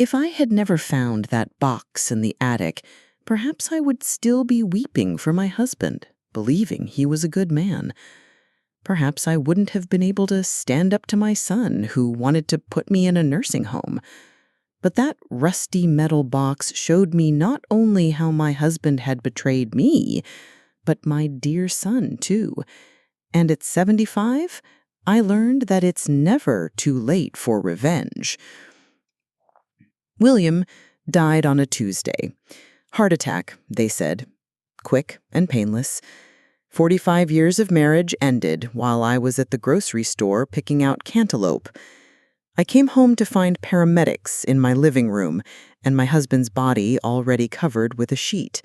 If I had never found that box in the attic, perhaps I would still be weeping for my husband, believing he was a good man. Perhaps I wouldn't have been able to stand up to my son who wanted to put me in a nursing home. But that rusty metal box showed me not only how my husband had betrayed me, but my dear son, too. And at 75, I learned that it's never too late for revenge. William died on a Tuesday. Heart attack, they said. Quick and painless. 45 years of marriage ended while I was at the grocery store picking out cantaloupe. I came home to find paramedics in my living room and my husband's body already covered with a sheet.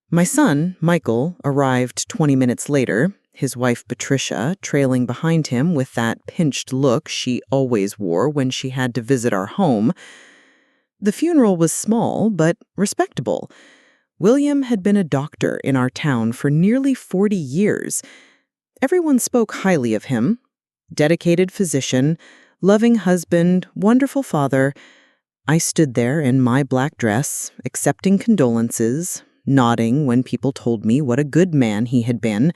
My son, Michael, arrived 20 minutes later, his wife Patricia trailing behind him with that pinched look she always wore when she had to visit our home. The funeral was small but respectable. William had been a doctor in our town for nearly 40 years. Everyone spoke highly of him. Dedicated physician, loving husband, wonderful father. I stood there in my black dress, accepting condolences, nodding when people told me what a good man he had been.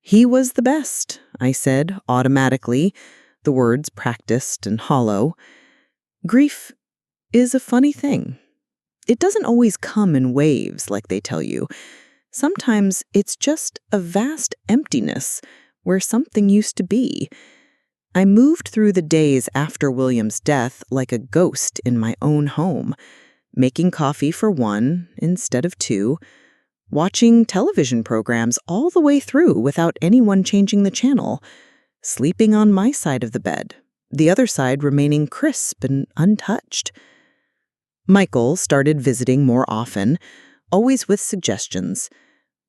He was the best, I said automatically, the words practiced and hollow. Grief is a funny thing. It doesn't always come in waves like they tell you. Sometimes it's just a vast emptiness where something used to be. I moved through the days after William's death like a ghost in my own home, making coffee for one instead of two, watching television programs all the way through without anyone changing the channel, sleeping on my side of the bed, the other side remaining crisp and untouched. Michael started visiting more often, always with suggestions.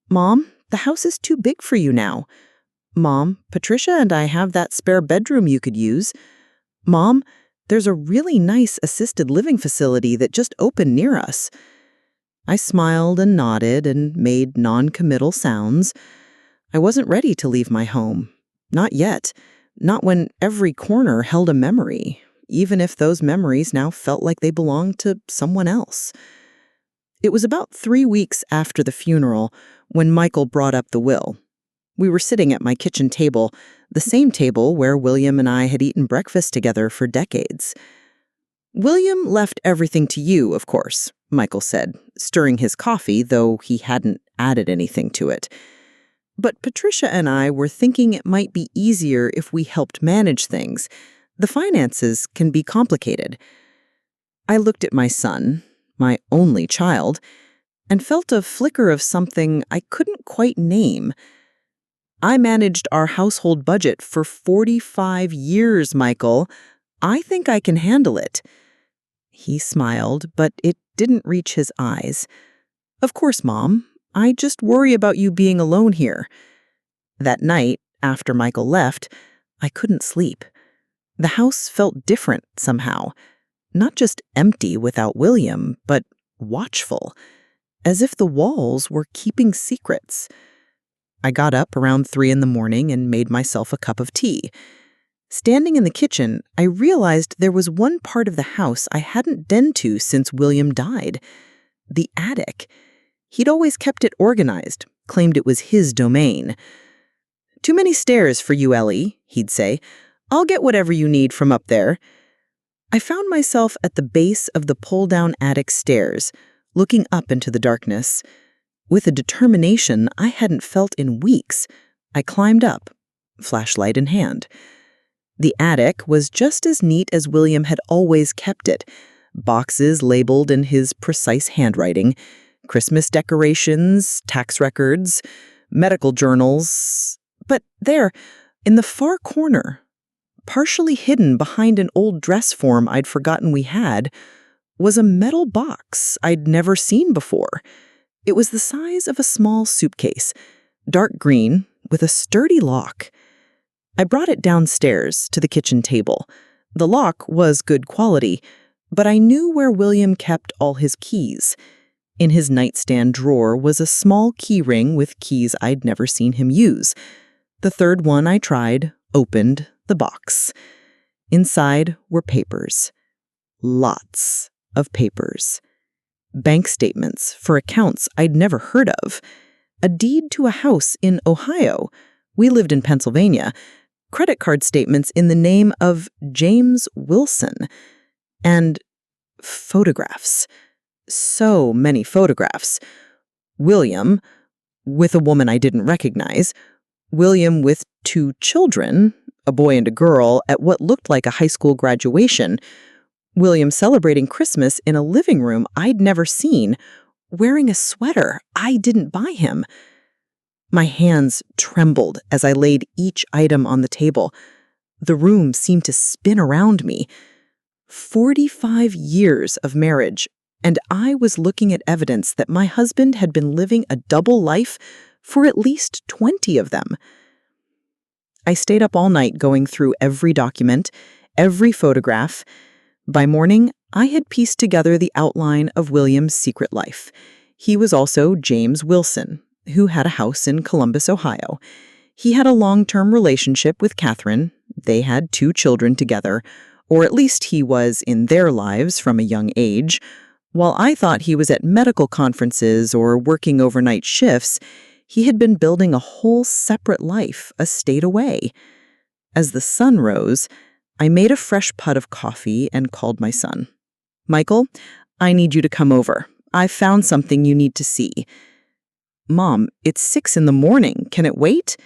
"Mom, the house is too big for you now. Mom, Patricia and I have that spare bedroom you could use. Mom, there's a really nice assisted living facility that just opened near us." I smiled and nodded and made non-committal sounds. I wasn't ready to leave my home. Not yet. Not when every corner held a memory, even if those memories now felt like they belonged to someone else. It was about 3 weeks after the funeral when Michael brought up the will. We were sitting at my kitchen table, the same table where William and I had eaten breakfast together for decades. "William left everything to you, of course," Michael said, stirring his coffee, though he hadn't added anything to it. "But Patricia and I were thinking it might be easier if we helped manage things. The finances can be complicated." I looked at my son, my only child, and felt a flicker of something I couldn't quite name. "I managed our household budget for 45 years, Michael. I think I can handle it." He smiled, but it didn't reach his eyes. "Of course, Mom. I just worry about you being alone here." That night, after Michael left, I couldn't sleep. The house felt different somehow. Not just empty without William, but watchful, as if the walls were keeping secrets. I got up around 3 in the morning and made myself a cup of tea. Standing in the kitchen, I realized there was one part of the house I hadn't been to since William died. The attic. He'd always kept it organized, claimed it was his domain. "Too many stairs for you, Ellie," he'd say. "I'll get whatever you need from up there." I found myself at the base of the pull-down attic stairs, looking up into the darkness. With a determination I hadn't felt in weeks, I climbed up, flashlight in hand. The attic was just as neat as William had always kept it, boxes labeled in his precise handwriting, Christmas decorations, tax records, medical journals. But there, in the far corner, partially hidden behind an old dress form I'd forgotten we had, was a metal box I'd never seen before. It was the size of a small suitcase, dark green, with a sturdy lock. I brought it downstairs to the kitchen table. The lock was good quality, but I knew where William kept all his keys. In his nightstand drawer was a small key ring with keys I'd never seen him use. The third one I tried, opened the box. Inside were papers. Lots of papers. Bank statements for accounts I'd never heard of. A deed to a house in Ohio. We lived in Pennsylvania. Credit card statements in the name of James Wilson. And photographs. So many photographs. William, with a woman I didn't recognize. William with 2 children, a boy and a girl, at what looked like a high school graduation. William celebrating Christmas in a living room I'd never seen, wearing a sweater I didn't buy him. My hands trembled as I laid each item on the table. The room seemed to spin around me. 45 years of marriage, and I was looking at evidence that my husband had been living a double life for at least 20 of them. I stayed up all night going through every document, every photograph. By morning, I had pieced together the outline of William's secret life. He was also James Wilson, who had a house in Columbus, Ohio. He had a long-term relationship with Catherine. They had 2 children together, or at least he was in their lives from a young age. While I thought he was at medical conferences or working overnight shifts, he had been building a whole separate life a state away. As the sun rose, I made a fresh pot of coffee and called my son. "Michael, I need you to come over. I've found something you need to see." "Mom, it's 6 in the morning. Can it wait?"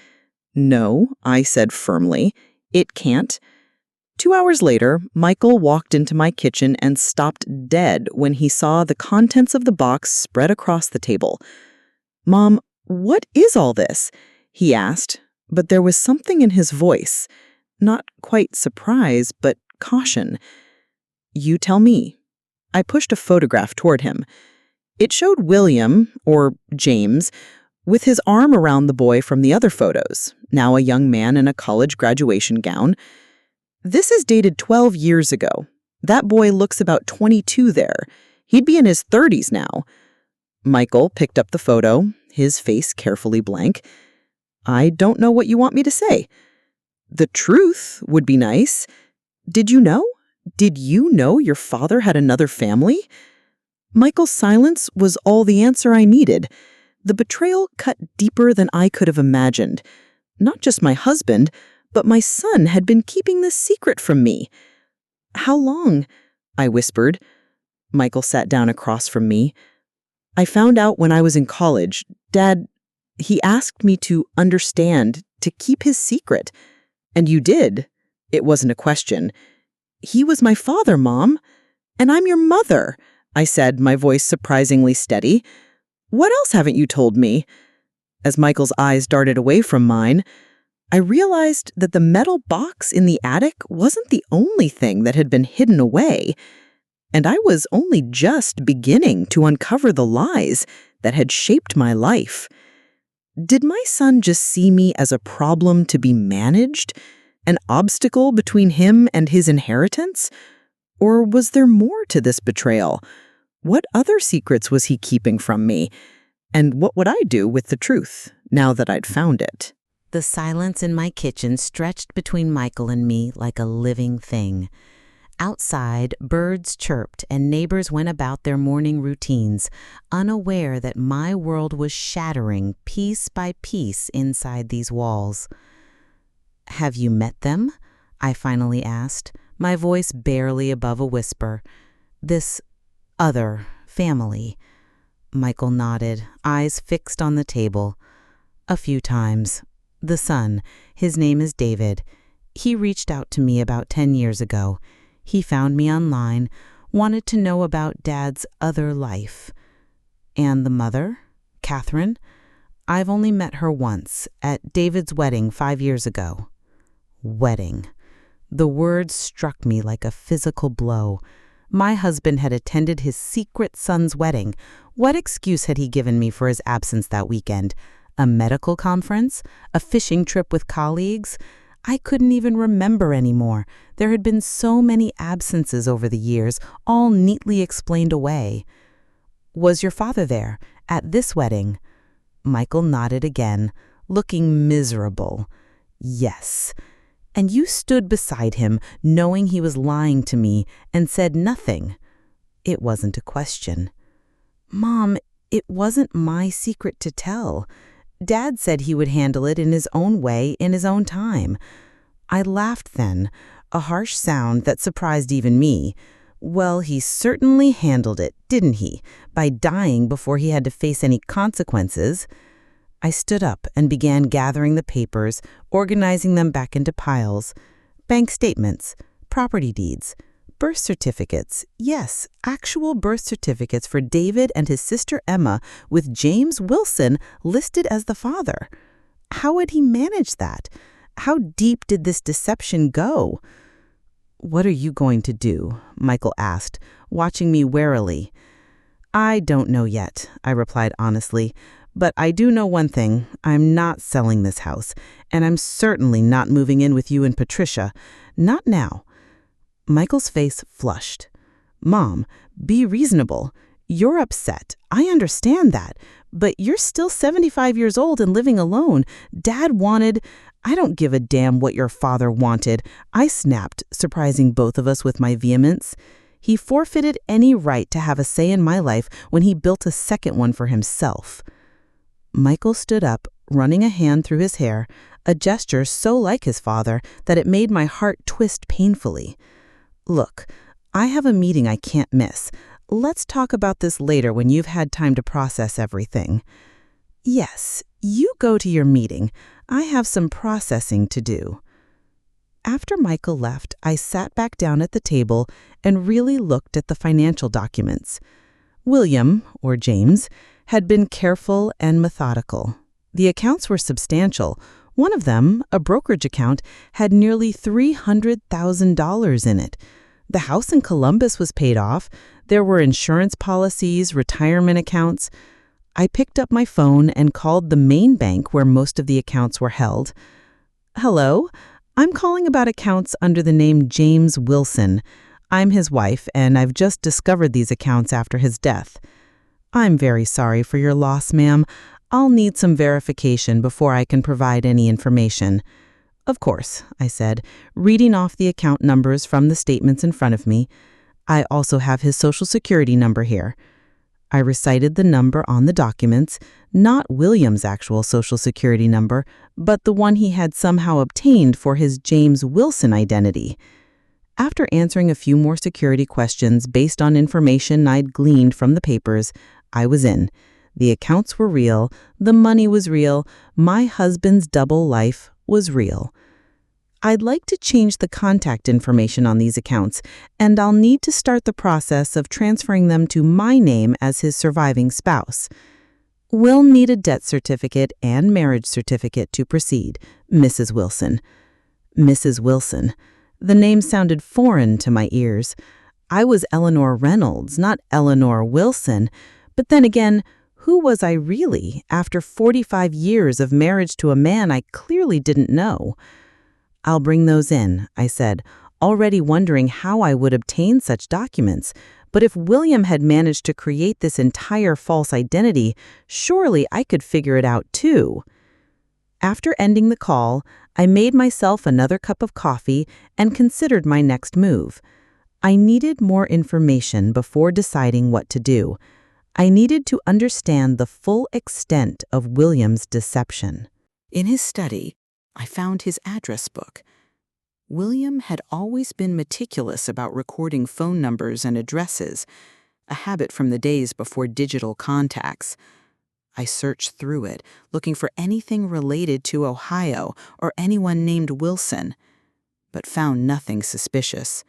"No," I said firmly. "It can't." 2 hours later, Michael walked into my kitchen and stopped dead when he saw the contents of the box spread across the table. "Mom, what is all this?" he asked, but there was something in his voice. Not quite surprise, but caution. "You tell me." I pushed a photograph toward him. It showed William, or James, with his arm around the boy from the other photos, now a young man in a college graduation gown. "This is dated 12 years ago. That boy looks about 22 there. He'd be in his 30s now." Michael picked up the photo, his face carefully blank. "I don't know what you want me to say." "The truth would be nice. Did you know? Did you know your father had another family?" Michael's silence was all the answer I needed. The betrayal cut deeper than I could have imagined. Not just my husband, but my son had been keeping this secret from me. "How long?" I whispered. Michael sat down across from me. "I found out when I was in college. Dad, he asked me to understand, to keep his secret. And you did." It wasn't a question. "He was my father, Mom. And I'm your mother," I said, my voice surprisingly steady. "What else haven't you told me?" As Michael's eyes darted away from mine, I realized that the metal box in the attic wasn't the only thing that had been hidden away, and I was only just beginning to uncover the lies that had shaped my life. Did my son just see me as a problem to be managed, an obstacle between him and his inheritance? Or was there more to this betrayal? What other secrets was he keeping from me? And what would I do with the truth now that I'd found it? The silence in my kitchen stretched between Michael and me like a living thing. Outside, birds chirped and neighbors went about their morning routines, unaware that my world was shattering piece by piece inside these walls. "Have you met them?" I finally asked, my voice barely above a whisper. "This other family?" Michael nodded, eyes fixed on the table. "A few times. The son, his name is David. He reached out to me about 10 years ago. He found me online, wanted to know about Dad's other life." "And the mother, Catherine?" "I've only met her once, at David's wedding 5 years ago." Wedding. The word struck me like a physical blow. My husband had attended his secret son's wedding. What excuse had he given me for his absence that weekend? A medical conference? A fishing trip with colleagues? I couldn't even remember anymore. There had been so many absences over the years, all neatly explained away. "Was your father there, at this wedding?" Michael nodded again, looking miserable. "Yes. And you stood beside him, knowing he was lying to me, and said nothing. It wasn't a question. Mom, it wasn't my secret to tell. Dad said he would handle it in his own way, in his own time. I laughed then, a harsh sound that surprised even me. Well, he certainly handled it, didn't he, by dying before he had to face any consequences. I stood up and began gathering the papers, organizing them back into piles. Bank statements, property deeds, birth certificates. Yes, actual birth certificates for David and his sister Emma, with James Wilson listed as the father. How had he managed that? How deep did this deception go? "What are you going to do?" Michael asked, watching me warily. "I don't know yet," I replied honestly. "But I do know one thing. I'm not selling this house, and I'm certainly not moving in with you and Patricia. Not now." Michael's face flushed. "Mom, be reasonable. You're upset. I understand that. But you're still 75 years old and living alone. Dad wanted—" "I don't give a damn what your father wanted," I snapped, surprising both of us with my vehemence. He forfeited any right to have a say in my life when he built a second one for himself. Michael stood up, running a hand through his hair, a gesture so like his father that it made my heart twist painfully. "Look, I have a meeting I can't miss. Let's talk about this later when you've had time to process everything." "Yes, you go to your meeting. I have some processing to do." After Michael left, I sat back down at the table and really looked at the financial documents. William, or James, had been careful and methodical. The accounts were substantial. One of them, a brokerage account, had nearly $300,000 in it. The house in Columbus was paid off. There were insurance policies, retirement accounts. I picked up my phone and called the main bank where most of the accounts were held. "Hello, I'm calling about accounts under the name James Wilson. I'm his wife, and I've just discovered these accounts after his death." "I'm very sorry for your loss, ma'am. I'll need some verification before I can provide any information." "Of course," I said, reading off the account numbers from the statements in front of me. "I also have his Social Security number here." I recited the number on the documents, not William's actual Social Security number, but the one he had somehow obtained for his James Wilson identity. After answering a few more security questions based on information I'd gleaned from the papers, I was in. The accounts were real, the money was real, my husband's double life was real. I'd like to change the contact information on these accounts, and I'll need to start the process of transferring them to my name as his surviving spouse. We'll need a death certificate and marriage certificate to proceed, Mrs. Wilson. Mrs. Wilson. The name sounded foreign to my ears. I was Eleanor Reynolds, not Eleanor Wilson. But then again, who was I really after 45 years of marriage to a man I clearly didn't know? "I'll bring those in," I said, already wondering how I would obtain such documents. But if William had managed to create this entire false identity, surely I could figure it out too. After ending the call, I made myself another cup of coffee and considered my next move. I needed more information before deciding what to do. I needed to understand the full extent of William's deception. In his study, I found his address book. William had always been meticulous about recording phone numbers and addresses, a habit from the days before digital contacts. I searched through it, looking for anything related to Ohio or anyone named Wilson, but found nothing suspicious.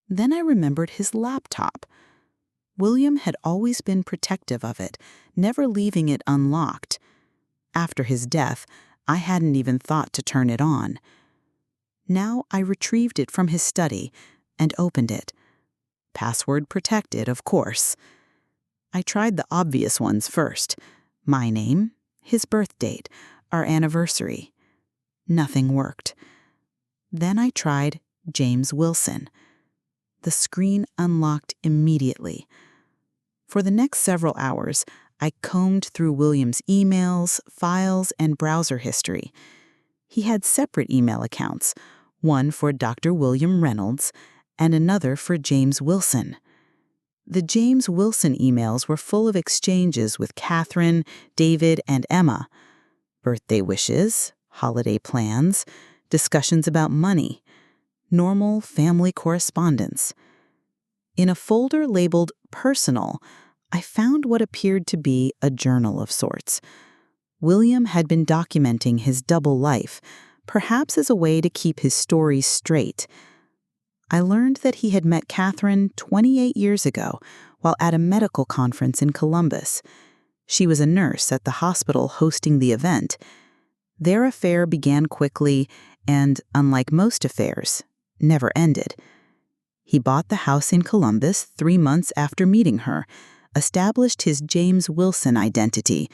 Then I remembered his laptop. William had always been protective of it, never leaving it unlocked. After his death, I hadn't even thought to turn it on. Now I retrieved it from his study and opened it. Password protected, of course. I tried the obvious ones first. My name, his birth date, our anniversary. Nothing worked. Then I tried James Wilson. The screen unlocked immediately. For the next several hours, I combed through William's emails, files, and browser history. He had separate email accounts, one for Dr. William Reynolds and another for James Wilson. The James Wilson emails were full of exchanges with Catherine, David, and Emma. Birthday wishes, holiday plans, discussions about money, normal family correspondence. In a folder labeled Personal, I found what appeared to be a journal of sorts. William had been documenting his double life, perhaps as a way to keep his story straight. I learned that he had met Catherine 28 years ago while at a medical conference in Columbus. She was a nurse at the hospital hosting the event. Their affair began quickly and, unlike most affairs, never ended. He bought the house in Columbus 3 months after meeting her, established his James Wilson identity,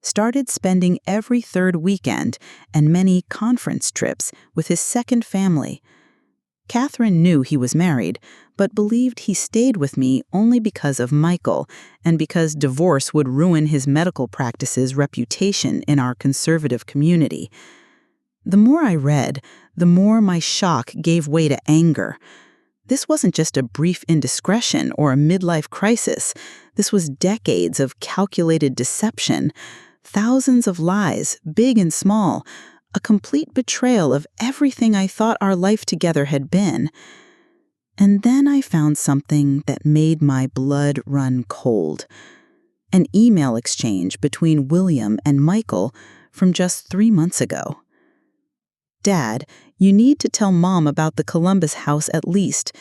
started spending every third weekend and many conference trips with his second family. Catherine knew he was married, but believed he stayed with me only because of Michael and because divorce would ruin his medical practice's reputation in our conservative community. The more I read, the more my shock gave way to anger. This wasn't just a brief indiscretion or a midlife crisis. This was decades of calculated deception, thousands of lies, big and small, a complete betrayal of everything I thought our life together had been. And then I found something that made my blood run cold. An email exchange between William and Michael from just 3 months ago. "Dad, you need to tell Mom about the Columbus house at least.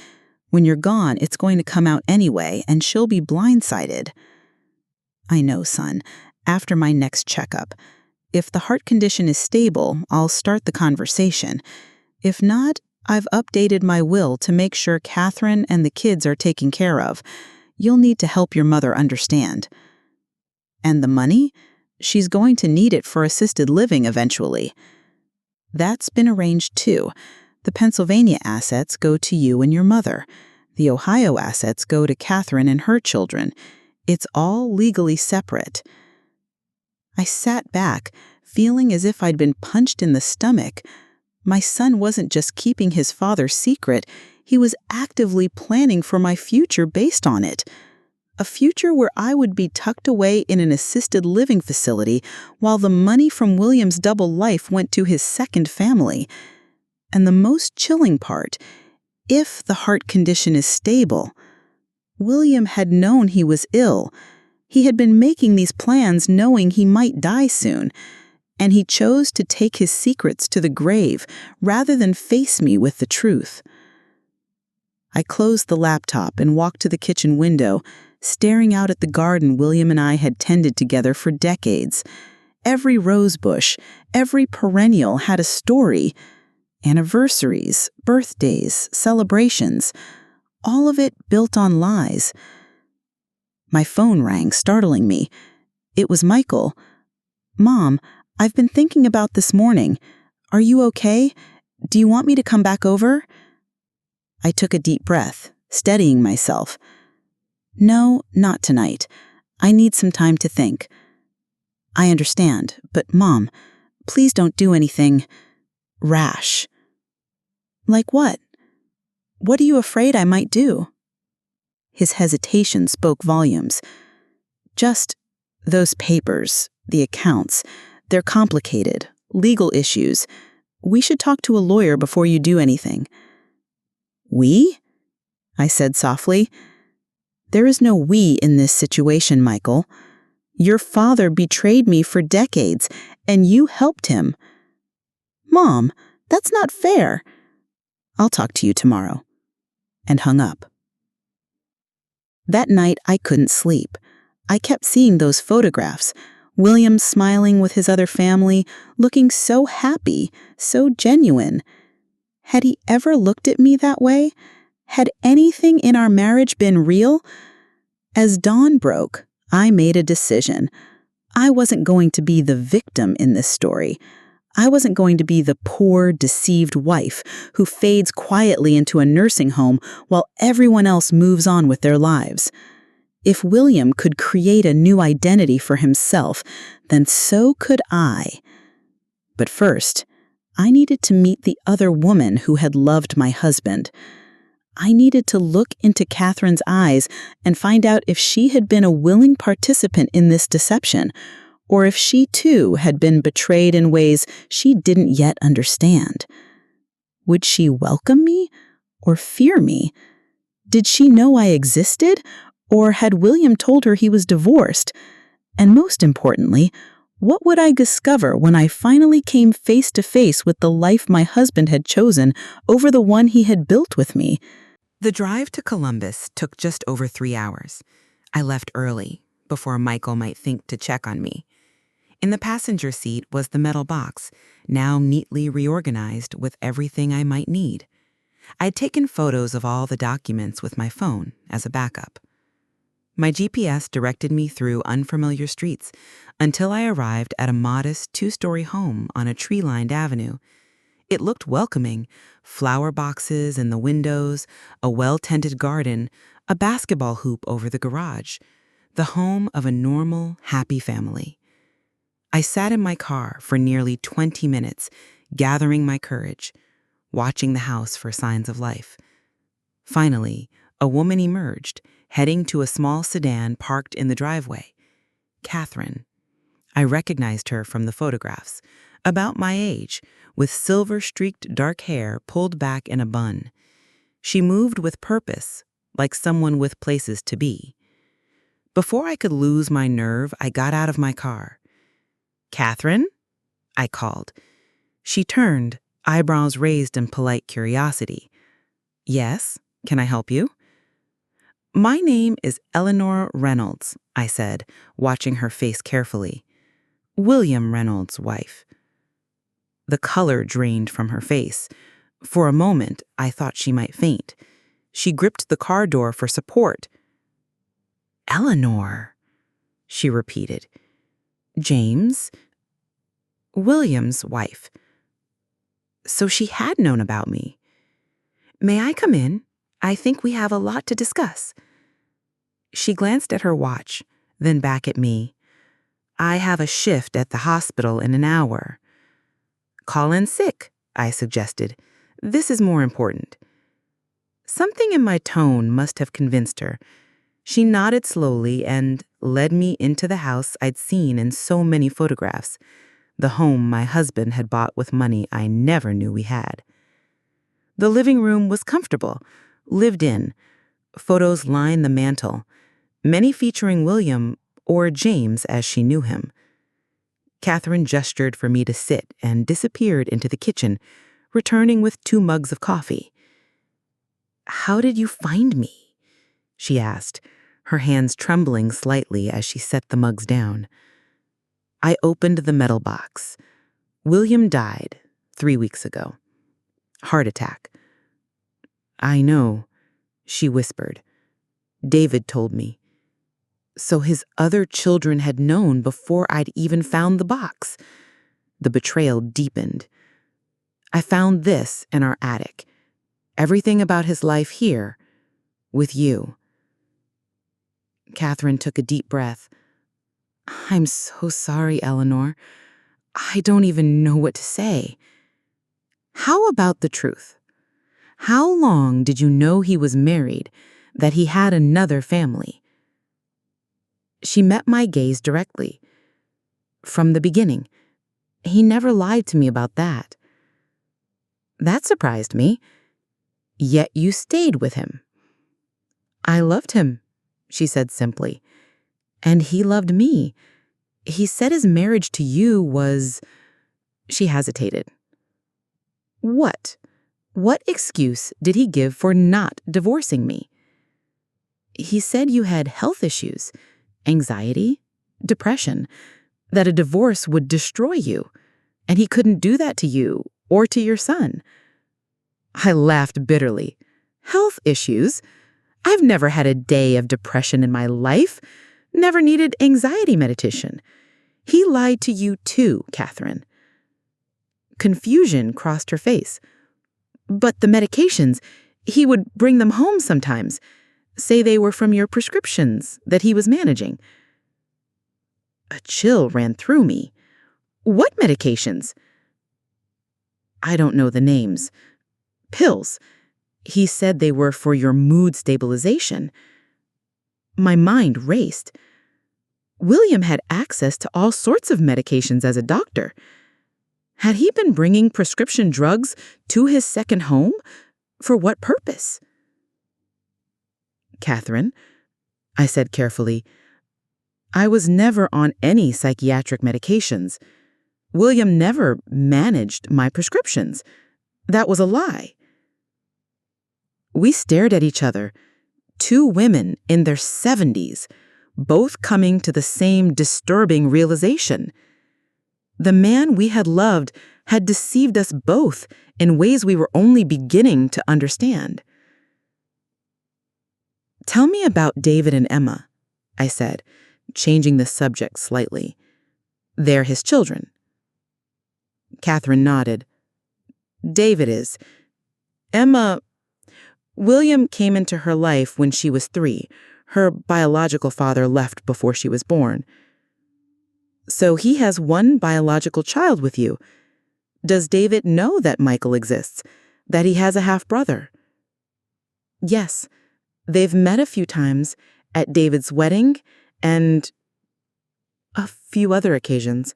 When you're gone, it's going to come out anyway, and she'll be blindsided." "I know, son. After my next checkup. If the heart condition is stable, I'll start the conversation. If not, I've updated my will to make sure Catherine and the kids are taken care of. You'll need to help your mother understand." "And the money? She's going to need it for assisted living eventually." "That's been arranged too. The Pennsylvania assets go to you and your mother. The Ohio assets go to Catherine and her children. It's all legally separate." I sat back, feeling as if I'd been punched in the stomach. My son wasn't just keeping his father's secret, he was actively planning for my future based on it. A future where I would be tucked away in an assisted living facility while the money from William's double life went to his second family. And the most chilling part, if the heart condition is stable, William had known he was ill. He had been making these plans knowing he might die soon, and he chose to take his secrets to the grave rather than face me with the truth. I closed the laptop and walked to the kitchen window, staring out at the garden William and I had tended together for decades. Every rose bush, every perennial had a story. Anniversaries, birthdays, celebrations, all of it built on lies. My phone rang, startling me. It was Michael. "Mom, I've been thinking about this morning. Are you okay? Do you want me to come back over?" I took a deep breath, steadying myself. "No, not tonight. I need some time to think." "I understand, but Mom, please don't do anything rash." "Like what? What are you afraid I might do?" His hesitation spoke volumes. "Just those papers, the accounts, they're complicated, legal issues. We should talk to a lawyer before you do anything." "We?" I said softly. "There is no we in this situation, Michael. Your father betrayed me for decades, and you helped him." "Mom, that's not fair." "I'll talk to you tomorrow," and hung up. That night, I couldn't sleep. I kept seeing those photographs, William smiling with his other family, looking so happy, so genuine. Had he ever looked at me that way? Had anything in our marriage been real? As dawn broke, I made a decision. I wasn't going to be the victim in this story. I wasn't going to be the poor, deceived wife who fades quietly into a nursing home while everyone else moves on with their lives. If William could create a new identity for himself, then so could I. But first, I needed to meet the other woman who had loved my husband. I needed to look into Catherine's eyes and find out if she had been a willing participant in this deception, or if she too had been betrayed in ways she didn't yet understand. Would she welcome me or fear me? Did she know I existed, or had William told her he was divorced? And most importantly, what would I discover when I finally came face to face with the life my husband had chosen over the one he had built with me? The drive to Columbus took just over 3 hours. I left early, before Michael might think to check on me. In the passenger seat was the metal box, now neatly reorganized with everything I might need. I'd taken photos of all the documents with my phone as a backup. My GPS directed me through unfamiliar streets until I arrived at a modest 2-story home on a tree-lined avenue. It looked welcoming, flower boxes in the windows, a well-tended garden, a basketball hoop over the garage, the home of a normal, happy family. I sat in my car for nearly 20 minutes, gathering my courage, watching the house for signs of life. Finally, a woman emerged, heading to a small sedan parked in the driveway. Catherine. I recognized her from the photographs, about my age, with silver-streaked dark hair pulled back in a bun. She moved with purpose, like someone with places to be. Before I could lose my nerve, I got out of my car. "Catherine?" I called. She turned, eyebrows raised in polite curiosity. "Yes, can I help you?" "My name is Eleanor Reynolds," I said, watching her face carefully. "William Reynolds' wife." The color drained from her face. For a moment, I thought she might faint. She gripped the car door for support. "Eleanor," she repeated. "James? William's wife." So she had known about me. "May I come in? I think we have a lot to discuss." She glanced at her watch, then back at me. "I have a shift at the hospital in an hour." "Call in sick," I suggested. "This is more important." Something in my tone must have convinced her. She nodded slowly and led me into the house I'd seen in so many photographs, the home my husband had bought with money I never knew we had. The living room was comfortable, lived in. Photos lined the mantel, many featuring William, or James as she knew him. Catherine gestured for me to sit and disappeared into the kitchen, returning with 2 mugs of coffee. "How did you find me?" she asked, her hands trembling slightly as she set the mugs down. I opened the metal box. "William died 3 weeks ago. Heart attack." "I know," she whispered. "David told me." So his other children had known before I'd even found the box. The betrayal deepened. "I found this in our attic. Everything about his life here, with you." Catherine took a deep breath. "I'm so sorry, Eleanor. I don't even know what to say." "How about the truth? How long did you know he was married, that he had another family?" She met my gaze directly. "From the beginning. He never lied to me about that." That surprised me. "Yet you stayed with him." "I loved him," she said simply. "And he loved me. He said his marriage to you was—" She hesitated. "What? What excuse did he give for not divorcing me?" "He said you had health issues, anxiety, depression, that a divorce would destroy you, and he couldn't do that to you or to your son." I laughed bitterly. "Health issues? I've never had a day of depression in my life, never needed anxiety medication. He lied to you too, Catherine." Confusion crossed her face. "But the medications, he would bring them home sometimes, say they were from your prescriptions that he was managing." A chill ran through me. "What medications?" I don't know the names. Pills. He said they were for your mood stabilization. My mind raced. William had access to all sorts of medications as a doctor. Had he been bringing prescription drugs to his second home? For what purpose? Catherine, I said carefully, I was never on any psychiatric medications. William never managed my prescriptions. That was a lie. We stared at each other, two women in their 70s, both coming to the same disturbing realization. The man we had loved had deceived us both in ways we were only beginning to understand. Tell me about David and Emma, I said, changing the subject slightly. They're his children. Catherine nodded. David is. Emma... William came into her life when she was 3. Her biological father left before she was born. So he has one biological child with you. Does David know that Michael exists, that he has a half-brother? Yes. They've met a few times, at David's wedding and a few other occasions.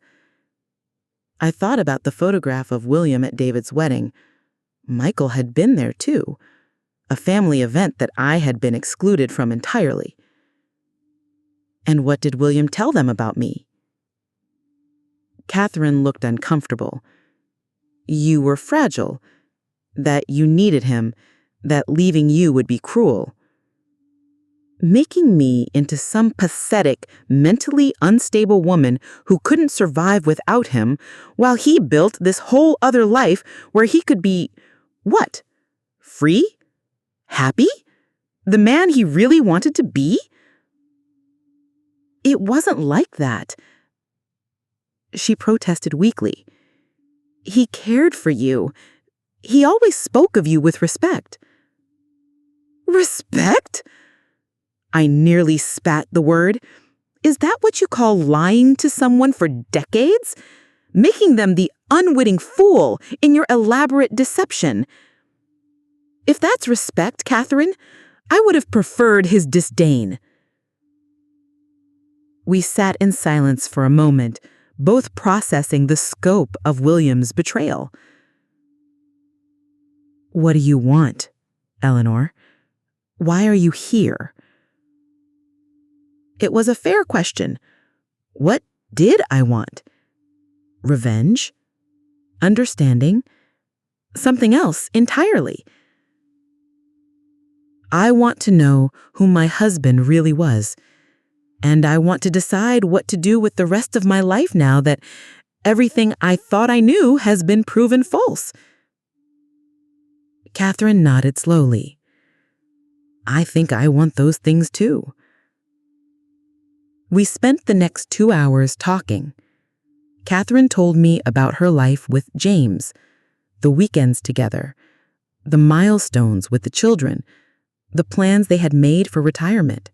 I thought about the photograph of William at David's wedding. Michael had been there too, a family event that I had been excluded from entirely. And what did William tell them about me? Catherine looked uncomfortable. You were fragile, that you needed him, that leaving you would be cruel. Making me into some pathetic, mentally unstable woman who couldn't survive without him, while he built this whole other life where he could be, what? Free? Happy? The man he really wanted to be? It wasn't like that. She protested weakly. He cared for you. He always spoke of you with respect. Respect? I nearly spat the word. Is that what you call lying to someone for decades? Making them the unwitting fool in your elaborate deception? If that's respect, Catherine, I would have preferred his disdain. We sat in silence for a moment, both processing the scope of William's betrayal. What do you want, Eleanor? Why are you here? It was a fair question. What did I want? Revenge? Understanding? Something else entirely? I want to know who my husband really was, and I want to decide what to do with the rest of my life now that everything I thought I knew has been proven false. Catherine nodded slowly. I think I want those things too. We spent the next 2 hours talking. Catherine told me about her life with James, the weekends together, the milestones with the children, the plans they had made for retirement.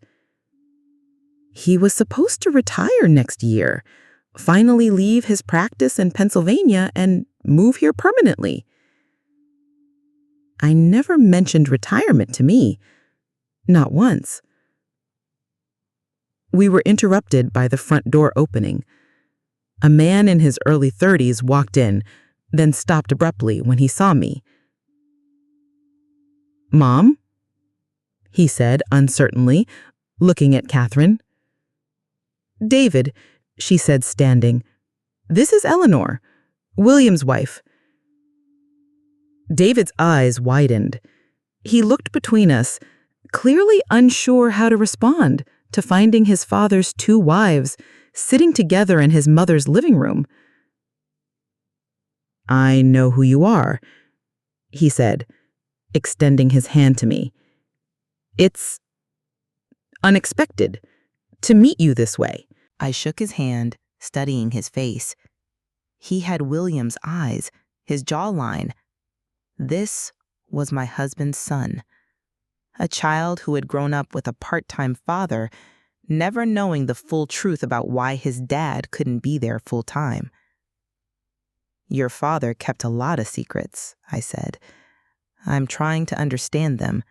He was supposed to retire next year, finally leave his practice in Pennsylvania and move here permanently. I never mentioned retirement to me, not once. We were interrupted by the front door opening. A man in his early 30s walked in, then stopped abruptly when he saw me. Mom? He said uncertainly, looking at Catherine. David, she said, standing. This is Eleanor, William's wife. David's eyes widened. He looked between us, clearly unsure how to respond to finding his father's 2 wives sitting together in his mother's living room. I know who you are, he said, extending his hand to me. It's unexpected to meet you this way. I shook his hand, studying his face. He had William's eyes, his jawline. This was my husband's son, a child who had grown up with a part-time father, never knowing the full truth about why his dad couldn't be there full-time. Your father kept a lot of secrets, I said. I'm trying to understand them,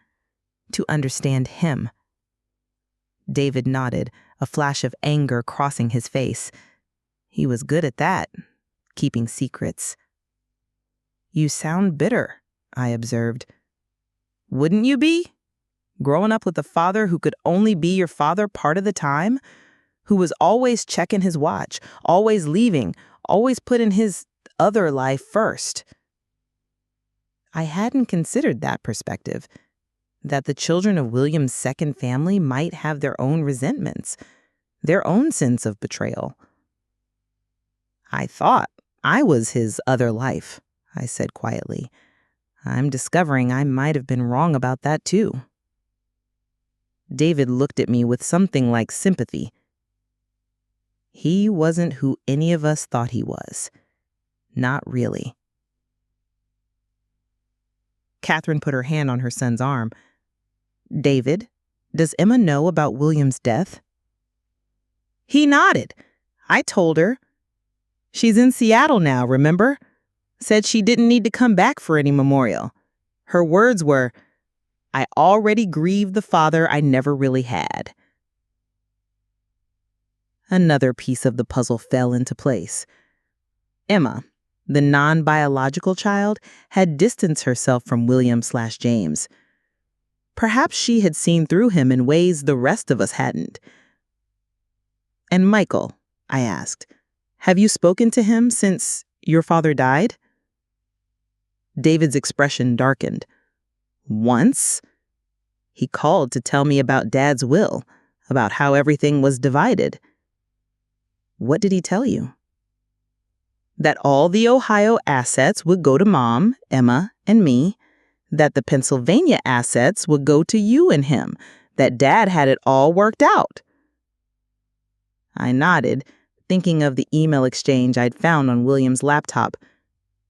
to understand him. David nodded, a flash of anger crossing his face. He was good at that, keeping secrets. You sound bitter, I observed. Wouldn't you be? Growing up with a father who could only be your father part of the time? Who was always checking his watch, always leaving, always putting his other life first. I hadn't considered that perspective, that the children of William's second family might have their own resentments, their own sense of betrayal. I thought I was his other life, I said quietly. I'm discovering I might have been wrong about that too. David looked at me with something like sympathy. He wasn't who any of us thought he was. Not really. Catherine put her hand on her son's arm. David, does Emma know about William's death? He nodded. I told her. She's in Seattle now, remember? Said she didn't need to come back for any memorial. Her words were, I already grieved the father I never really had. Another piece of the puzzle fell into place. Emma, the non-biological child, had distanced herself from William/James. Perhaps she had seen through him in ways the rest of us hadn't. And Michael, I asked, have you spoken to him since your father died? David's expression darkened. Once. He called to tell me about Dad's will, about how everything was divided. What did he tell you? That all the Ohio assets would go to Mom, Emma, and me, that the Pennsylvania assets would go to you and him, that Dad had it all worked out. I nodded, thinking of the email exchange I'd found on William's laptop.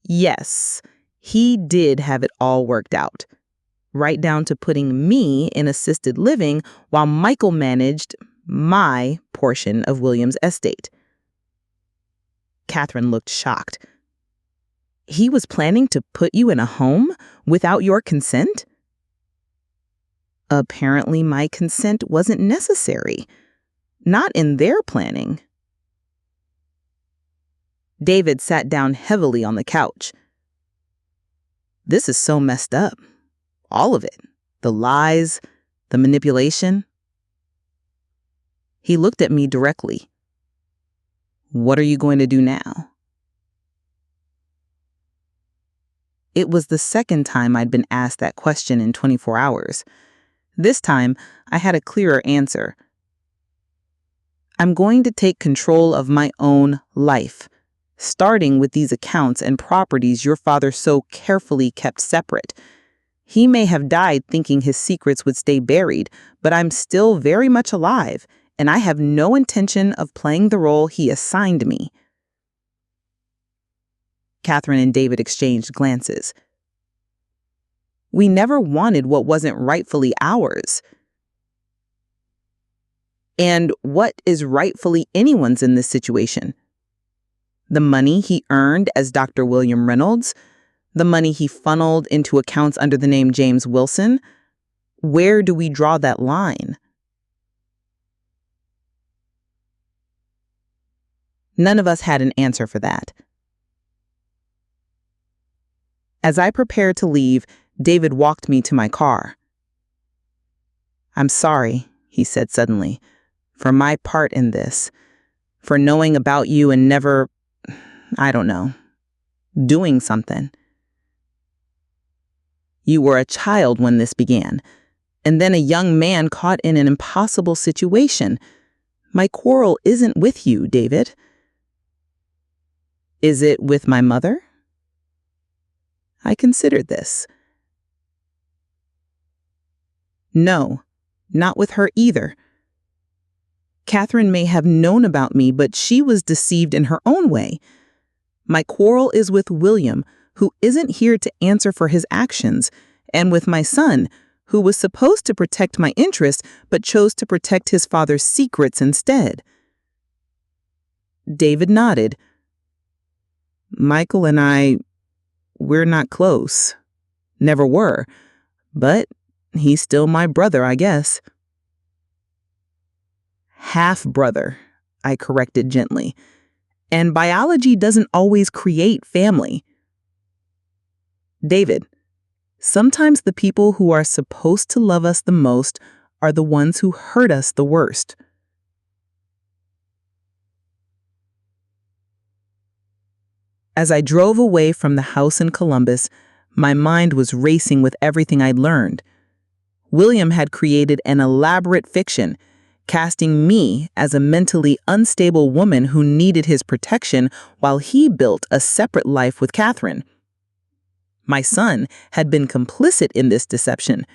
Yes, he did have it all worked out, right down to putting me in assisted living while Michael managed my portion of William's estate. Catherine looked shocked. He was planning to put you in a home without your consent? Apparently, my consent wasn't necessary. Not in their planning. David sat down heavily on the couch. This is so messed up. All of it. The lies, the manipulation. He looked at me directly. What are you going to do now? It was the second time I'd been asked that question in 24 hours. This time, I had a clearer answer. I'm going to take control of my own life, starting with these accounts and properties your father so carefully kept separate. He may have died thinking his secrets would stay buried, but I'm still very much alive, and I have no intention of playing the role he assigned me. Catherine and David exchanged glances. We never wanted what wasn't rightfully ours. And what is rightfully anyone's in this situation? The money he earned as Dr. William Reynolds? The money he funneled into accounts under the name James Wilson? Where do we draw that line? None of us had an answer for that. As I prepared to leave, David walked me to my car. I'm sorry, he said suddenly, for my part in this, for knowing about you and never, doing something. You were a child when this began, and then a young man caught in an impossible situation. My quarrel isn't with you, David. Is it with my mother? I considered this. No, not with her either. Catherine may have known about me, but she was deceived in her own way. My quarrel is with William, who isn't here to answer for his actions, and with my son, who was supposed to protect my interests, but chose to protect his father's secrets instead. David nodded. Michael and we're not close. Never were. But he's still my brother, I guess. Half-brother, I corrected gently. And biology doesn't always create family. David, sometimes the people who are supposed to love us the most are the ones who hurt us the worst. As I drove away from the house in Columbus, my mind was racing with everything I'd learned. William had created an elaborate fiction, casting me as a mentally unstable woman who needed his protection while he built a separate life with Catherine. My son had been complicit in this deception,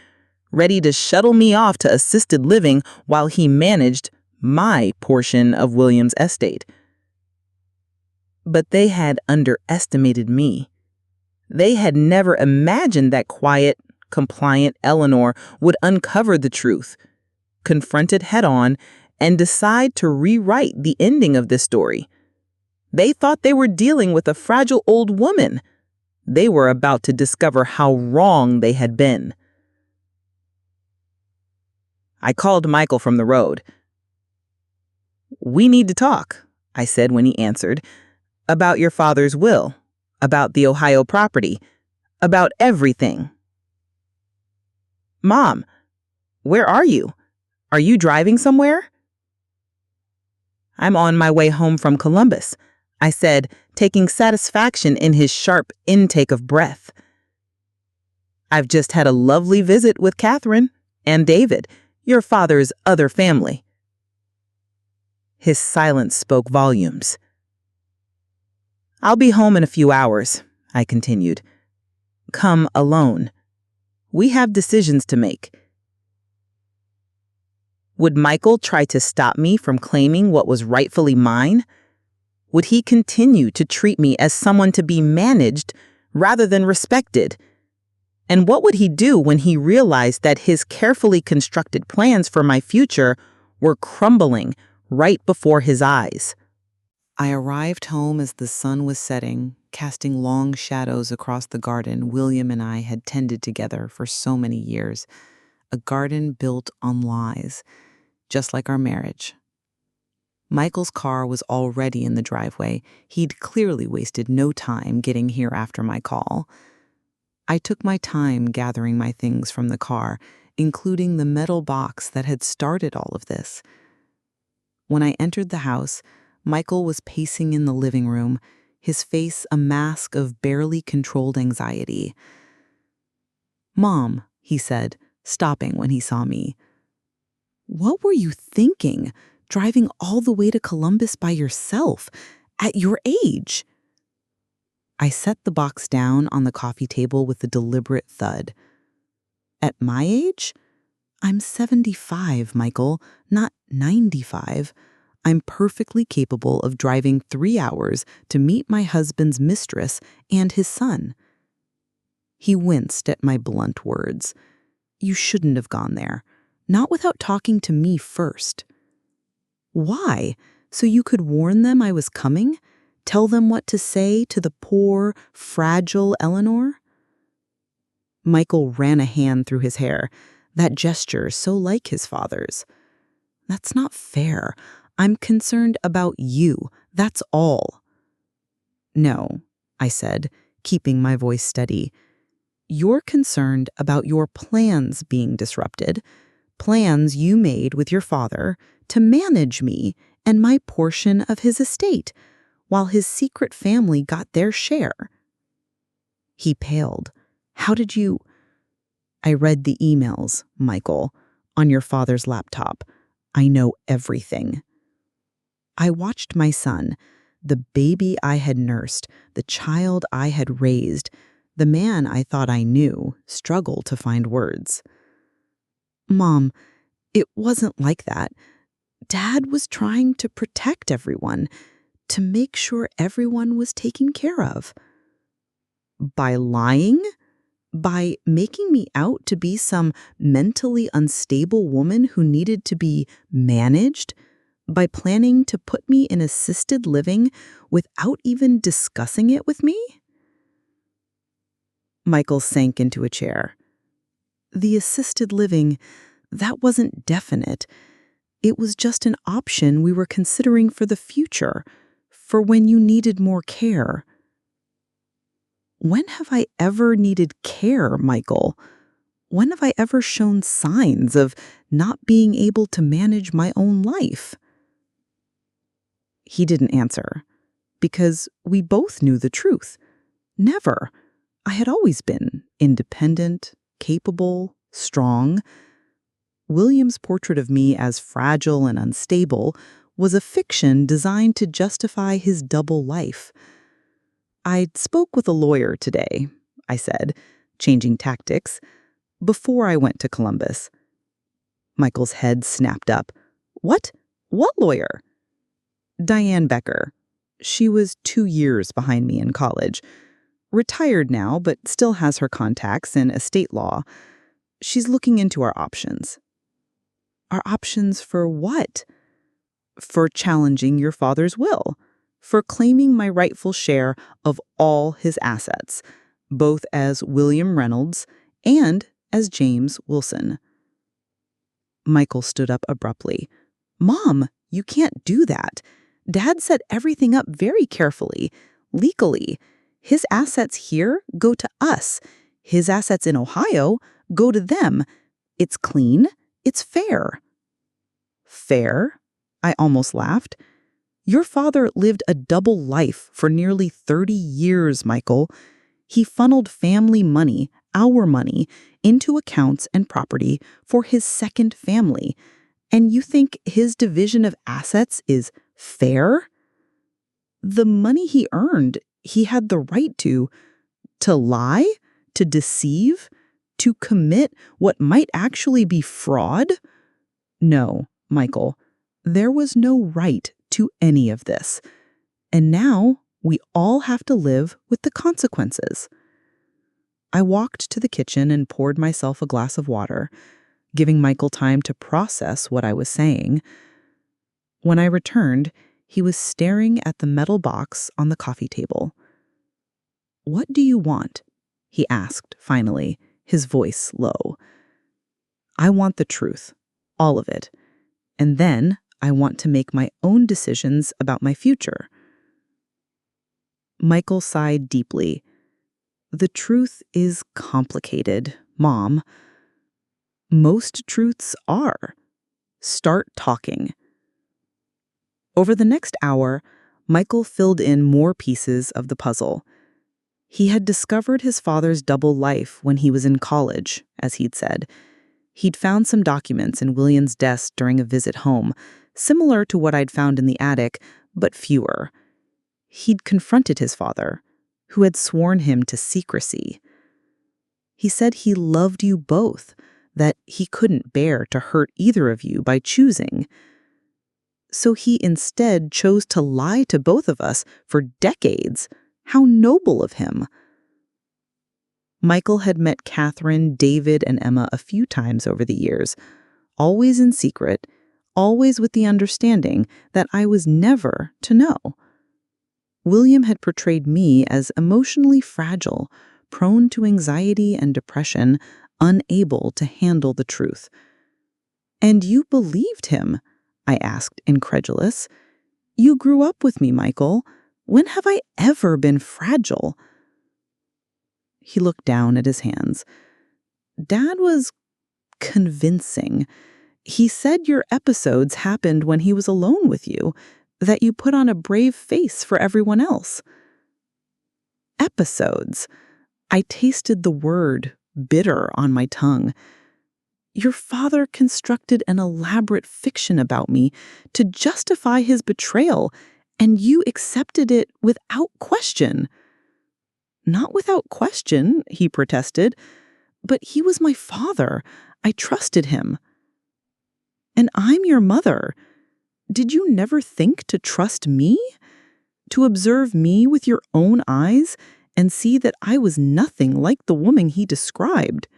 ready to shuttle me off to assisted living while he managed my portion of William's estate. But they had underestimated me. They had never imagined that quiet, compliant Eleanor would uncover the truth, confront it head-on, and decide to rewrite the ending of this story. They thought they were dealing with a fragile old woman. They were about to discover how wrong they had been. I called Michael from the road. "We need to talk," I said when he answered, "about your father's will, about the Ohio property, about everything." "Mom, where are you? Are you driving somewhere?" "I'm on my way home from Columbus," I said, taking satisfaction in his sharp intake of breath. "I've just had a lovely visit with Catherine and David, your father's other family." His silence spoke volumes. "I'll be home in a few hours," I continued. "Come alone. We have decisions to make." Would Michael try to stop me from claiming what was rightfully mine? Would he continue to treat me as someone to be managed rather than respected? And what would he do when he realized that his carefully constructed plans for my future were crumbling right before his eyes? I arrived home as the sun was setting, casting long shadows across the garden William and I had tended together for so many years, a garden built on lies, just like our marriage. Michael's car was already in the driveway. He'd clearly wasted no time getting here after my call. I took my time gathering my things from the car, including the metal box that had started all of this. When I entered the house, Michael was pacing in the living room, his face a mask of barely controlled anxiety. "Mom," he said, stopping when he saw me. "What were you thinking, driving all the way to Columbus by yourself, at your age?" I set the box down on the coffee table with a deliberate thud. "At my age? I'm 75, Michael, not 95. I'm perfectly capable of driving 3 hours to meet my husband's mistress and his son." He winced at my blunt words. "You shouldn't have gone there. Not without talking to me first." "Why? So you could warn them I was coming? Tell them what to say to the poor, fragile Eleanor?" Michael ran a hand through his hair, that gesture so like his father's. "That's not fair. I'm concerned about you, that's all." "No," I said, keeping my voice steady. "You're concerned about your plans being disrupted, plans you made with your father to manage me and my portion of his estate, while his secret family got their share." He paled. "How did you—" "I read the emails, Michael, on your father's laptop. I know everything." I watched my son, the baby I had nursed, the child I had raised, the man I thought I knew, struggle to find words. "Mom, it wasn't like that. Dad was trying to protect everyone, to make sure everyone was taken care of." "By lying? By making me out to be some mentally unstable woman who needed to be managed? By planning to put me in assisted living without even discussing it with me? Michael sank into a chair. The assisted living, that wasn't definite. It was just an option we were considering for the future, for when you needed more care. When have I ever needed care, Michael? When have I ever shown signs of not being able to manage my own life? He didn't answer, because we both knew the truth. Never. I had always been independent, capable, strong. William's portrait of me as fragile and unstable was a fiction designed to justify his double life. I spoke with a lawyer today, I said, changing tactics, before I went to Columbus. Michael's head snapped up. What? What lawyer? Diane Becker. She was 2 years behind me in college. Retired now, but still has her contacts in estate law. She's looking into our options. Our options for what? For challenging your father's will. For claiming my rightful share of all his assets, both as William Reynolds and as James Wilson. Michael stood up abruptly. Mom, you can't do that. Dad set everything up very carefully, legally. His assets here go to us. His assets in Ohio go to them. It's clean. It's fair. Fair? I almost laughed. Your father lived a double life for nearly 30 years, Michael. He funneled family money, our money, into accounts and property for his second family. And you think his division of assets is fair? The money he earned, he had the right to lie, to deceive, to commit what might actually be fraud? No, Michael, there was no right to any of this. And now we all have to live with the consequences. I walked to the kitchen and poured myself a glass of water, giving Michael time to process what I was saying. When I returned, he was staring at the metal box on the coffee table. What do you want? He asked, finally, his voice low. I want the truth, all of it. And then I want to make my own decisions about my future. Michael sighed deeply. The truth is complicated, Mom. Most truths are. Start talking. Over the next hour, Michael filled in more pieces of the puzzle. He had discovered his father's double life when he was in college, as he'd said. He'd found some documents in William's desk during a visit home, similar to what I'd found in the attic, but fewer. He'd confronted his father, who had sworn him to secrecy. He said he loved you both, that he couldn't bear to hurt either of you by choosing. So he instead chose to lie to both of us for decades. How noble of him. Michael had met Catherine, David, and Emma a few times over the years, always in secret, always with the understanding that I was never to know. William had portrayed me as emotionally fragile, prone to anxiety and depression, unable to handle the truth. And you believed him? I asked, incredulous. You grew up with me, Michael. When have I ever been fragile? He looked down at his hands. Dad was convincing. He said your episodes happened when he was alone with you, that you put on a brave face for everyone else. Episodes. I tasted the word bitter on my tongue. Your father constructed an elaborate fiction about me to justify his betrayal, and you accepted it without question. Not without question, he protested, but he was my father. I trusted him. And I'm your mother. Did you never think to trust me? To observe me with your own eyes and see that I was nothing like the woman he described?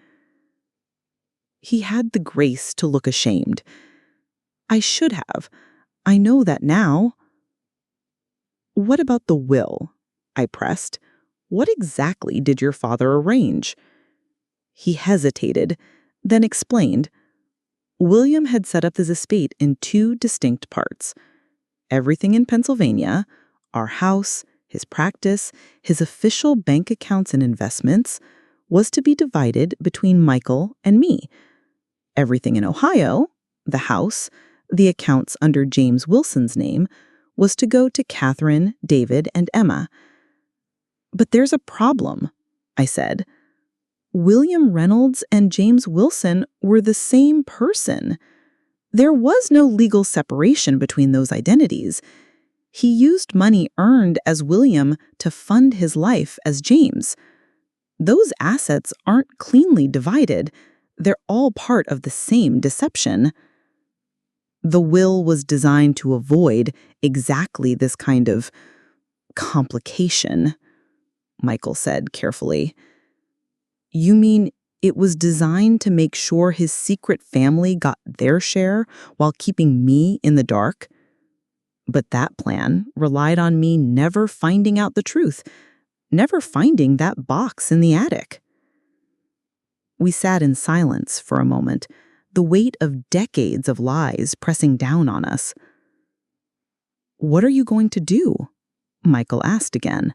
He had the grace to look ashamed. I should have. I know that now. What about the will? I pressed. What exactly did your father arrange? He hesitated, then explained. William had set up his estate in two distinct parts. Everything in Pennsylvania, our house, his practice, his official bank accounts and investments, was to be divided between Michael and me. Everything in Ohio, the house, the accounts under James Wilson's name, was to go to Catherine, David, and Emma. But there's a problem, I said. William Reynolds and James Wilson were the same person. There was no legal separation between those identities. He used money earned as William to fund his life as James. Those assets aren't cleanly divided. They're all part of the same deception. The will was designed to avoid exactly this kind of complication, Michael said carefully. You mean it was designed to make sure his secret family got their share while keeping me in the dark? But that plan relied on me never finding out the truth, never finding that box in the attic. We sat in silence for a moment, the weight of decades of lies pressing down on us. What are you going to do? Michael asked again.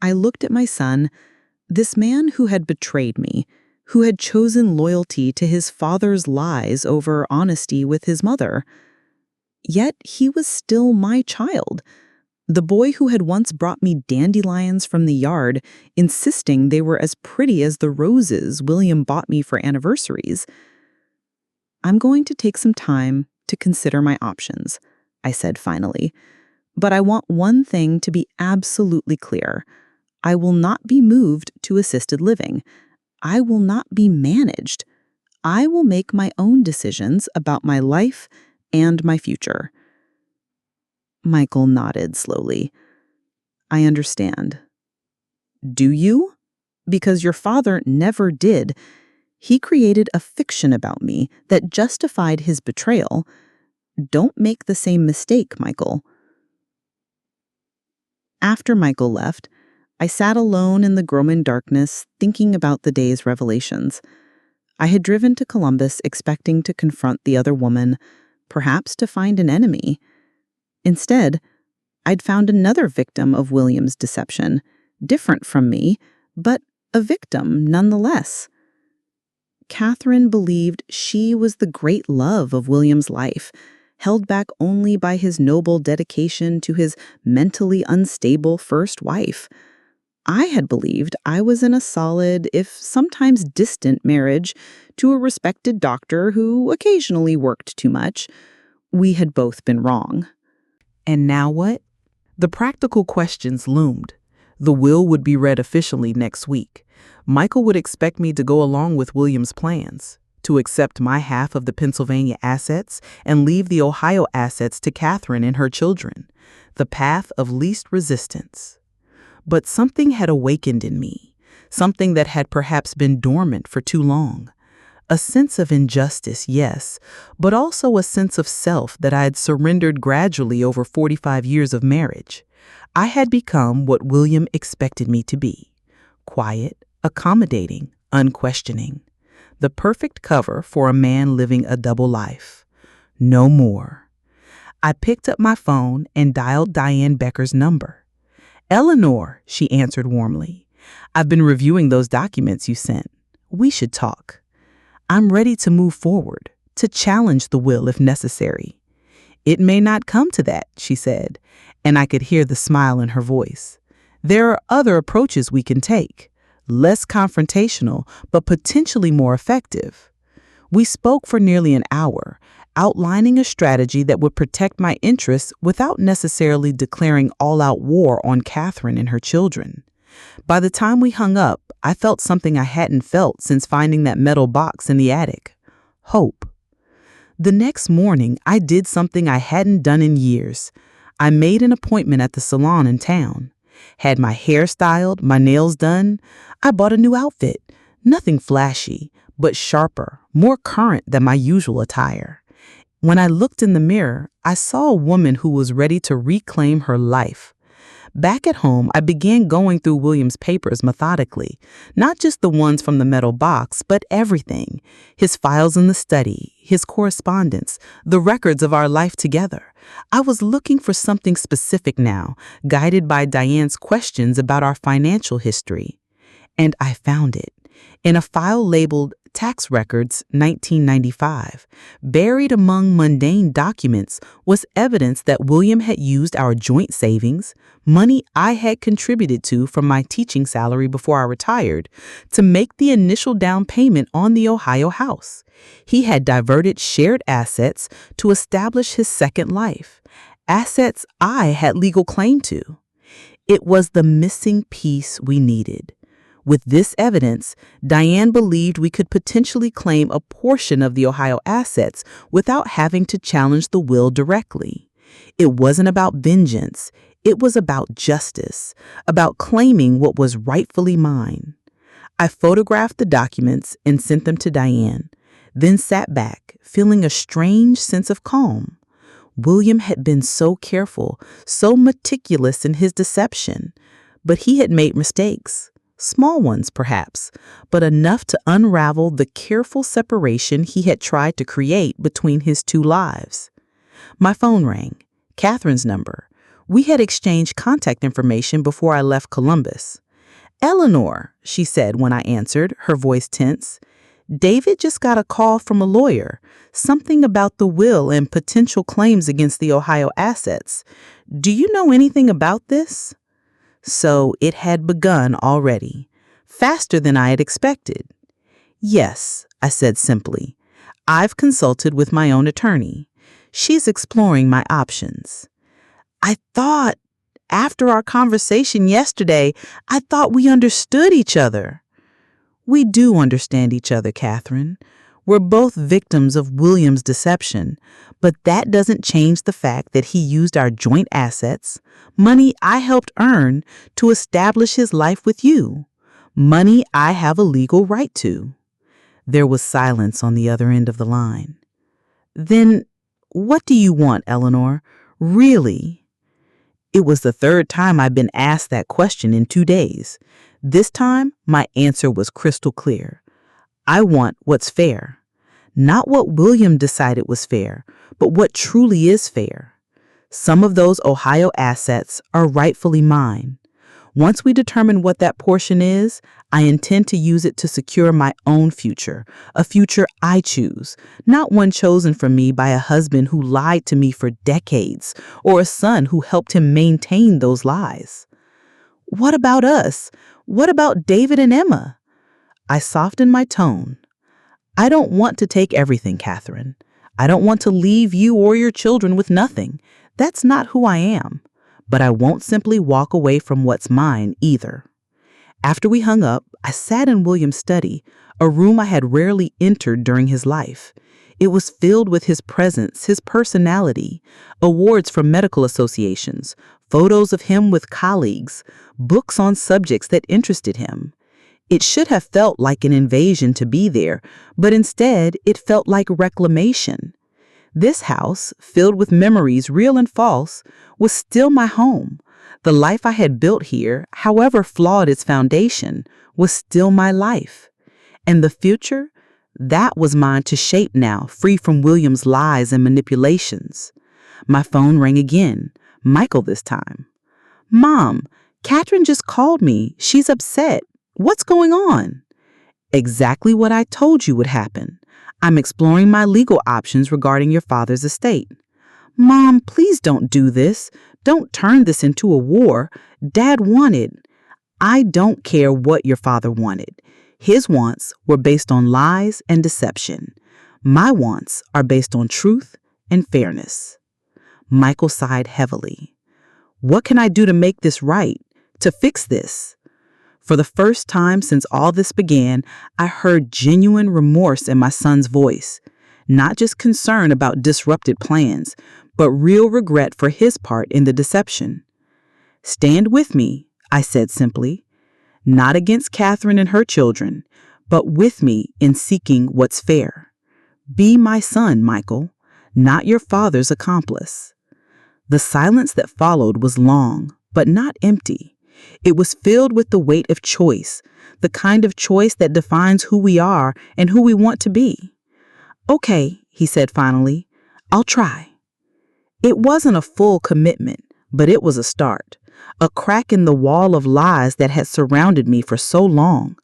I looked at my son, this man who had betrayed me, who had chosen loyalty to his father's lies over honesty with his mother. Yet he was still my child, the boy who had once brought me dandelions from the yard, insisting they were as pretty as the roses William bought me for anniversaries. I'm going to take some time to consider my options, I said finally. But I want one thing to be absolutely clear. I will not be moved to assisted living. I will not be managed. I will make my own decisions about my life and my future. Michael nodded slowly. I understand. Do you? Because your father never did. He created a fiction about me that justified his betrayal. Don't make the same mistake, Michael. After Michael left, I sat alone in the Groman darkness, thinking about the day's revelations. I had driven to Columbus expecting to confront the other woman, perhaps to find an enemy. Instead, I'd found another victim of William's deception, different from me, but a victim nonetheless. Catherine believed she was the great love of William's life, held back only by his noble dedication to his mentally unstable first wife. I had believed I was in a solid, if sometimes distant, marriage to a respected doctor who occasionally worked too much. We had both been wrong. And now what? The practical questions loomed. The will would be read officially next week. Michael would expect me to go along with William's plans, to accept my half of the Pennsylvania assets and leave the Ohio assets to Catherine and her children, the path of least resistance. But something had awakened in me, something that had perhaps been dormant for too long. A sense of injustice, yes, but also a sense of self that I had surrendered gradually over 45 years of marriage. I had become what William expected me to be: quiet, accommodating, unquestioning. The perfect cover for a man living a double life. No more. I picked up my phone and dialed Diane Becker's number. "Eleanor," she answered warmly. "I've been reviewing those documents you sent. We should talk. I'm ready to move forward, to challenge the will if necessary." "It may not come to that," she said, and I could hear the smile in her voice. "There are other approaches we can take, less confrontational, but potentially more effective." We spoke for nearly an hour, outlining a strategy that would protect my interests without necessarily declaring all-out war on Catherine and her children. By the time we hung up, I felt something I hadn't felt since finding that metal box in the attic: hope. The next morning, I did something I hadn't done in years. I made an appointment at the salon in town. Had my hair styled, my nails done. I bought a new outfit. Nothing flashy, but sharper, more current than my usual attire. When I looked in the mirror, I saw a woman who was ready to reclaim her life. Back at home, I began going through William's papers methodically, not just the ones from the metal box, but everything. His files in the study, his correspondence, the records of our life together. I was looking for something specific now, guided by Diane's questions about our financial history. And I found it. In a file labeled Tax Records 1995, buried among mundane documents was evidence that William had used our joint savings, money I had contributed to from my teaching salary before I retired, to make the initial down payment on the Ohio house. He had diverted shared assets to establish his second life, assets I had legal claim to. It was the missing piece we needed. With this evidence, Diane believed we could potentially claim a portion of the Ohio assets without having to challenge the will directly. It wasn't about vengeance. It was about justice, about claiming what was rightfully mine. I photographed the documents and sent them to Diane, then sat back, feeling a strange sense of calm. William had been so careful, so meticulous in his deception, but he had made mistakes. Small ones, perhaps, but enough to unravel the careful separation he had tried to create between his two lives. My phone rang. Catherine's number. We had exchanged contact information before I left Columbus. "Eleanor," she said when I answered, her voice tense. "David just got a call from a lawyer, something about the will and potential claims against the Ohio assets. Do you know anything about this?" So it had begun already, faster than I had expected. "Yes," I said simply. "I've consulted with my own attorney. She's exploring my options." After our conversation yesterday, I thought we understood each other." "We do understand each other, Catherine. We're both victims of William's deception, but that doesn't change the fact that he used our joint assets, money I helped earn, to establish his life with you, money I have a legal right to." There was silence on the other end of the line. "Then what do you want, Eleanor? Really?" It was the third time I'd been asked that question in 2 days. This time, my answer was crystal clear. I want what's fair. Not what William decided was fair, but what truly is fair. Some of those Ohio assets are rightfully mine. Once we determine what that portion is, I intend to use it to secure my own future, a future I choose, not one chosen for me by a husband who lied to me for decades, or a son who helped him maintain those lies. "What about us? What about David and Emma?" I softened my tone. "I don't want to take everything, Catherine. I don't want to leave you or your children with nothing. That's not who I am. But I won't simply walk away from what's mine either." After we hung up, I sat in William's study, a room I had rarely entered during his life. It was filled with his presence, his personality, awards from medical associations, photos of him with colleagues, books on subjects that interested him. It should have felt like an invasion to be there, but instead it felt like reclamation. This house, filled with memories, real and false, was still my home. The life I had built here, however flawed its foundation, was still my life. And the future, that was mine to shape now, free from William's lies and manipulations. My phone rang again, Michael this time. "Mom, Catherine just called me. She's upset. What's going on?" "Exactly what I told you would happen. I'm exploring my legal options regarding your father's estate." "Mom, please don't do this. Don't turn this into a war. Dad wanted." "I don't care what your father wanted. His wants were based on lies and deception. My wants are based on truth and fairness." Michael sighed heavily. "What can I do to make this right? To fix this?" For the first time since all this began, I heard genuine remorse in my son's voice. Not just concern about disrupted plans, but real regret for his part in the deception. "Stand with me," I said simply. "Not against Catherine and her children, but with me in seeking what's fair. Be my son, Michael. not your father's accomplice. The silence that followed was long, but not empty. It was filled with the weight of choice, the kind of choice that defines who we are and who we want to be. "Okay," he said finally, "I'll try." It wasn't a full commitment, but it was a start, a crack in the wall of lies that had surrounded me for so long.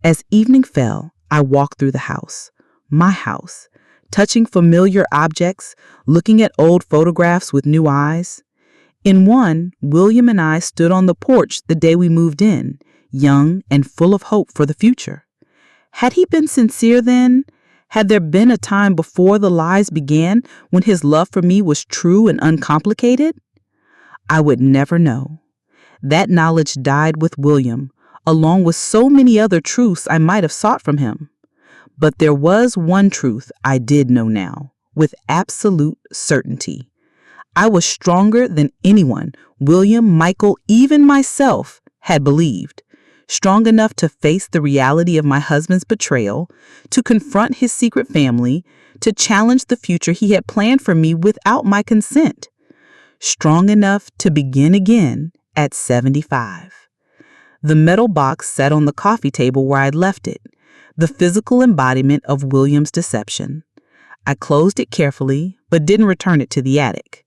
As evening fell, I walked through the house, my house, touching familiar objects, looking at old photographs with new eyes. In one, William and I stood on the porch the day we moved in, young and full of hope for the future. Had he been sincere then? Had there been a time before the lies began when his love for me was true and uncomplicated? I would never know. That knowledge died with William, along with so many other truths I might have sought from him. But there was one truth I did know now, with absolute certainty. I was stronger than anyone, William, Michael, even myself, had believed. Strong enough to face the reality of my husband's betrayal, to confront his secret family, to challenge the future he had planned for me without my consent. Strong enough to begin again at 75. The metal box sat on the coffee table where I'd left it, the physical embodiment of William's deception. I closed it carefully, but didn't return it to the attic.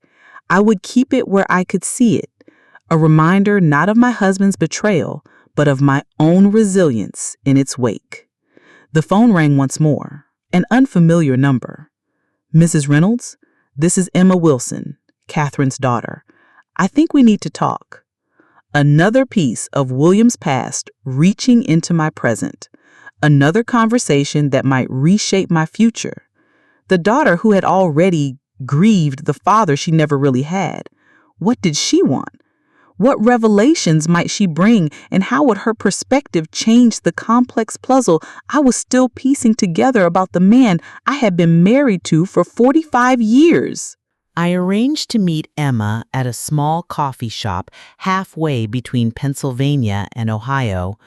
I would keep it where I could see it, a reminder not of my husband's betrayal, but of my own resilience in its wake. The phone rang once more, an unfamiliar number. "Mrs. Reynolds, this is Emma Wilson, Catherine's daughter. I think we need to talk." Another piece of William's past reaching into my present. Another conversation that might reshape my future. The daughter who had already grieved the father she never really had. What did she want? What revelations might she bring, and how would her perspective change the complex puzzle I was still piecing together about the man I had been married to for 45 years? I arranged to meet Emma at a small coffee shop halfway between Pennsylvania and Ohio.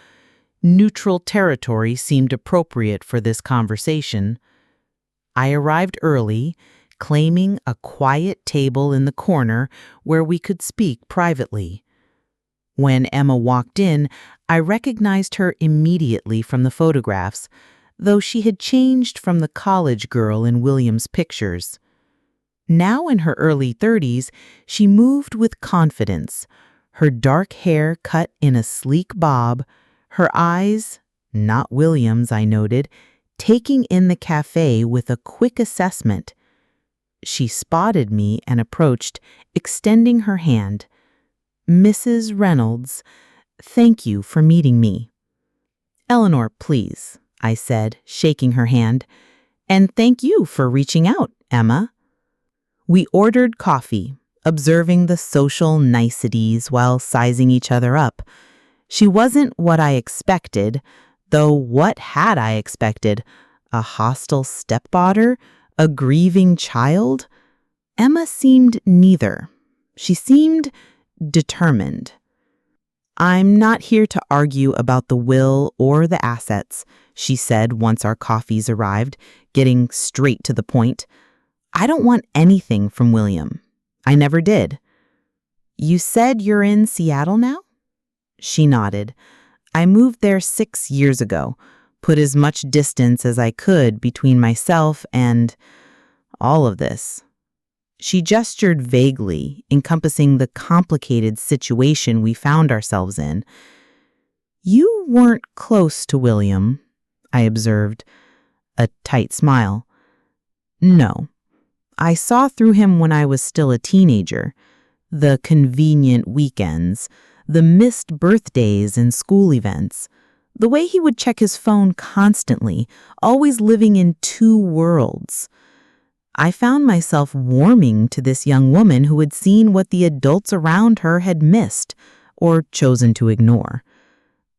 Neutral territory seemed appropriate for this conversation. I arrived early, claiming a quiet table in the corner where we could speak privately. When Emma walked in, I recognized her immediately from the photographs, though she had changed from the college girl in William's pictures. Now in her early 30s, she moved with confidence, her dark hair cut in a sleek bob, her eyes, not William's, I noted, taking in the cafe with a quick assessment. She spotted me and approached, extending her hand. "Mrs. Reynolds, thank you for meeting me." "Eleanor, please," I said, shaking her hand. "And thank you for reaching out, Emma." We ordered coffee, observing the social niceties while sizing each other up. She wasn't what I expected, though what had I expected? A hostile stepdaughter? A grieving child? Emma seemed neither. She seemed determined. "I'm not here to argue about the will or the assets," she said once our coffees arrived, getting straight to the point. "I don't want anything from William. I never did." "You said you're in Seattle now?" She nodded. "I moved there 6 years ago, put as much distance as I could between myself and all of this." She gestured vaguely, encompassing the complicated situation we found ourselves in. "You weren't close to William," I observed, a tight smile. "No. I saw through him when I was still a teenager. The convenient weekends, the missed birthdays and school events, the way he would check his phone constantly, always living in two worlds. I found myself warming to this young woman who had seen what the adults around her had missed or chosen to ignore.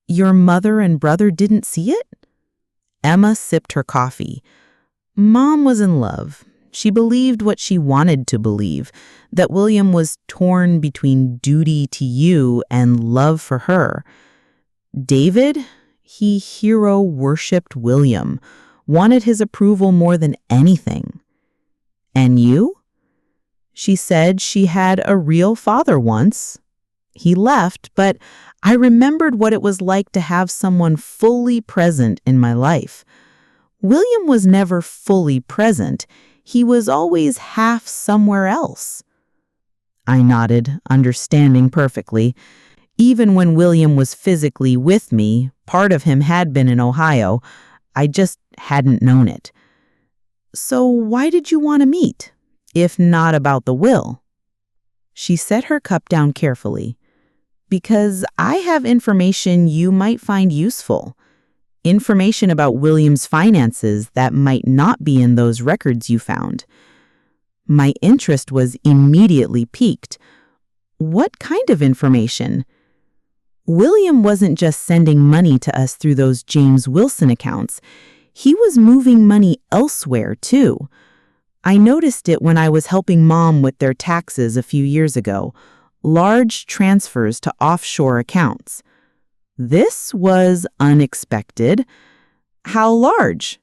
Your mother and brother didn't see it? Emma sipped her coffee. Mom was in love. She believed what she wanted to believe, that William was torn between duty to you and love for her. David, he hero-worshipped William, wanted his approval more than anything. And you? She said she had a real father once. He left, but I remembered what it was like to have someone fully present in my life. William was never fully present. He was always half somewhere else. I nodded, understanding perfectly. Even when William was physically with me, part of him had been in Ohio. I just hadn't known it. So why did you want to meet, if not about the will? She set her cup down carefully. Because I have information you might find useful. Information about William's finances that might not be in those records you found. My interest was immediately piqued. What kind of information? William wasn't just sending money to us through those James Wilson accounts. He was moving money elsewhere, too. I noticed it when I was helping Mom with their taxes a few years ago. Large transfers to offshore accounts. This was unexpected. How large?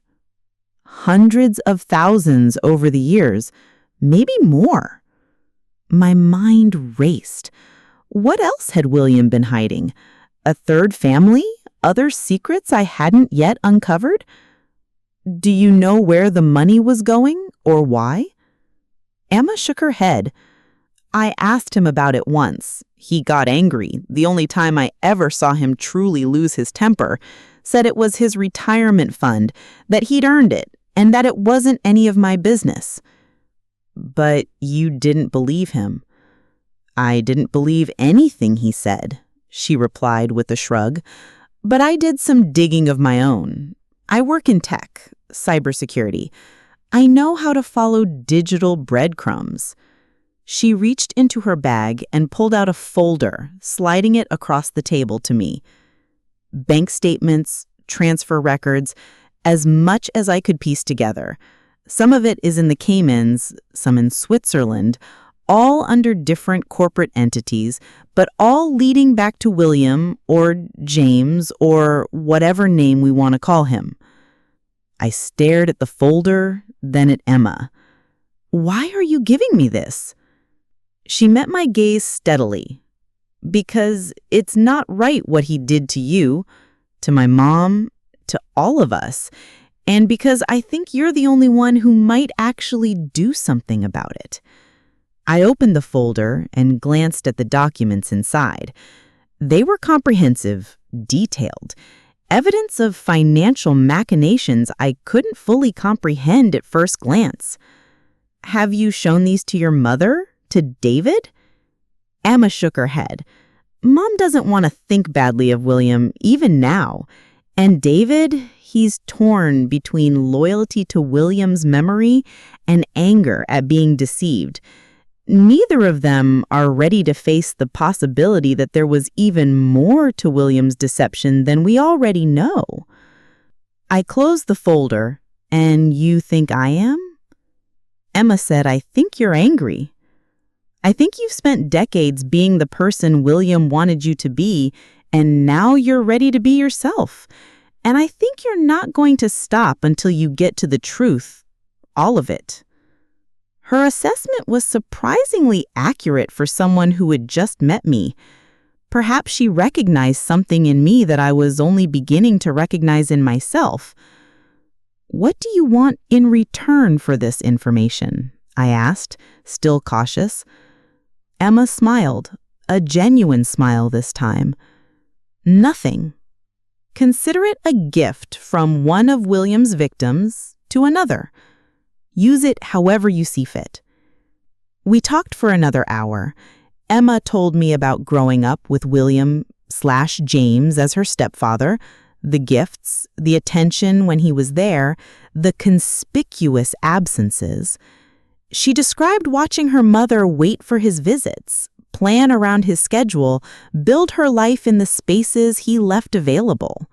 Hundreds of thousands over the years, maybe more. My mind raced. What else had William been hiding? A third family? Other secrets I hadn't yet uncovered? Do you know where the money was going or why? Emma shook her head. I asked him about it once. He got angry, the only time I ever saw him truly lose his temper, said it was his retirement fund, that he'd earned it, and that it wasn't any of my business. But you didn't believe him. I didn't believe anything he said, she replied with a shrug. But I did some digging of my own. I work in tech, cybersecurity. I know how to follow digital breadcrumbs. She reached into her bag and pulled out a folder, sliding it across the table to me. Bank statements, transfer records, as much as I could piece together. Some of it is in the Caymans, some in Switzerland, all under different corporate entities, but all leading back to William or James or whatever name we want to call him. I stared at the folder, then at Emma. Why are you giving me this? She met my gaze steadily. Because it's not right what he did to you, to my mom, to all of us, and because I think you're the only one who might actually do something about it. I opened the folder and glanced at the documents inside. They were comprehensive, detailed, evidence of financial machinations I couldn't fully comprehend at first glance. Have you shown these to your mother? To David? Emma shook her head. Mom doesn't want to think badly of William, even now. And David, he's torn between loyalty to William's memory and anger at being deceived. Neither of them are ready to face the possibility that there was even more to William's deception than we already know. I closed the folder. And you think I am? Emma said, I think you're angry. I think you've spent decades being the person William wanted you to be, and now you're ready to be yourself. And I think you're not going to stop until you get to the truth, all of it. Her assessment was surprisingly accurate for someone who had just met me. Perhaps she recognized something in me that I was only beginning to recognize in myself. What do you want in return for this information? I asked, still cautious. Emma smiled, a genuine smile this time. Nothing. Consider it a gift from one of William's victims to another. Use it however you see fit. We talked for another hour. Emma told me about growing up with William/James as her stepfather, the gifts, the attention when he was there, the conspicuous absences. She described watching her mother wait for his visits, plan around his schedule, build her life in the spaces he left available.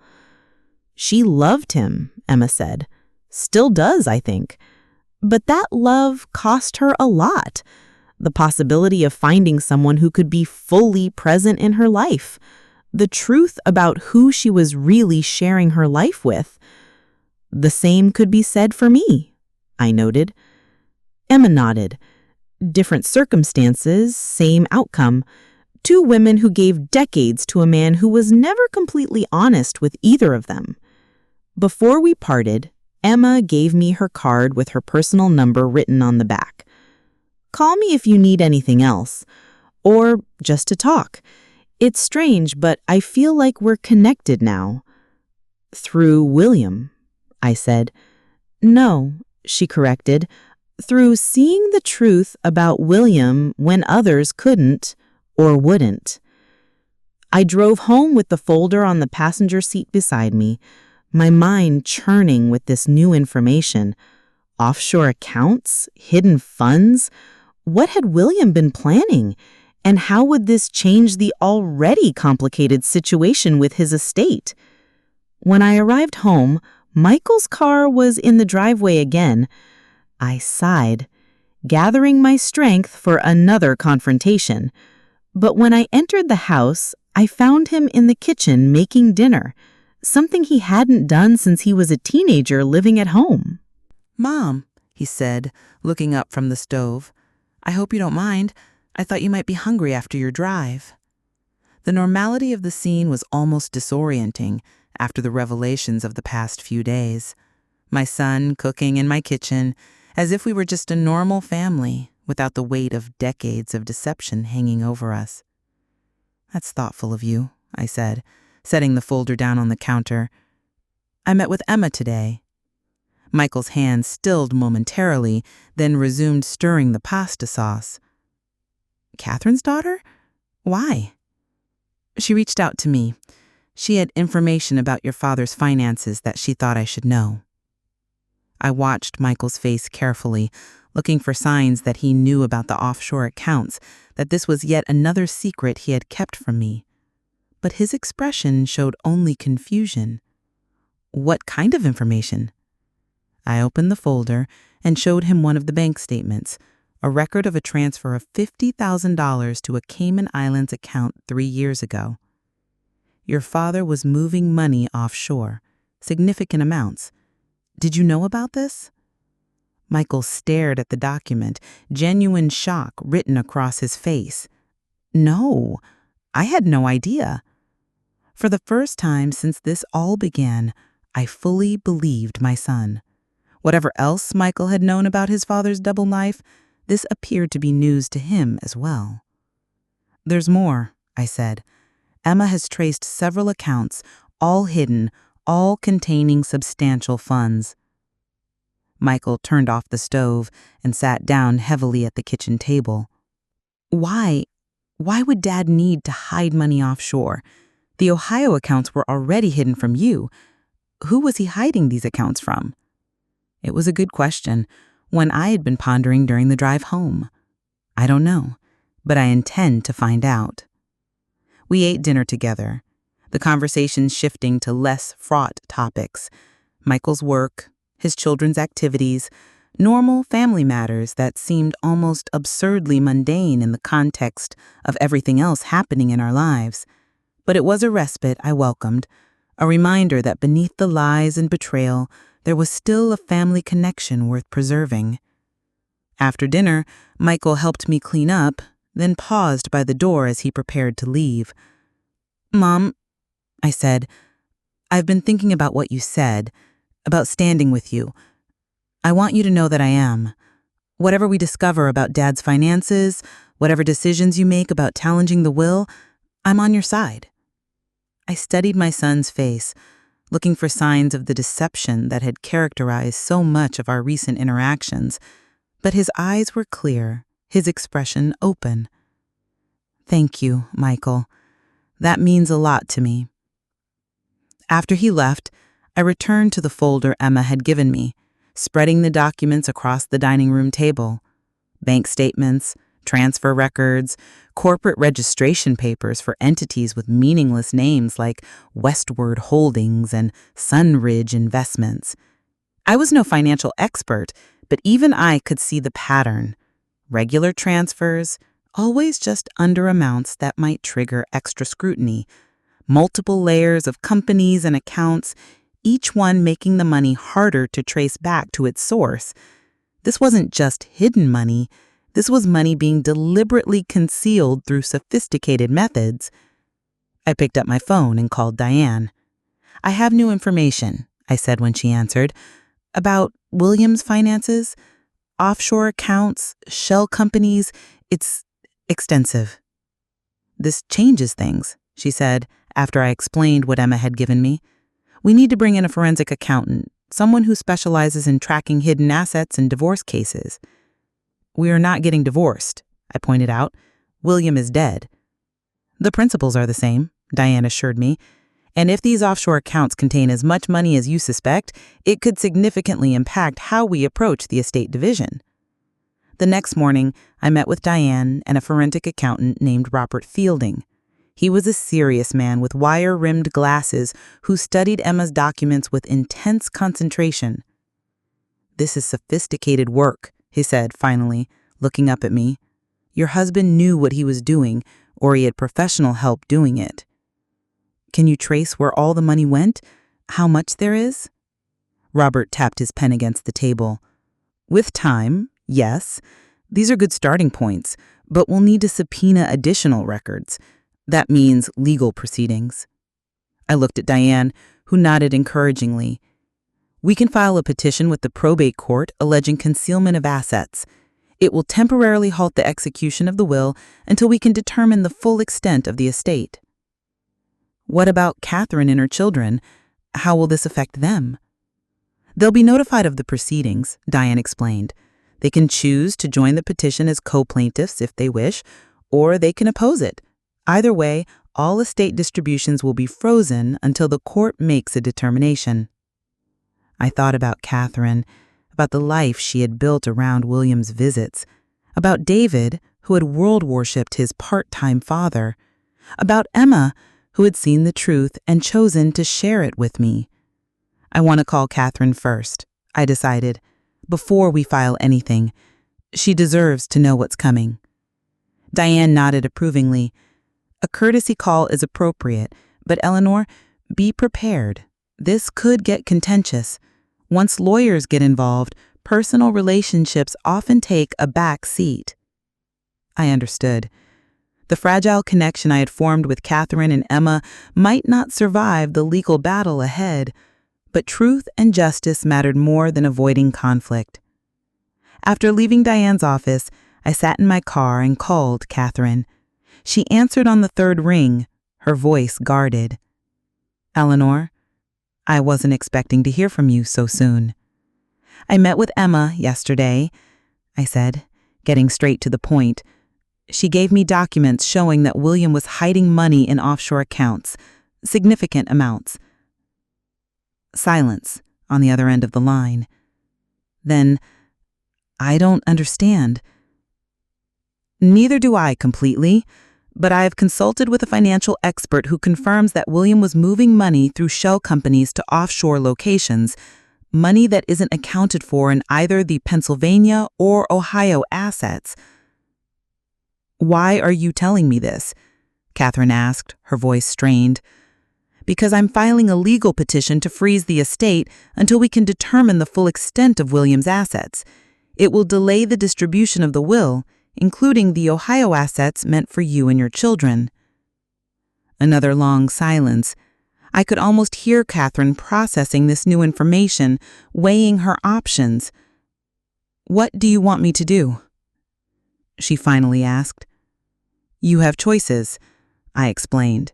She loved him, Emma said. Still does, I think. But that love cost her a lot. The possibility of finding someone who could be fully present in her life. The truth about who she was really sharing her life with. The same could be said for me, I noted. Emma nodded. Different circumstances, same outcome. Two women who gave decades to a man who was never completely honest with either of them. Before we parted, Emma gave me her card with her personal number written on the back. Call me if you need anything else, or just to talk. It's strange, but I feel like we're connected now. Through William, I said. No, she corrected. Through seeing the truth about William when others couldn't or wouldn't. I drove home with the folder on the passenger seat beside me, my mind churning with this new information. Offshore accounts? Hidden funds? What had William been planning? And how would this change the already complicated situation with his estate? When I arrived home, Michael's car was in the driveway again. I sighed, gathering my strength for another confrontation. But when I entered the house, I found him in the kitchen making dinner, something he hadn't done since he was a teenager living at home. "Mom," he said, looking up from the stove, "I hope you don't mind. I thought you might be hungry after your drive." The normality of the scene was almost disorienting after the revelations of the past few days. My son cooking in my kitchen, as if we were just a normal family without the weight of decades of deception hanging over us. "That's thoughtful of you," I said, setting the folder down on the counter. "I met with Emma today." Michael's hand stilled momentarily, then resumed stirring the pasta sauce. "Catherine's daughter? Why?" "She reached out to me. She had information about your father's finances that she thought I should know." I watched Michael's face carefully, looking for signs that he knew about the offshore accounts, that this was yet another secret he had kept from me. But his expression showed only confusion. "What kind of information?" I opened the folder and showed him one of the bank statements, a record of a transfer of $50,000 to a Cayman Islands account 3 years ago. "Your father was moving money offshore, significant amounts. Did you know about this?" Michael stared at the document, genuine shock written across his face. "No, I had no idea." For the first time since this all began, I fully believed my son. Whatever else Michael had known about his father's double life, this appeared to be news to him as well. "There's more," I said. "Emma has traced several accounts, all hidden, all containing substantial funds." Michael turned off the stove and sat down heavily at the kitchen table. Why would Dad need to hide money offshore? The Ohio accounts were already hidden from you. Who was he hiding these accounts from?" It was a good question, one I had been pondering during the drive home. I don't know, but I intend to find out. We ate dinner together, the conversation shifting to less fraught topics. Michael's work, his children's activities, normal family matters that seemed almost absurdly mundane in the context of everything else happening in our lives. But it was a respite I welcomed, a reminder that beneath the lies and betrayal, there was still a family connection worth preserving. After dinner, Michael helped me clean up, then paused by the door as he prepared to leave. "Mom," I said, "I've been thinking about what you said, about standing with you. I want you to know that I am. Whatever we discover about Dad's finances, whatever decisions you make about challenging the will, I'm on your side." I studied my son's face, looking for signs of the deception that had characterized so much of our recent interactions, but his eyes were clear, his expression open. "Thank you, Michael. That means a lot to me." After he left, I returned to the folder Emma had given me, spreading the documents across the dining room table. Bank statements, transfer records, corporate registration papers for entities with meaningless names like Westward Holdings and Sunridge Investments. I was no financial expert, but even I could see the pattern. Regular transfers, always just under amounts that might trigger extra scrutiny. Multiple layers of companies and accounts, each one making the money harder to trace back to its source. This wasn't just hidden money. This was money being deliberately concealed through sophisticated methods. I picked up my phone and called Diane. "I have new information," I said when she answered, "about Williams' finances, offshore accounts, shell companies. It's extensive." "This changes things," she said, after I explained what Emma had given me. "We need to bring in a forensic accountant, someone who specializes in tracking hidden assets in divorce cases." "We are not getting divorced," I pointed out. "William is dead." "The principles are the same," Diane assured me. "And if these offshore accounts contain as much money as you suspect, it could significantly impact how we approach the estate division." The next morning, I met with Diane and a forensic accountant named Robert Fielding. He was a serious man with wire-rimmed glasses who studied Emma's documents with intense concentration. "This is sophisticated work," he said finally, looking up at me. "Your husband knew what he was doing, or he had professional help doing it." "Can you trace where all the money went? How much there is?" Robert tapped his pen against the table. "With time, yes. These are good starting points, but we'll need to subpoena additional records. That means legal proceedings." I looked at Diane, who nodded encouragingly. "We can file a petition with the probate court alleging concealment of assets. It will temporarily halt the execution of the will until we can determine the full extent of the estate." "What about Catherine and her children? How will this affect them?" "They'll be notified of the proceedings," Diane explained. "They can choose to join the petition as co-plaintiffs if they wish, or they can oppose it. Either way, all estate distributions will be frozen until the court makes a determination." I thought about Catherine, about the life she had built around William's visits, about David, who had world-worshipped his part-time father, about Emma, who had seen the truth and chosen to share it with me. "I want to call Catherine first," I decided, "before we file anything. She deserves to know what's coming." Diane nodded approvingly. "A courtesy call is appropriate, but Eleanor, be prepared. This could get contentious. Once lawyers get involved, personal relationships often take a back seat." I understood. The fragile connection I had formed with Catherine and Emma might not survive the legal battle ahead, but truth and justice mattered more than avoiding conflict. After leaving Diane's office, I sat in my car and called Catherine. She answered on the third ring, her voice guarded. "Eleanor, I wasn't expecting to hear from you so soon." "I met with Emma yesterday," I said, getting straight to the point. "She gave me documents showing that William was hiding money in offshore accounts, significant amounts." Silence on the other end of the line. Then, "I don't understand." "Neither do I completely, but I have consulted with a financial expert who confirms that William was moving money through shell companies to offshore locations, money that isn't accounted for in either the Pennsylvania or Ohio assets." "Why are you telling me this?" Catherine asked, her voice strained. "Because I'm filing a legal petition to freeze the estate until we can determine the full extent of William's assets. It will delay the distribution of the will, including the Ohio assets meant for you and your children." Another long silence. I could almost hear Catherine processing this new information, weighing her options. "What do you want me to do?" she finally asked. "You have choices," I explained.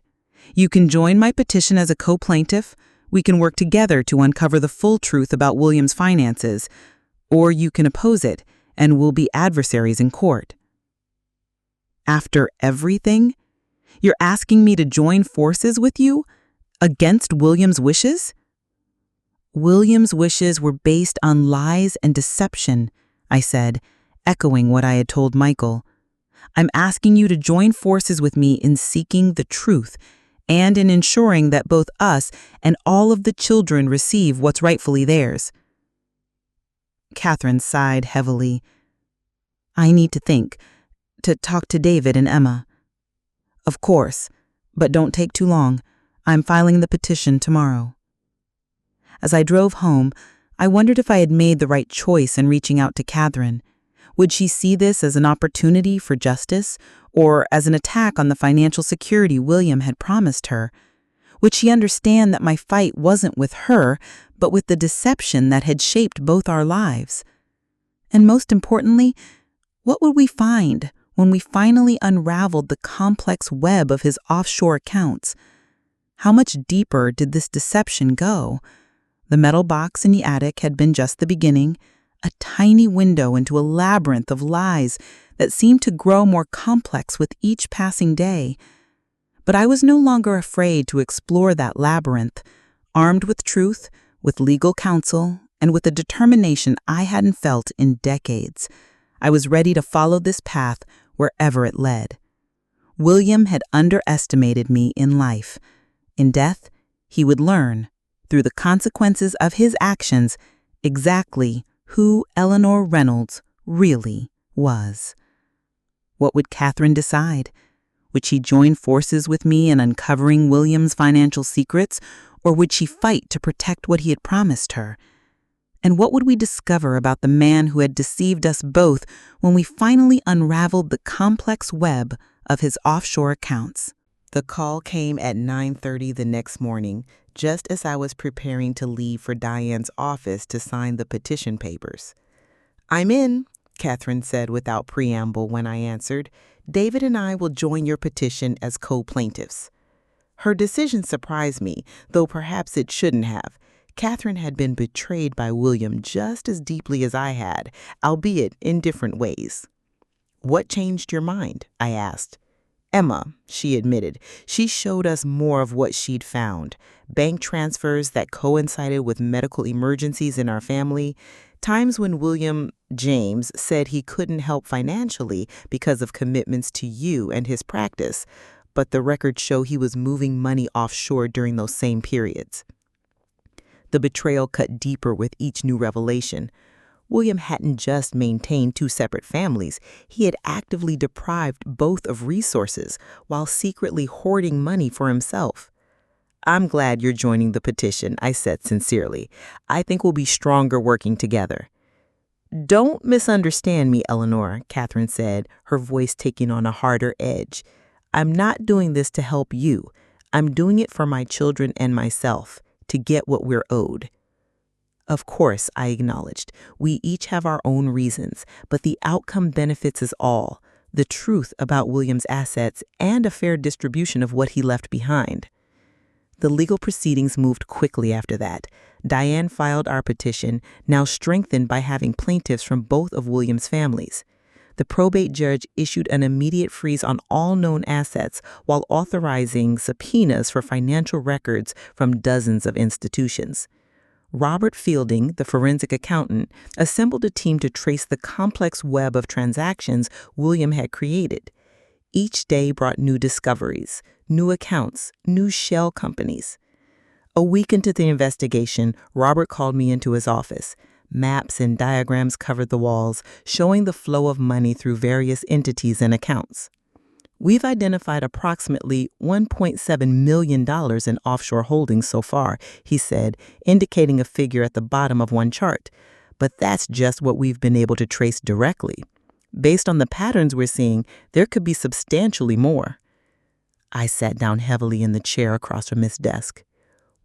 "You can join my petition as a co-plaintiff. We can work together to uncover the full truth about William's finances. Or you can oppose it, and we'll be adversaries in court." "After everything? You're asking me to join forces with you? Against William's wishes?" "William's wishes were based on lies and deception," I said, echoing what I had told Michael. "I'm asking you to join forces with me in seeking the truth and in ensuring that both us and all of the children receive what's rightfully theirs." Catherine sighed heavily. "I need to think, to talk to David and Emma." "Of course, but don't take too long. I'm filing the petition tomorrow." As I drove home, I wondered if I had made the right choice in reaching out to Catherine. Would she see this as an opportunity for justice or as an attack on the financial security William had promised her? Would she understand that my fight wasn't with her, but with the deception that had shaped both our lives? And most importantly, what would we find when we finally unraveled the complex web of his offshore accounts? How much deeper did this deception go? The metal box in the attic had been just the beginning, a tiny window into a labyrinth of lies that seemed to grow more complex with each passing day. But I was no longer afraid to explore that labyrinth, armed with truth, with legal counsel, and with a determination I hadn't felt in decades. I was ready to follow this path wherever it led. William had underestimated me in life. In death, he would learn, through the consequences of his actions, exactly who Eleanor Reynolds really was. What would Catherine decide? Would she join forces with me in uncovering William's financial secrets, or would she fight to protect what he had promised her? And what would we discover about the man who had deceived us both when we finally unraveled the complex web of his offshore accounts? The call came at 9:30 the next morning, just as I was preparing to leave for Diane's office to sign the petition papers. "I'm in," Catherine said without preamble when I answered. "David and I will join your petition as co-plaintiffs." Her decision surprised me, though perhaps it shouldn't have. Catherine had been betrayed by William just as deeply as I had, albeit in different ways. "What changed your mind?" I asked. "Emma," she admitted. "She showed us more of what she'd found. Bank transfers that coincided with medical emergencies in our family, times when William James said he couldn't help financially because of commitments to you and his practice, but the records show he was moving money offshore during those same periods." The betrayal cut deeper with each new revelation. William hadn't just maintained two separate families, he had actively deprived both of resources while secretly hoarding money for himself. "I'm glad you're joining the petition," I said sincerely. "I think we'll be stronger working together." "Don't misunderstand me, Eleanor," Catherine said, her voice taking on a harder edge. "I'm not doing this to help you. I'm doing it for my children and myself, to get what we're owed." Of course, I acknowledged, we each have our own reasons, but the outcome benefits us all, the truth about William's assets and a fair distribution of what he left behind. The legal proceedings moved quickly after that. Diane filed our petition, now strengthened by having plaintiffs from both of William's families. The probate judge issued an immediate freeze on all known assets while authorizing subpoenas for financial records from dozens of institutions. Robert Fielding, the forensic accountant, assembled a team to trace the complex web of transactions William had created. Each day brought new discoveries, new accounts, new shell companies. A week into the investigation, Robert called me into his office. Maps and diagrams covered the walls, showing the flow of money through various entities and accounts. "We've identified approximately $1.7 million in offshore holdings so far," he said, indicating a figure at the bottom of one chart. "But that's just what we've been able to trace directly. Based on the patterns we're seeing, there could be substantially more." I sat down heavily in the chair across from his desk.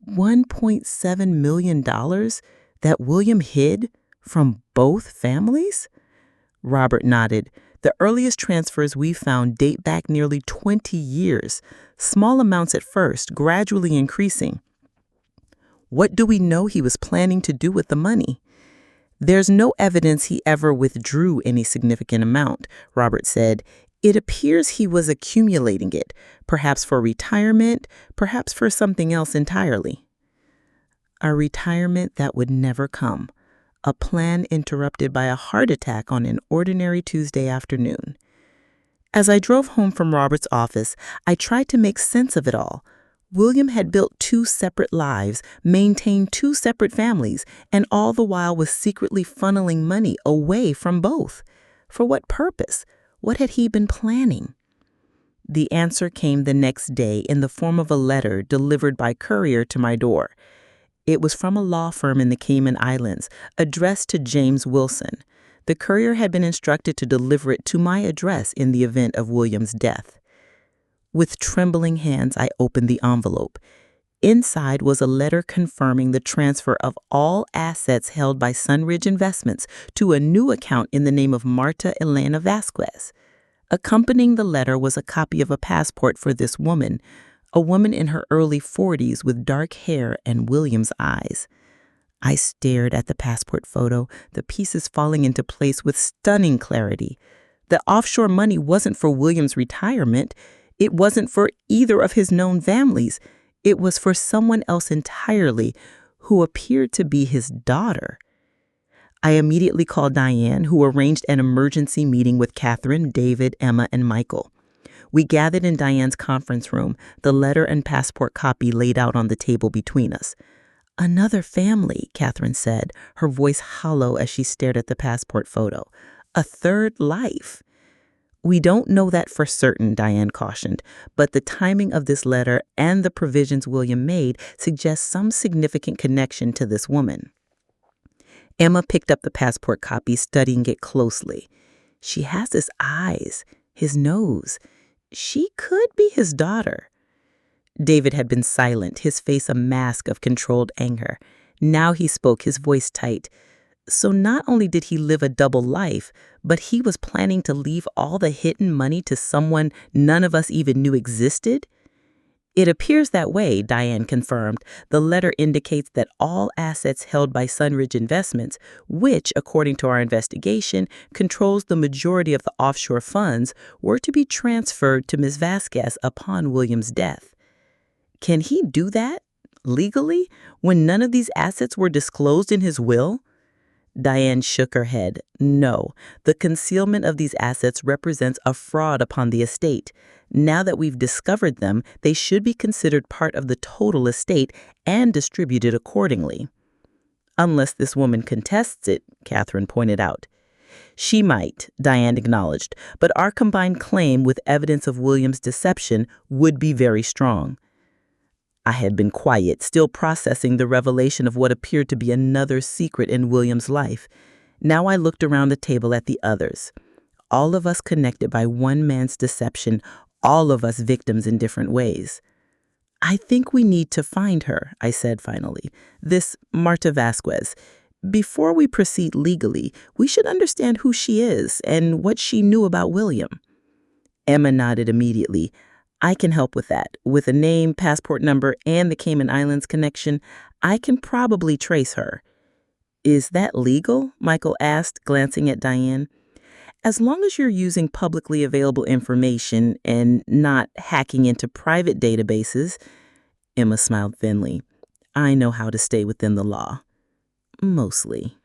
$1.7 million that William hid from both families? Robert nodded. "The earliest transfers we found date back nearly 20 years, small amounts at first, gradually increasing." "What do we know he was planning to do with the money?" "There's no evidence he ever withdrew any significant amount," Robert said. "It appears he was accumulating it, perhaps for retirement, perhaps for something else entirely." A retirement that would never come. A plan interrupted by a heart attack on an ordinary Tuesday afternoon. As I drove home from Robert's office, I tried to make sense of it all. William had built two separate lives, maintained two separate families, and all the while was secretly funneling money away from both. For what purpose? What had he been planning? The answer came the next day in the form of a letter delivered by courier to my door. It was from a law firm in the Cayman Islands, addressed to James Wilson. The courier had been instructed to deliver it to my address in the event of William's death. With trembling hands, I opened the envelope. Inside was a letter confirming the transfer of all assets held by Sunridge Investments to a new account in the name of Marta Elena Vasquez. Accompanying the letter was a copy of a passport for this woman, a woman in her early 40s with dark hair and William's eyes. I stared at the passport photo, the pieces falling into place with stunning clarity. The offshore money wasn't for William's retirement. It wasn't for either of his known families. It was for someone else entirely, who appeared to be his daughter. I immediately called Diane, who arranged an emergency meeting with Catherine, David, Emma, and Michael. We gathered in Diane's conference room, the letter and passport copy laid out on the table between us. "Another family," Catherine said, her voice hollow as she stared at the passport photo. "A third life." "We don't know that for certain," Diane cautioned, "but the timing of this letter and the provisions William made suggest some significant connection to this woman." Emma picked up the passport copy, studying it closely. "She has his eyes, his nose. She could be his daughter." David had been silent, his face a mask of controlled anger. Now he spoke, his voice tight. "So not only did he live a double life, but he was planning to leave all the hidden money to someone none of us even knew existed?" "It appears that way," Diane confirmed. "The letter indicates that all assets held by Sunridge Investments, which, according to our investigation, controls the majority of the offshore funds, were to be transferred to Ms. Vasquez upon William's death." "Can he do that, legally, when none of these assets were disclosed in his will?" Diane shook her head. "No, the concealment of these assets represents a fraud upon the estate. Now that we've discovered them, they should be considered part of the total estate and distributed accordingly." "Unless this woman contests it," Catherine pointed out. "She might," Diane acknowledged, "but our combined claim with evidence of William's deception would be very strong." I had been quiet, still processing the revelation of what appeared to be another secret in William's life. Now I looked around the table at the others. All of us connected by one man's deception, all of us victims in different ways. "I think we need to find her," I said finally. "This Marta Vasquez. Before we proceed legally, we should understand who she is and what she knew about William." Emma nodded immediately. "I can help with that. With a name, passport number, and the Cayman Islands connection, I can probably trace her." "Is that legal?" Michael asked, glancing at Diane. "As long as you're using publicly available information and not hacking into private databases." Emma smiled thinly. "I know how to stay within the law. Mostly."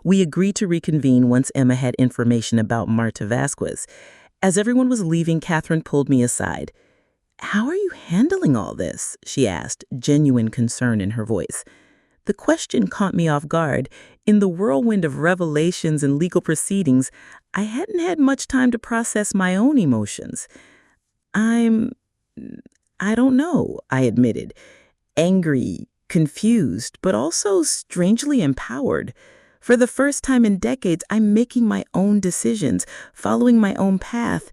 We agreed to reconvene once Emma had information about Marta Vasquez. As everyone was leaving, Catherine pulled me aside. "How are you handling all this?" she asked, genuine concern in her voice. The question caught me off guard. In the whirlwind of revelations and legal proceedings, I hadn't had much time to process my own emotions. I don't know," I admitted. "Angry, confused, but also strangely empowered. For the first time in decades, I'm making my own decisions, following my own path,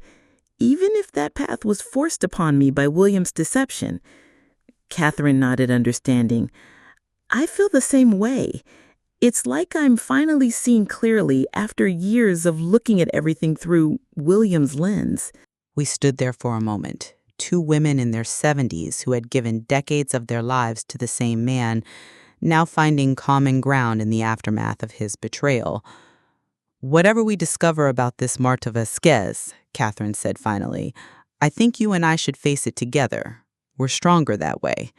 even if that path was forced upon me by William's deception." Catherine nodded, understanding. "I feel the same way. It's like I'm finally seeing clearly after years of looking at everything through William's lens." We stood there for a moment, two women in their 70s who had given decades of their lives to the same man, now finding common ground in the aftermath of his betrayal. "Whatever we discover about this Marta Vasquez," Catherine said finally, "I think you and I should face it together. We're stronger that way."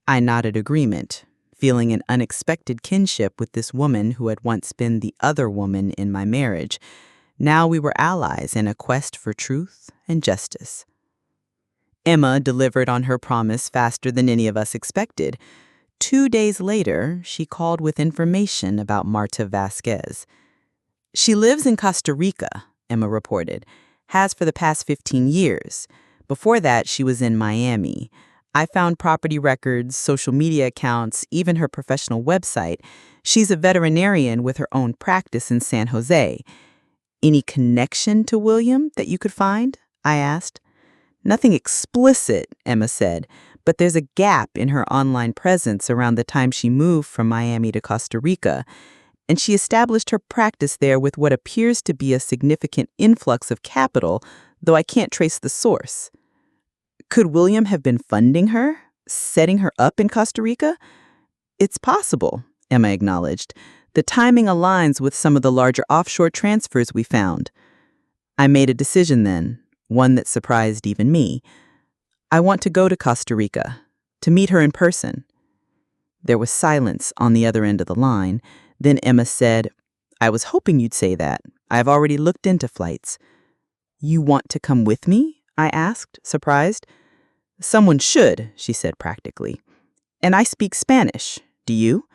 I nodded agreement, feeling an unexpected kinship with this woman who had once been the other woman in my marriage. Now we were allies in a quest for truth and justice. Emma delivered on her promise faster than any of us expected. 2 days later, she called with information about Marta Vasquez. "She lives in Costa Rica," Emma reported, "has for the past 15 years. Before that, she was in Miami. I found property records, social media accounts, even her professional website. She's a veterinarian with her own practice in San Jose. Any connection to William that you could find? I asked. Nothing explicit, Emma said, but there's a gap in her online presence around the time she moved from Miami to Costa Rica, and she established her practice there with what appears to be a significant influx of capital, though I can't trace the source. Could William have been funding her, setting her up in Costa Rica? It's possible, Emma acknowledged. The timing aligns with some of the larger offshore transfers we found. I made a decision then, one that surprised even me. I want to go to Costa Rica, to meet her in person. There was silence on the other end of the line. Then Emma said, I was hoping you'd say that. I've already looked into flights. You want to come with me? I asked, surprised. Someone should, she said practically. And I speak Spanish. Do you?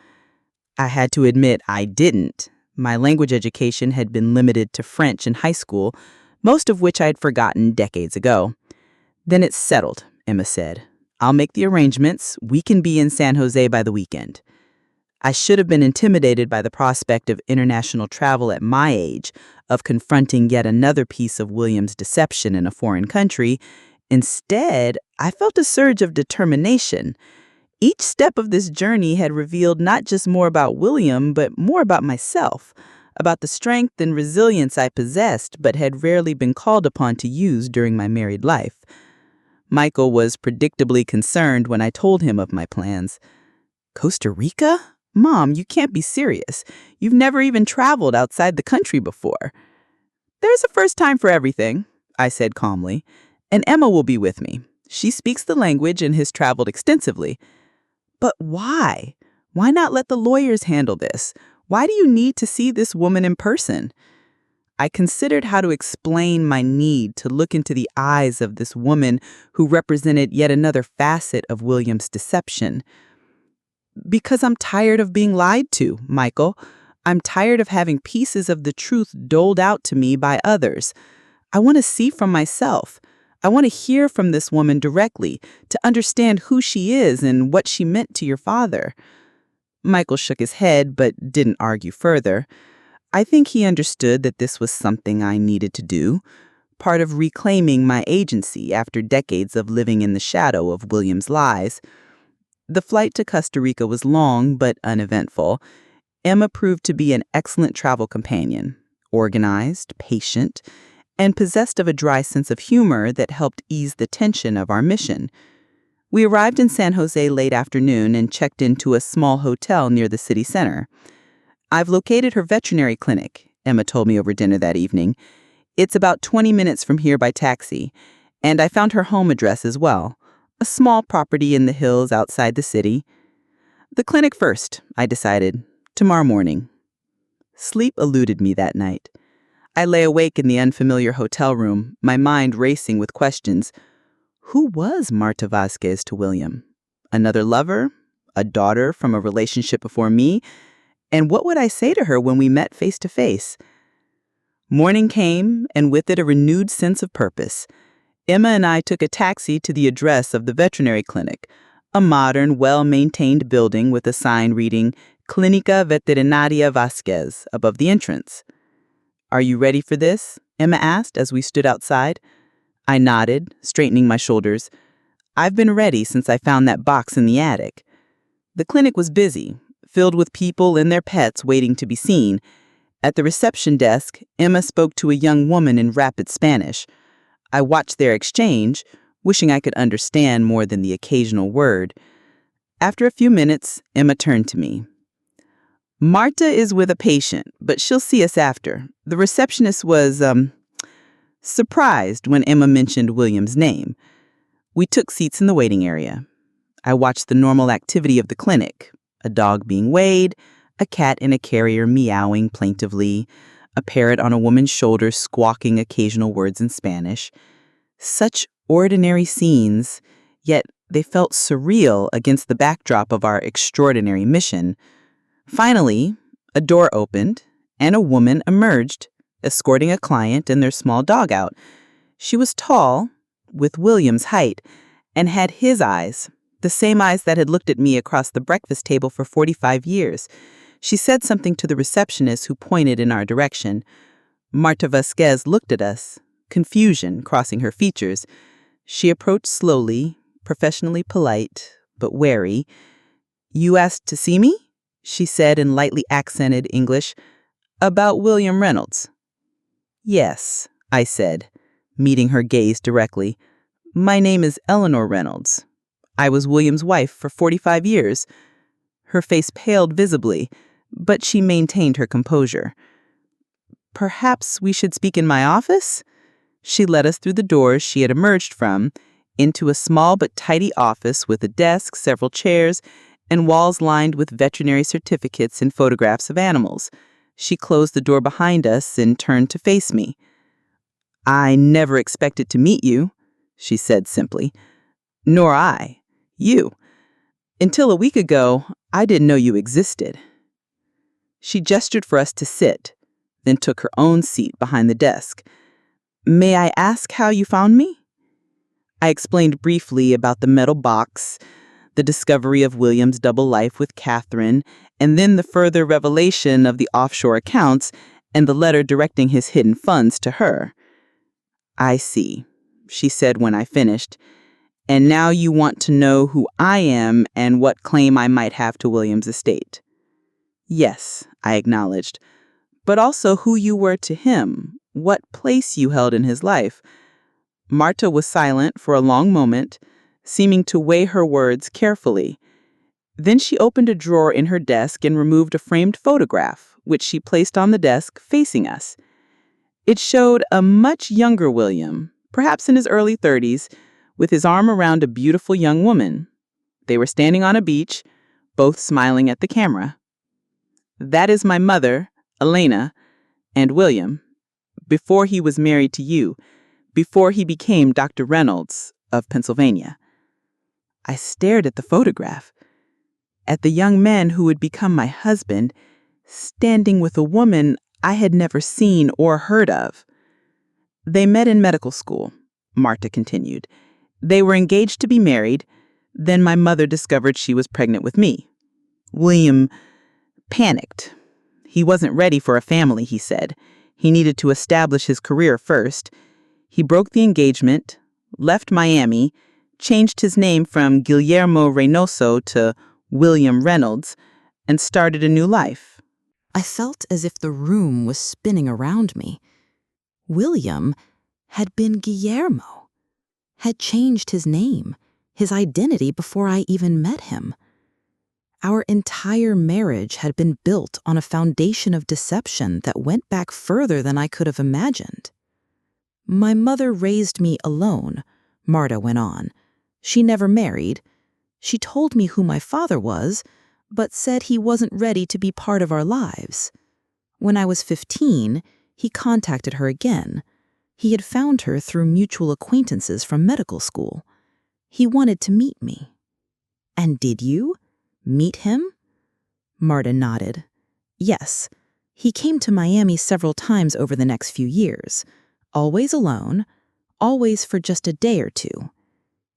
I had to admit I didn't. My language education had been limited to French in high school, most of which I'd forgotten decades ago. Then it's settled, Emma said. I'll make the arrangements. We can be in San Jose by the weekend. I should have been intimidated by the prospect of international travel at my age, of confronting yet another piece of William's deception in a foreign country. Instead, I felt a surge of determination. Each step of this journey had revealed not just more about William, but more about myself, about the strength and resilience I possessed but had rarely been called upon to use during my married life. Michael was predictably concerned when I told him of my plans. Costa Rica? Mom, you can't be serious. You've never even traveled outside the country before. There's a first time for everything, I said calmly, and Emma will be with me. She speaks the language and has traveled extensively. But why? Why not let the lawyers handle this? Why do you need to see this woman in person? I considered how to explain my need to look into the eyes of this woman who represented yet another facet of William's deception. Because I'm tired of being lied to, Michael. I'm tired of having pieces of the truth doled out to me by others. I want to see for myself. I want to hear from this woman directly, to understand who she is and what she meant to your father. Michael shook his head but didn't argue further. I think he understood that this was something I needed to do, part of reclaiming my agency after decades of living in the shadow of William's lies. The flight to Costa Rica was long but uneventful. Emma proved to be an excellent travel companion, organized, patient, and possessed of a dry sense of humor that helped ease the tension of our mission. We arrived in San Jose late afternoon and checked into a small hotel near the city center. I've located her veterinary clinic, Emma told me over dinner that evening. It's about 20 minutes from here by taxi, and I found her home address as well, a small property in the hills outside the city. The clinic first, I decided, tomorrow morning. Sleep eluded me that night. I lay awake in the unfamiliar hotel room, my mind racing with questions. Who was Marta Vasquez to William? Another lover? A daughter from a relationship before me? And what would I say to her when we met face to face? Morning came, and with it a renewed sense of purpose. Emma and I took a taxi to the address of the veterinary clinic, a modern, well-maintained building with a sign reading Clínica Veterinaria Vasquez above the entrance. Are you ready for this? Emma asked as we stood outside. I nodded, straightening my shoulders. I've been ready since I found that box in the attic. The clinic was busy, filled with people and their pets waiting to be seen. At the reception desk, Emma spoke to a young woman in rapid Spanish. I watched their exchange, wishing I could understand more than the occasional word. After a few minutes, Emma turned to me. Marta is with a patient, but she'll see us after. The receptionist was, surprised when Emma mentioned William's name. We took seats in the waiting area. I watched the normal activity of the clinic, a dog being weighed, a cat in a carrier meowing plaintively, a parrot on a woman's shoulder squawking occasional words in Spanish. Such ordinary scenes, yet they felt surreal against the backdrop of our extraordinary mission. Finally, a door opened, and a woman emerged, escorting a client and their small dog out. She was tall, with William's height, and had his eyes, the same eyes that had looked at me across the breakfast table for 45 years. She said something to the receptionist who pointed in our direction. Marta Vasquez looked at us, confusion crossing her features. She approached slowly, professionally polite, but wary. "You asked to see me?" she said in lightly accented English. "About William Reynolds." "Yes," I said, meeting her gaze directly. "My name is Eleanor Reynolds. I was William's wife for 45 years. Her face paled visibly, but she maintained her composure. "Perhaps we should speak in my office?" She led us through the doors she had emerged from, into a small but tidy office with a desk, several chairs, and walls lined with veterinary certificates and photographs of animals. She closed the door behind us and turned to face me. "I never expected to meet you," she said simply. "Nor I. You. Until a week ago, I didn't know you existed." She gestured for us to sit, then took her own seat behind the desk. "May I ask how you found me?" I explained briefly about the metal box, the discovery of William's double life with Catherine, and then the further revelation of the offshore accounts and the letter directing his hidden funds to her. "I see," she said when I finished. "And now you want to know who I am and what claim I might have to William's estate." "Yes," I acknowledged, "but also who you were to him, what place you held in his life." Marta was silent for a long moment, seeming to weigh her words carefully. Then she opened a drawer in her desk and removed a framed photograph, which she placed on the desk facing us. It showed a much younger William, perhaps in his early 30s, with his arm around a beautiful young woman. They were standing on a beach, both smiling at the camera. "That is my mother, Elena, and William, before he was married to you, before he became Dr. Reynolds of Pennsylvania." I stared at the photograph, at the young man who would become my husband, standing with a woman I had never seen or heard of. "They met in medical school," Marta continued. "They were engaged to be married. Then my mother discovered she was pregnant with me. William panicked. He wasn't ready for a family, he said. He needed to establish his career first. He broke the engagement, left Miami, changed his name from Guillermo Reynoso to William Reynolds, and started a new life." I felt as if the room was spinning around me. William had been Guillermo, had changed his name, his identity before I even met him. Our entire marriage had been built on a foundation of deception that went back further than I could have imagined. "My mother raised me alone," Marta went on. "She never married. She told me who my father was, but said he wasn't ready to be part of our lives. When I was 15, he contacted her again. He had found her through mutual acquaintances from medical school. He wanted to meet me." "And did you? Meet him?" Marta nodded. "Yes. He came to Miami several times over the next few years. Always alone, always for just a day or two.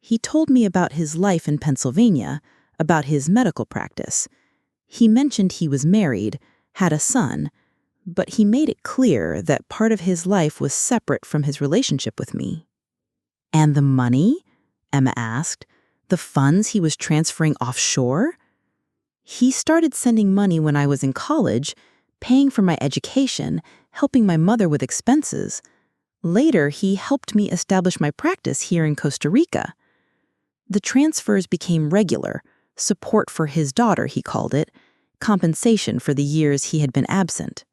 He told me about his life in Pennsylvania, about his medical practice. He mentioned he was married, had a son, but he made it clear that part of his life was separate from his relationship with me." "And the money?" Emma asked. "The funds he was transferring offshore?" "He started sending money when I was in college, paying for my education, helping my mother with expenses. Later, he helped me establish my practice here in Costa Rica. The transfers became regular, support for his daughter, he called it, compensation for the years he had been absent."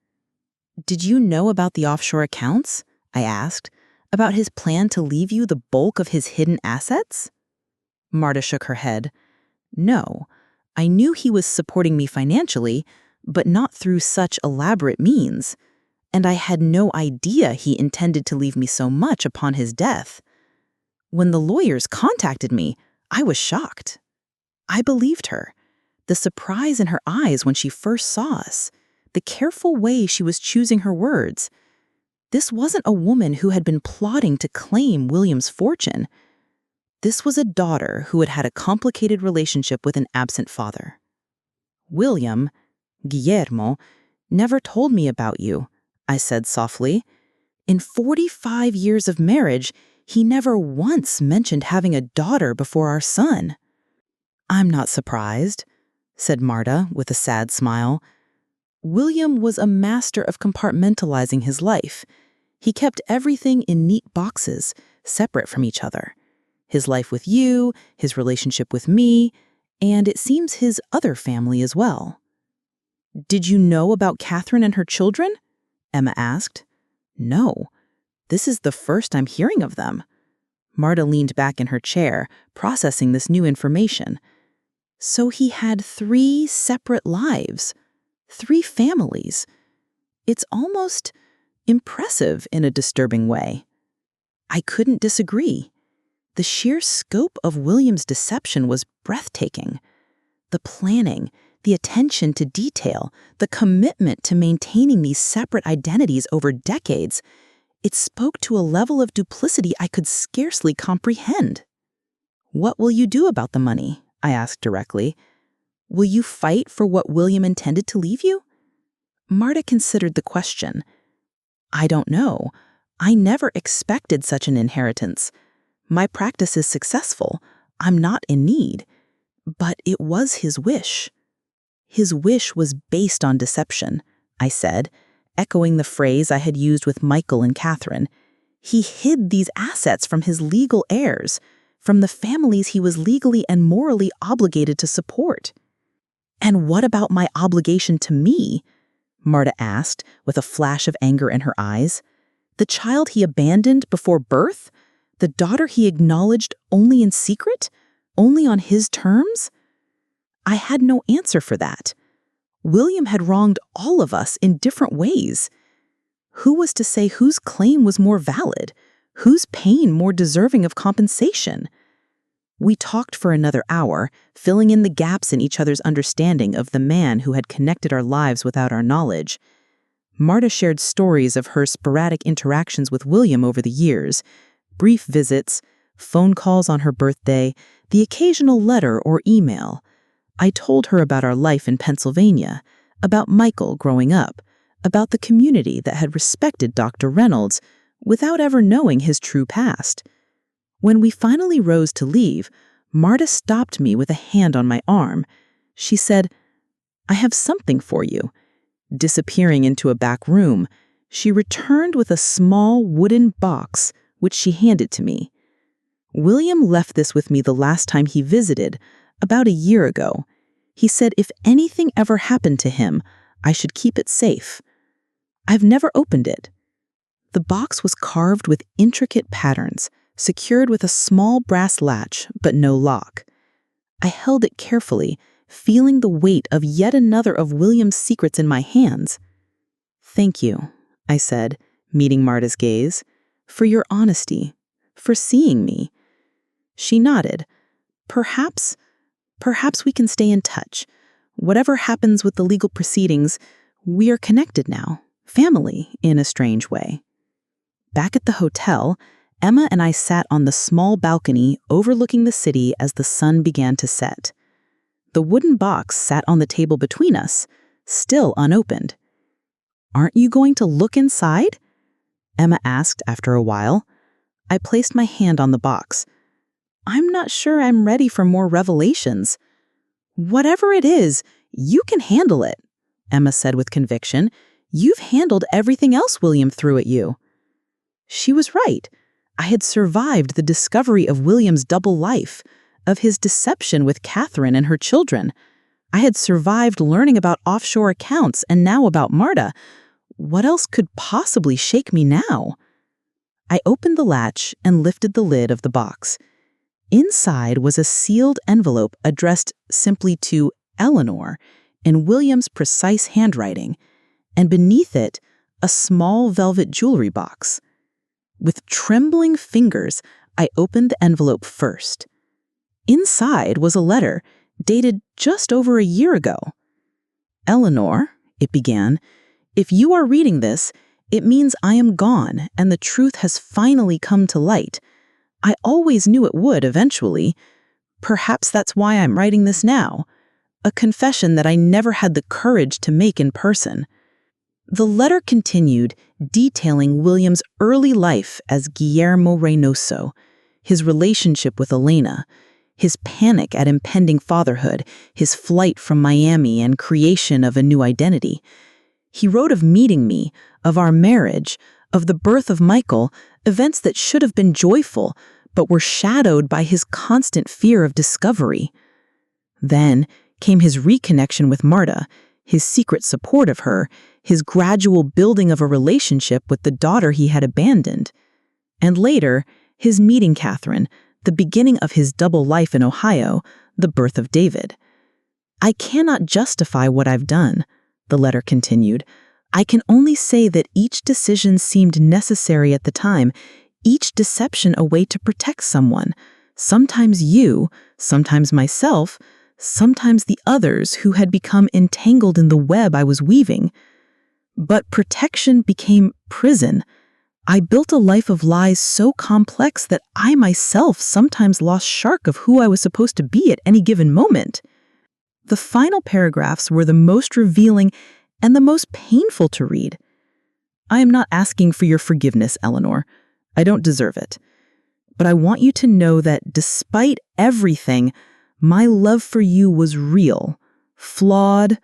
"Did you know about the offshore accounts?" I asked. "About his plan to leave you the bulk of his hidden assets?" Marta shook her head. "No, I knew he was supporting me financially, but not through such elaborate means. And I had no idea he intended to leave me so much upon his death. When the lawyers contacted me, I was shocked. I believed her. The surprise in her eyes when she first saw us, the careful way she was choosing her words. This wasn't a woman who had been plotting to claim William's fortune. This was a daughter who had had a complicated relationship with an absent father. William, Guillermo, never told me about you, I said softly. In 45 years of marriage, he never once mentioned having a daughter before our son. I'm not surprised, said Marta with a sad smile. William was a master of compartmentalizing his life. He kept everything in neat boxes, separate from each other. His life with you, his relationship with me, and it seems his other family as well. Did you know about Catherine and her children? Emma asked. No, this is the first I'm hearing of them. Marta leaned back in her chair, processing this new information. So he had 3 separate lives, 3 families. It's almost impressive in a disturbing way. I couldn't disagree. The sheer scope of William's deception was breathtaking. The planning, the attention to detail, the commitment to maintaining these separate identities over decades, it spoke to a level of duplicity I could scarcely comprehend. What will you do about the money? I asked directly. Will you fight for what William intended to leave you? Marta considered the question. I don't know. I never expected such an inheritance. My practice is successful. I'm not in need. But it was his wish. His wish was based on deception, I said, echoing the phrase I had used with Michael and Catherine. He hid these assets from his legal heirs, from the families he was legally and morally obligated to support. And what about my obligation to me? Marta asked, with a flash of anger in her eyes. The child he abandoned before birth? The daughter he acknowledged only in secret? Only on his terms? I had no answer for that. William had wronged all of us in different ways. Who was to say whose claim was more valid, whose pain more deserving of compensation? We talked for another hour, filling in the gaps in each other's understanding of the man who had connected our lives without our knowledge. Marta shared stories of her sporadic interactions with William over the years, brief visits, phone calls on her birthday, the occasional letter or email. I told her about our life in Pennsylvania, about Michael growing up, about the community that had respected Dr. Reynolds without ever knowing his true past. When we finally rose to leave, Marta stopped me with a hand on my arm. She said, I have something for you. Disappearing into a back room, she returned with a small wooden box, which she handed to me. William left this with me the last time he visited, about a year ago. He said if anything ever happened to him, I should keep it safe. I've never opened it. The box was carved with intricate patterns, secured with a small brass latch, but no lock. I held it carefully, feeling the weight of yet another of William's secrets in my hands. Thank you, I said, meeting Marta's gaze, for your honesty, for seeing me. She nodded. Perhaps we can stay in touch. Whatever happens with the legal proceedings, we are connected now, family in a strange way. Back at the hotel, Emma and I sat on the small balcony overlooking the city as the sun began to set. The wooden box sat on the table between us, still unopened. Aren't you going to look inside? Emma asked after a while. I placed my hand on the box. I'm not sure I'm ready for more revelations. Whatever it is, you can handle it, Emma said with conviction. You've handled everything else William threw at you. She was right. I had survived the discovery of William's double life, of his deception with Catherine and her children. I had survived learning about offshore accounts and now about Marta. What else could possibly shake me now? I opened the latch and lifted the lid of the box. Inside was a sealed envelope addressed simply to Eleanor in William's precise handwriting, and beneath it, a small velvet jewelry box. With trembling fingers, I opened the envelope first. Inside was a letter dated just over a year ago. Eleanor, it began, if you are reading this, it means I am gone and the truth has finally come to light. I always knew it would eventually. Perhaps that's why I'm writing this now. A confession that I never had the courage to make in person. The letter continued, detailing William's early life as Guillermo Reynoso, his relationship with Elena, his panic at impending fatherhood, his flight from Miami and creation of a new identity. He wrote of meeting me, of our marriage, of the birth of Michael, events that should have been joyful, but were shadowed by his constant fear of discovery. Then came his reconnection with Marta, his secret support of her, his gradual building of a relationship with the daughter he had abandoned. And later, his meeting Catherine, the beginning of his double life in Ohio, the birth of David. I cannot justify what I've done, the letter continued. I can only say that each decision seemed necessary at the time, each deception a way to protect someone, sometimes you, sometimes myself, sometimes the others who had become entangled in the web I was weaving. But protection became prison. I built a life of lies so complex that I myself sometimes lost track of who I was supposed to be at any given moment. The final paragraphs were the most revealing and the most painful to read. I am not asking for your forgiveness, Eleanor. I don't deserve it. But I want you to know that despite everything, my love for you was real, flawed,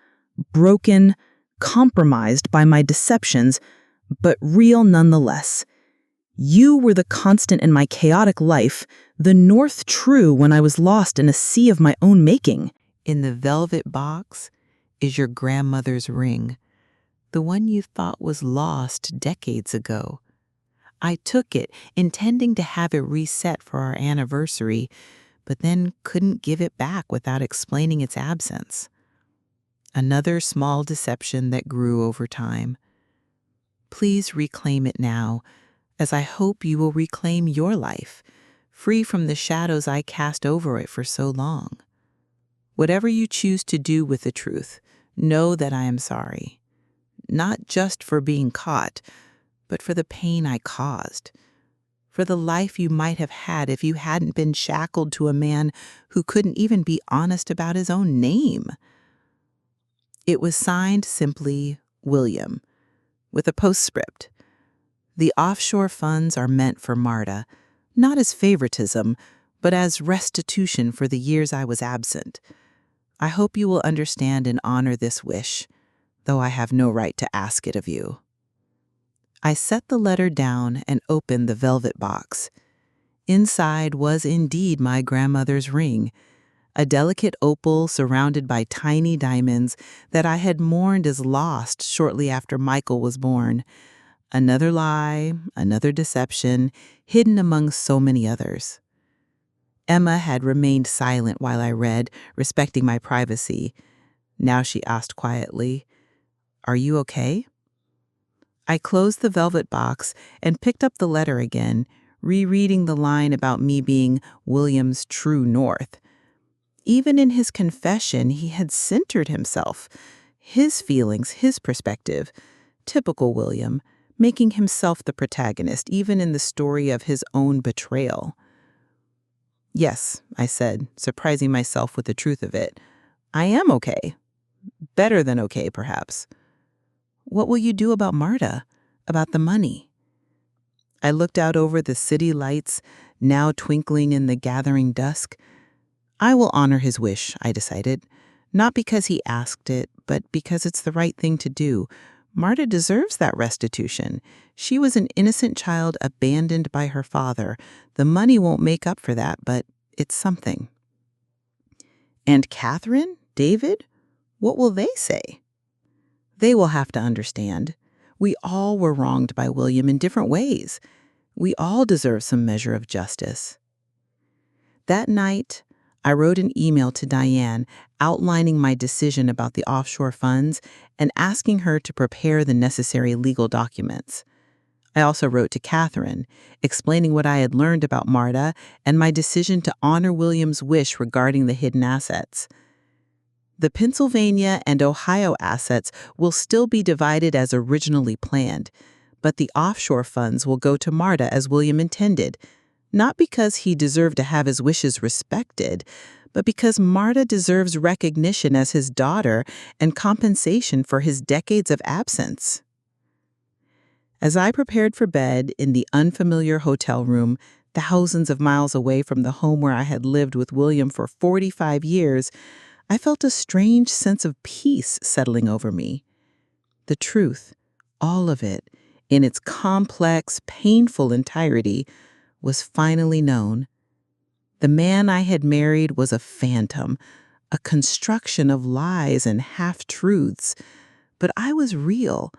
broken, compromised by my deceptions, but real nonetheless. You were the constant in my chaotic life, the north true when I was lost in a sea of my own making. In the velvet box is your grandmother's ring, the one you thought was lost decades ago. I took it, intending to have it reset for our anniversary, but then couldn't give it back without explaining its absence. Another small deception that grew over time. Please reclaim it now, as I hope you will reclaim your life, free from the shadows I cast over it for so long. Whatever you choose to do with the truth, know that I am sorry. Not just for being caught, but for the pain I caused. For the life you might have had if you hadn't been shackled to a man who couldn't even be honest about his own name. It was signed simply William, with a postscript. The offshore funds are meant for Marta, not as favoritism, but as restitution for the years I was absent. I hope you will understand and honor this wish, though I have no right to ask it of you. I set the letter down and opened the velvet box. Inside was indeed my grandmother's ring, a delicate opal surrounded by tiny diamonds that I had mourned as lost shortly after Michael was born. Another lie, another deception, hidden among so many others. Emma had remained silent while I read, respecting my privacy. Now she asked quietly, "Are you okay?" I closed the velvet box and picked up the letter again, rereading the line about me being William's true north. Even in his confession, he had centered himself, his feelings, his perspective. Typical William, making himself the protagonist, even in the story of his own betrayal. "Yes," I said, surprising myself with the truth of it. "I am okay. Better than okay, perhaps." "What will you do about Marta? About the money?" I looked out over the city lights, now twinkling in the gathering dusk. I will honor his wish, I decided. Not because he asked it, but because it's the right thing to do. Marta deserves that restitution. She was an innocent child abandoned by her father. The money won't make up for that, but it's something. And Catherine? David? What will they say? They will have to understand. We all were wronged by William in different ways. We all deserve some measure of justice. That night, I wrote an email to Diane outlining my decision about the offshore funds and asking her to prepare the necessary legal documents. I also wrote to Catherine, explaining what I had learned about Marta and my decision to honor William's wish regarding the hidden assets. The Pennsylvania and Ohio assets will still be divided as originally planned, but the offshore funds will go to Marta as William intended, Not because he deserved to have his wishes respected, but because Marta deserves recognition as his daughter and compensation for his decades of absence. As I prepared for bed in the unfamiliar hotel room, thousands of miles away from the home where I had lived with William for 45 years, I felt a strange sense of peace settling over me. The truth, all of it, in its complex, painful entirety, was finally known. The man I had married was a phantom, a construction of lies and half-truths. But I was real.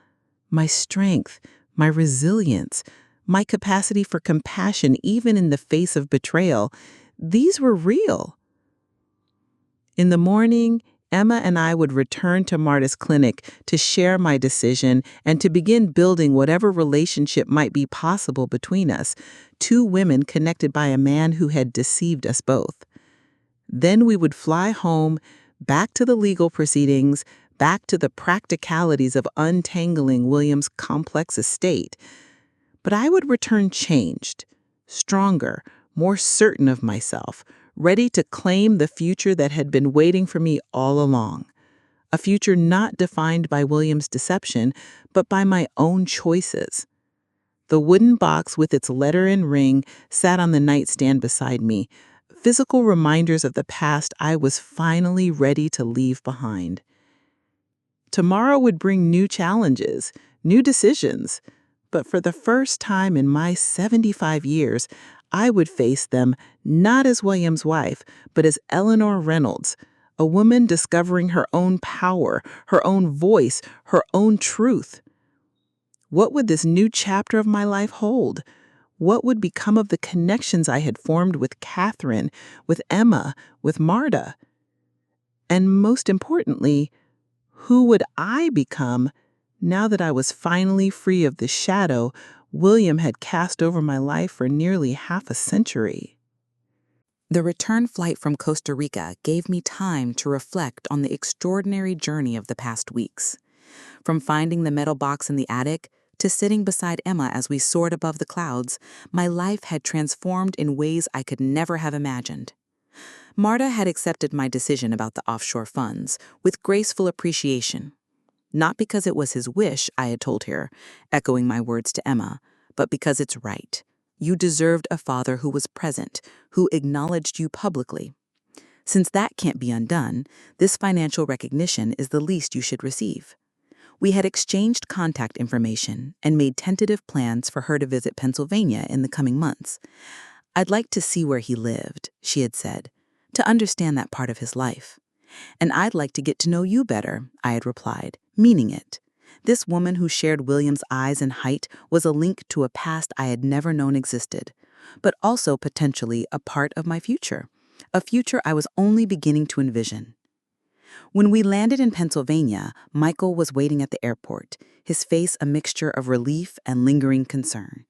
My strength, my resilience, my capacity for compassion even in the face of betrayal, these were real. In the morning, Emma and I would return to Marta's clinic to share my decision and to begin building whatever relationship might be possible between us, two women connected by a man who had deceived us both. Then we would fly home, back to the legal proceedings, back to the practicalities of untangling William's complex estate. But I would return changed, stronger, more certain of myself, ready to claim the future that had been waiting for me all along. A future not defined by William's deception, but by my own choices. The wooden box with its letter and ring sat on the nightstand beside me, physical reminders of the past I was finally ready to leave behind. Tomorrow would bring new challenges, new decisions, but for the first time in my 75 years, I would face them not as William's wife, but as Eleanor Reynolds, a woman discovering her own power, her own voice, her own truth. What would this new chapter of my life hold? What would become of the connections I had formed with Catherine, with Emma, with Marta? And most importantly, who would I become now that I was finally free of the shadow William had cast over my life for nearly half a century? The return flight from Costa Rica gave me time to reflect on the extraordinary journey of the past weeks. From finding the metal box in the attic to sitting beside Emma as we soared above the clouds, my life had transformed in ways I could never have imagined. Marta had accepted my decision about the offshore funds with graceful appreciation. Not because it was his wish, I had told her, echoing my words to Emma, but because it's right. You deserved a father who was present, who acknowledged you publicly. Since that can't be undone, this financial recognition is the least you should receive. We had exchanged contact information and made tentative plans for her to visit Pennsylvania in the coming months. I'd like to see where he lived, she had said, to understand that part of his life. And I'd like to get to know you better, I had replied, meaning it. This woman who shared William's eyes and height was a link to a past I had never known existed, but also potentially a part of my future, a future I was only beginning to envision. When we landed in Pennsylvania, Michael was waiting at the airport, his face a mixture of relief and lingering concern.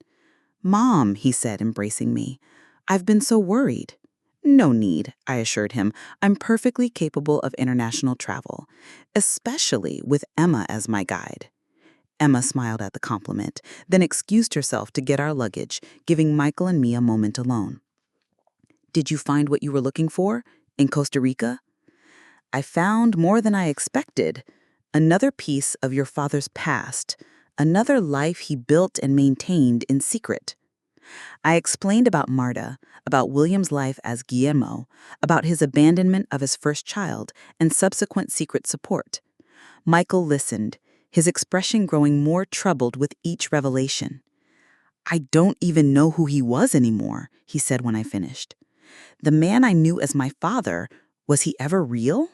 "Mom," he said, embracing me, "I've been so worried." "No need," I assured him. "I'm perfectly capable of international travel, especially with Emma as my guide." Emma smiled at the compliment, then excused herself to get our luggage, giving Michael and me a moment alone. "Did you find what you were looking for in Costa Rica?" "I found more than I expected. Another piece of your father's past, another life he built and maintained in secret." I explained about Marta, about William's life as Guillermo, about his abandonment of his first child and subsequent secret support. Michael listened, his expression growing more troubled with each revelation. "I don't even know who he was anymore," he said when I finished. "The man I knew as my father, was he ever real?"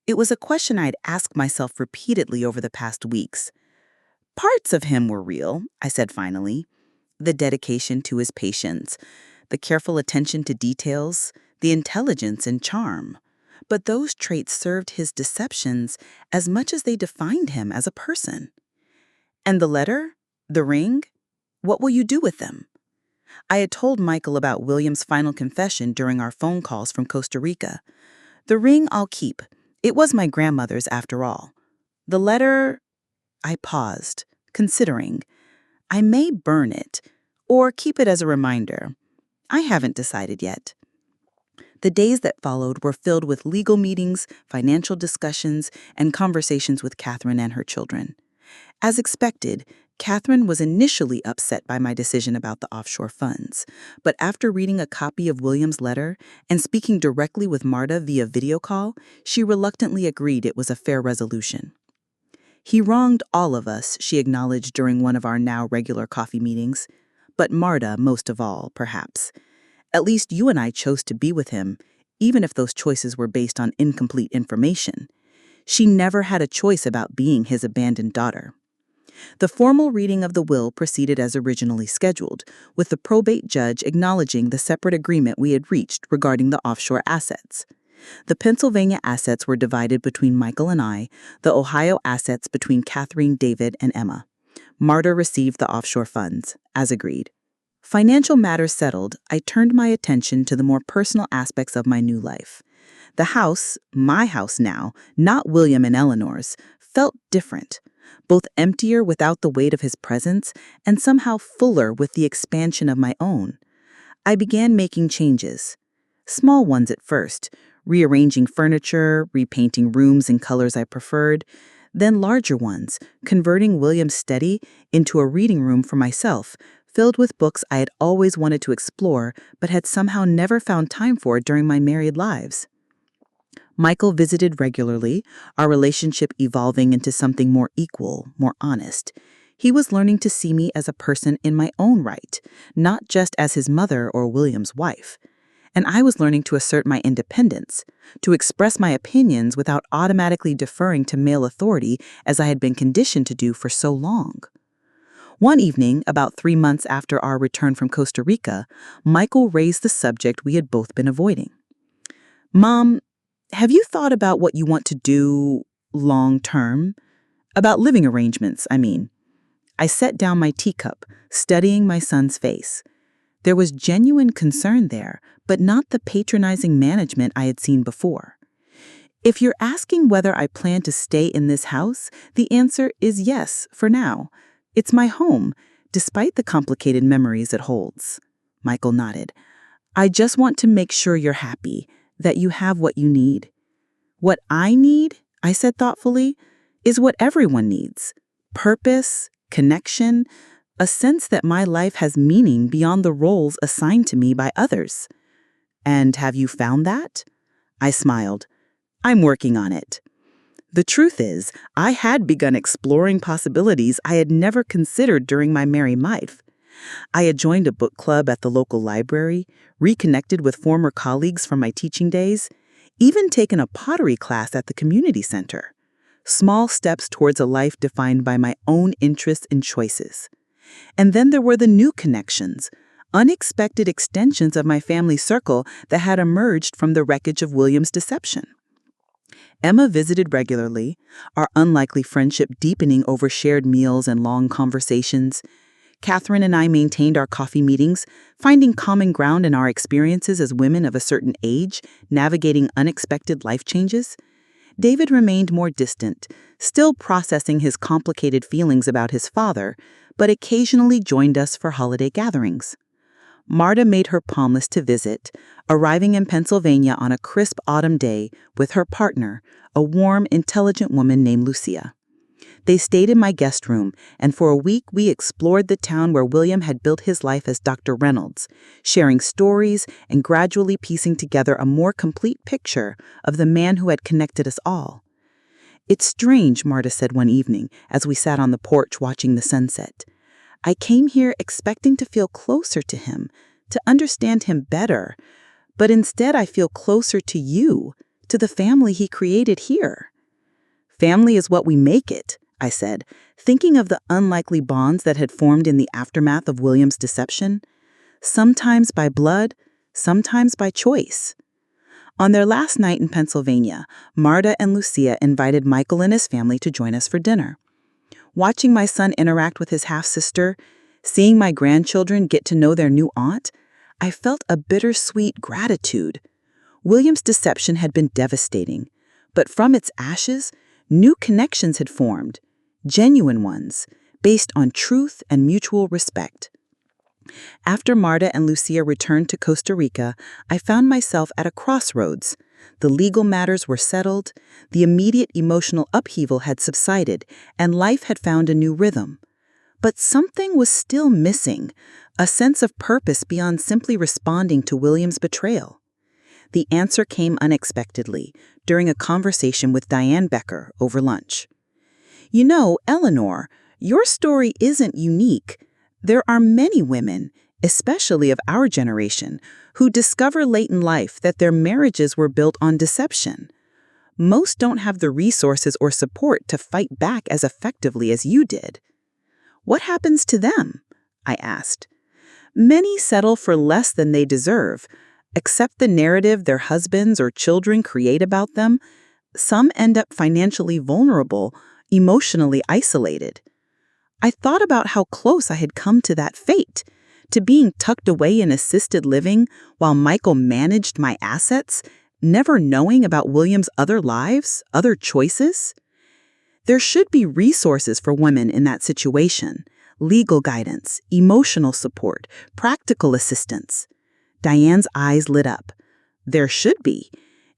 It was a question I'd asked myself repeatedly over the past weeks. "Parts of him were real," I said finally. The dedication to his patients, the careful attention to details, the intelligence and charm. But those traits served his deceptions as much as they defined him as a person. "And the letter? The ring? What will you do with them?" I had told Michael about William's final confession during our phone calls from Costa Rica. "The ring I'll keep. It was my grandmother's after all. The letter—" I paused, considering. "I may burn it, or keep it as a reminder. I haven't decided yet. The days that followed were filled with legal meetings, financial discussions, and conversations with Catherine and her children. As expected, Catherine was initially upset by my decision about the offshore funds, but after reading a copy of William's letter and speaking directly with Marta via video call, she reluctantly agreed it was a fair resolution. He wronged all of us, she acknowledged during one of our now regular coffee meetings, but Marta most of all, perhaps. At least you and I chose to be with him, even if those choices were based on incomplete information. She never had a choice about being his abandoned daughter. The formal reading of the will proceeded as originally scheduled, with the probate judge acknowledging the separate agreement we had reached regarding the offshore assets. The Pennsylvania assets were divided between Michael and I, the Ohio assets between Catherine, David, and Emma. Marta received the offshore funds, as agreed. Financial matters settled, I turned my attention to the more personal aspects of my new life. The house, my house now, not William and Eleanor's, felt different, both emptier without the weight of his presence and somehow fuller with the expansion of my own. I began making changes. Small ones at first, rearranging furniture, repainting rooms in colors I preferred, then larger ones, converting William's study into a reading room for myself, filled with books I had always wanted to explore but had somehow never found time for during my married lives. Michael visited regularly, our relationship evolving into something more equal, more honest. He was learning to see me as a person in my own right, not just as his mother or William's wife. And I was learning to assert my independence, to express my opinions without automatically deferring to male authority as I had been conditioned to do for so long. One evening, about 3 months after our return from Costa Rica, Michael raised the subject we had both been avoiding. "Mom, have you thought about what you want to do long-term? About living arrangements, I mean." I set down my teacup, studying my son's face. There was genuine concern there, but not the patronizing management I had seen before. "If you're asking whether I plan to stay in this house, the answer is yes, for now. It's my home, despite the complicated memories it holds." Michael nodded. "I just want to make sure you're happy, that you have what you need." "What I need," I said thoughtfully, "is what everyone needs. Purpose, connection, a sense that my life has meaning beyond the roles assigned to me by others." "And have you found that?" I smiled. "I'm working on it." The truth is, I had begun exploring possibilities I had never considered during my married life. I had joined a book club at the local library, reconnected with former colleagues from my teaching days, even taken a pottery class at the community center. Small steps towards a life defined by my own interests and choices. And then there were the new connections, unexpected extensions of my family circle that had emerged from the wreckage of William's deception. Emma visited regularly, our unlikely friendship deepening over shared meals and long conversations. Catherine and I maintained our coffee meetings, finding common ground in our experiences as women of a certain age, navigating unexpected life changes. David remained more distant, still processing his complicated feelings about his father, but occasionally joined us for holiday gatherings. Marta made her promise to visit, arriving in Pennsylvania on a crisp autumn day with her partner, a warm, intelligent woman named Lucia. They stayed in my guest room, and for a week we explored the town where William had built his life as Dr. Reynolds, sharing stories and gradually piecing together a more complete picture of the man who had connected us all. "It's strange," Marta said one evening as we sat on the porch watching the sunset. "I came here expecting to feel closer to him, to understand him better, but instead I feel closer to you, to the family he created here." "Family is what we make it," I said, thinking of the unlikely bonds that had formed in the aftermath of William's deception. Sometimes by blood, sometimes by choice. On their last night in Pennsylvania, Marta and Lucia invited Michael and his family to join us for dinner. Watching my son interact with his half-sister, seeing my grandchildren get to know their new aunt, I felt a bittersweet gratitude. William's deception had been devastating, but from its ashes, new connections had formed, genuine ones, based on truth and mutual respect. After Marta and Lucia returned to Costa Rica, I found myself at a crossroads. The legal matters were settled, the immediate emotional upheaval had subsided, and life had found a new rhythm. But something was still missing, a sense of purpose beyond simply responding to William's betrayal. The answer came unexpectedly, during a conversation with Diane Becker over lunch. You know, Eleanor, your story isn't unique. There are many women, especially of our generation, who discover late in life that their marriages were built on deception. Most don't have the resources or support to fight back as effectively as you did. What happens to them? I asked. Many settle for less than they deserve, accept the narrative their husbands or children create about them. Some end up financially vulnerable, emotionally isolated. I thought about how close I had come to that fate, to being tucked away in assisted living while Michael managed my assets, never knowing about William's other lives, other choices. There should be resources for women in that situation, legal guidance, emotional support, practical assistance. Diane's eyes lit up. There should be.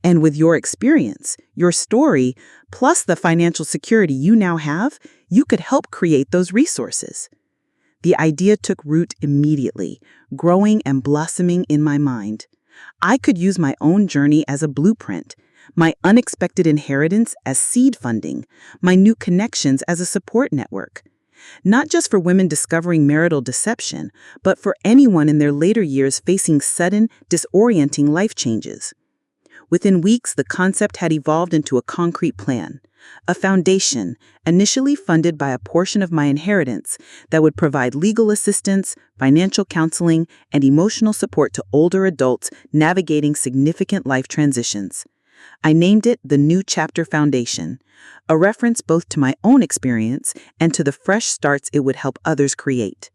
And with your experience, your story, plus the financial security you now have, you could help create those resources. The idea took root immediately, growing and blossoming in my mind. I could use my own journey as a blueprint, my unexpected inheritance as seed funding, my new connections as a support network. Not just for women discovering marital deception, but for anyone in their later years facing sudden, disorienting life changes. Within weeks, the concept had evolved into a concrete plan, a foundation initially funded by a portion of my inheritance that would provide legal assistance, financial counseling, and emotional support to older adults navigating significant life transitions. I named it the New Chapter Foundation, a reference both to my own experience and to the fresh starts it would help others create.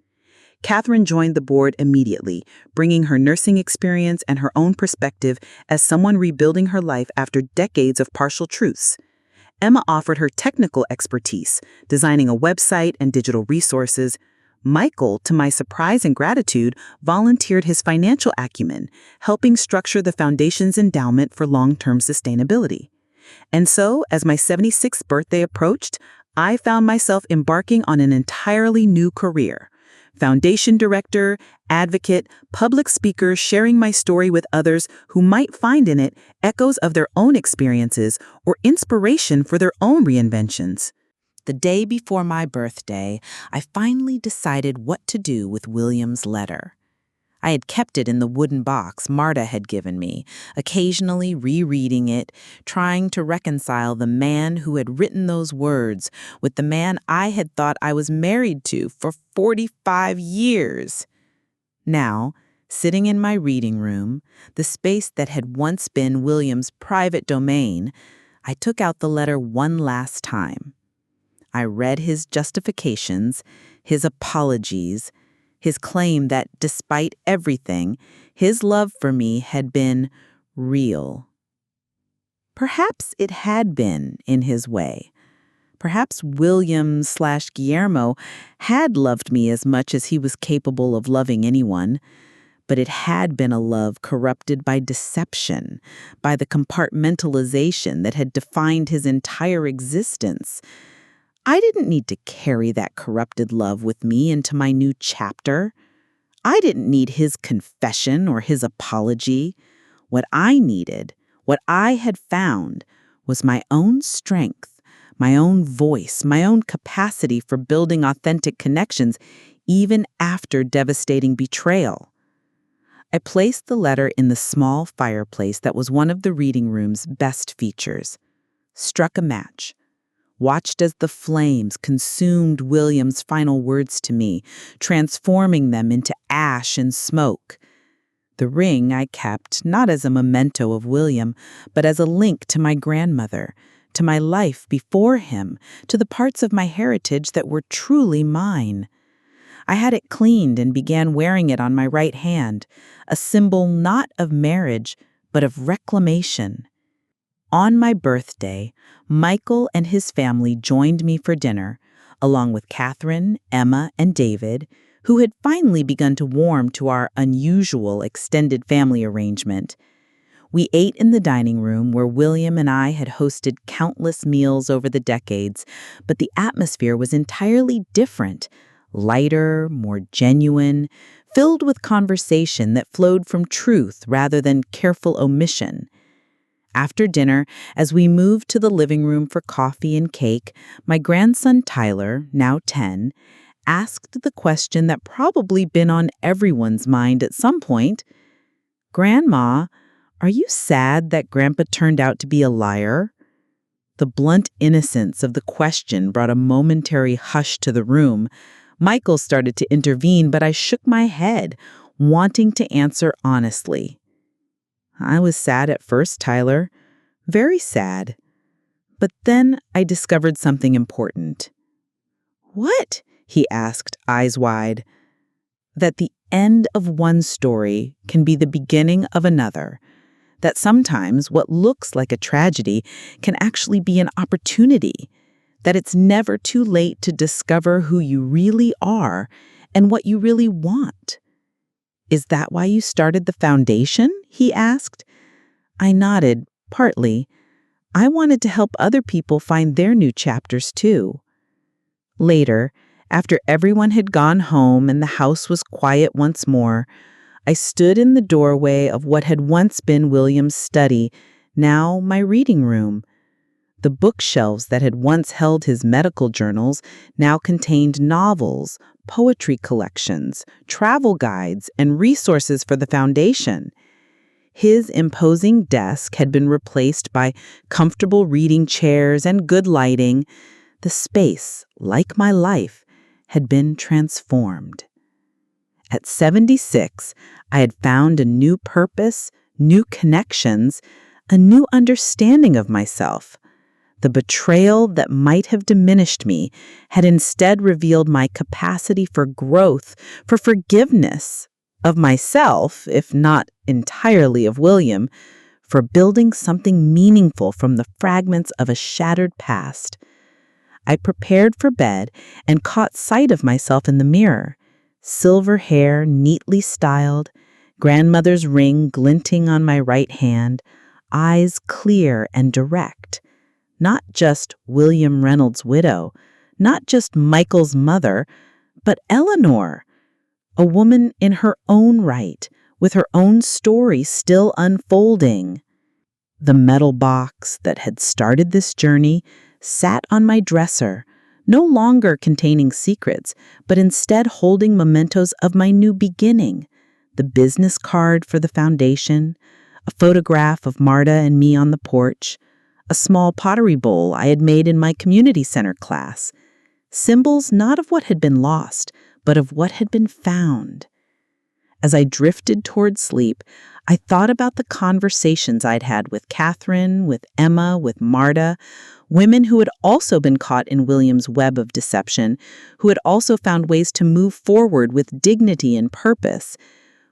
Catherine joined the board immediately, bringing her nursing experience and her own perspective as someone rebuilding her life after decades of partial truths. Emma offered her technical expertise, designing a website and digital resources. Michael, to my surprise and gratitude, volunteered his financial acumen, helping structure the foundation's endowment for long-term sustainability. And so, as my 76th birthday approached, I found myself embarking on an entirely new career. Foundation director, advocate, public speaker, sharing my story with others who might find in it echoes of their own experiences or inspiration for their own reinventions. The day before my birthday, I finally decided what to do with William's letter. I had kept it in the wooden box Marta had given me, occasionally rereading it, trying to reconcile the man who had written those words with the man I had thought I was married to for 45 years. Now, sitting in my reading room, the space that had once been William's private domain, I took out the letter one last time. I read his justifications, his apologies, his claim that despite everything, his love for me had been real. Perhaps it had been in his way. Perhaps William/Guillermo had loved me as much as he was capable of loving anyone, but it had been a love corrupted by deception, by the compartmentalization that had defined his entire existence. I didn't need to carry that corrupted love with me into my new chapter. I didn't need his confession or his apology. What I needed, what I had found, was my own strength, my own voice, my own capacity for building authentic connections, even after devastating betrayal. I placed the letter in the small fireplace that was one of the reading room's best features, struck a match, watched as the flames consumed William's final words to me, transforming them into ash and smoke. The ring I kept not as a memento of William, but as a link to my grandmother, to my life before him, to the parts of my heritage that were truly mine. I had it cleaned and began wearing it on my right hand, a symbol not of marriage, but of reclamation. On my birthday, Michael and his family joined me for dinner, along with Catherine, Emma, and David, who had finally begun to warm to our unusual extended family arrangement. We ate in the dining room where William and I had hosted countless meals over the decades, but the atmosphere was entirely different, lighter, more genuine, filled with conversation that flowed from truth rather than careful omission. After dinner, as we moved to the living room for coffee and cake, my grandson Tyler, now 10, asked the question that probably been on everyone's mind at some point. "Grandma, are you sad that Grandpa turned out to be a liar?" The blunt innocence of the question brought a momentary hush to the room. Michael started to intervene, but I shook my head, wanting to answer honestly. "I was sad at first, Tyler. Very sad. But then I discovered something important." "What?" he asked, eyes wide. "That the end of one story can be the beginning of another. That sometimes what looks like a tragedy can actually be an opportunity. That it's never too late to discover who you really are and what you really want." "Is that why you started the foundation?" he asked. I nodded, partly. I wanted to help other people find their new chapters too. Later, after everyone had gone home and the house was quiet once more, I stood in the doorway of what had once been William's study, now my reading room. The bookshelves that had once held his medical journals now contained novels, poetry collections, travel guides, and resources for the foundation. His imposing desk had been replaced by comfortable reading chairs and good lighting. The space, like my life, had been transformed. At 76, I had found a new purpose, new connections, a new understanding of myself. The betrayal that might have diminished me had instead revealed my capacity for growth, for forgiveness of myself, if not entirely of William, for building something meaningful from the fragments of a shattered past. I prepared for bed and caught sight of myself in the mirror. Silver hair neatly styled, grandmother's ring glinting on my right hand, eyes clear and direct. Not just William Reynolds' widow, not just Michael's mother, but Eleanor, a woman in her own right, with her own story still unfolding. The metal box that had started this journey sat on my dresser, no longer containing secrets, but instead holding mementos of my new beginning: the business card for the foundation, a photograph of Marta and me on the porch, a small pottery bowl I had made in my community center class, symbols not of what had been lost, but of what had been found. As I drifted toward sleep, I thought about the conversations I'd had with Catherine, with Emma, with Marta, women who had also been caught in William's web of deception, who had also found ways to move forward with dignity and purpose.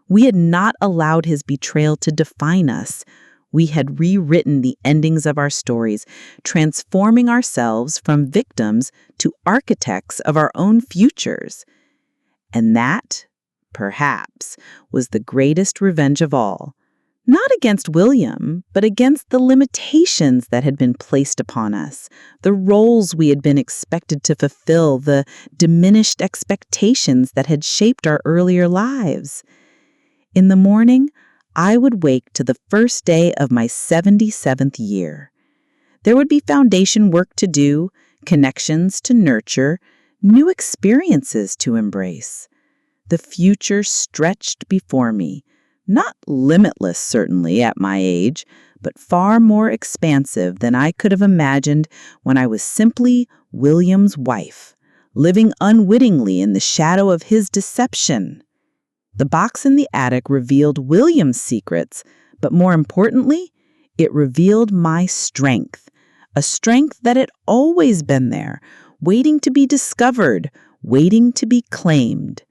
We had not allowed his betrayal to define us. We had rewritten the endings of our stories, transforming ourselves from victims to architects of our own futures. And that, perhaps, was the greatest revenge of all. Not against William, but against the limitations that had been placed upon us, the roles we had been expected to fulfill, the diminished expectations that had shaped our earlier lives. In the morning, I would wake to the first day of my 77th year. There would be foundation work to do, connections to nurture, new experiences to embrace. The future stretched before me, not limitless certainly at my age, but far more expansive than I could have imagined when I was simply William's wife, living unwittingly in the shadow of his deception. The box in the attic revealed William's secrets, but more importantly, it revealed my strength, a strength that had always been there, waiting to be discovered, waiting to be claimed.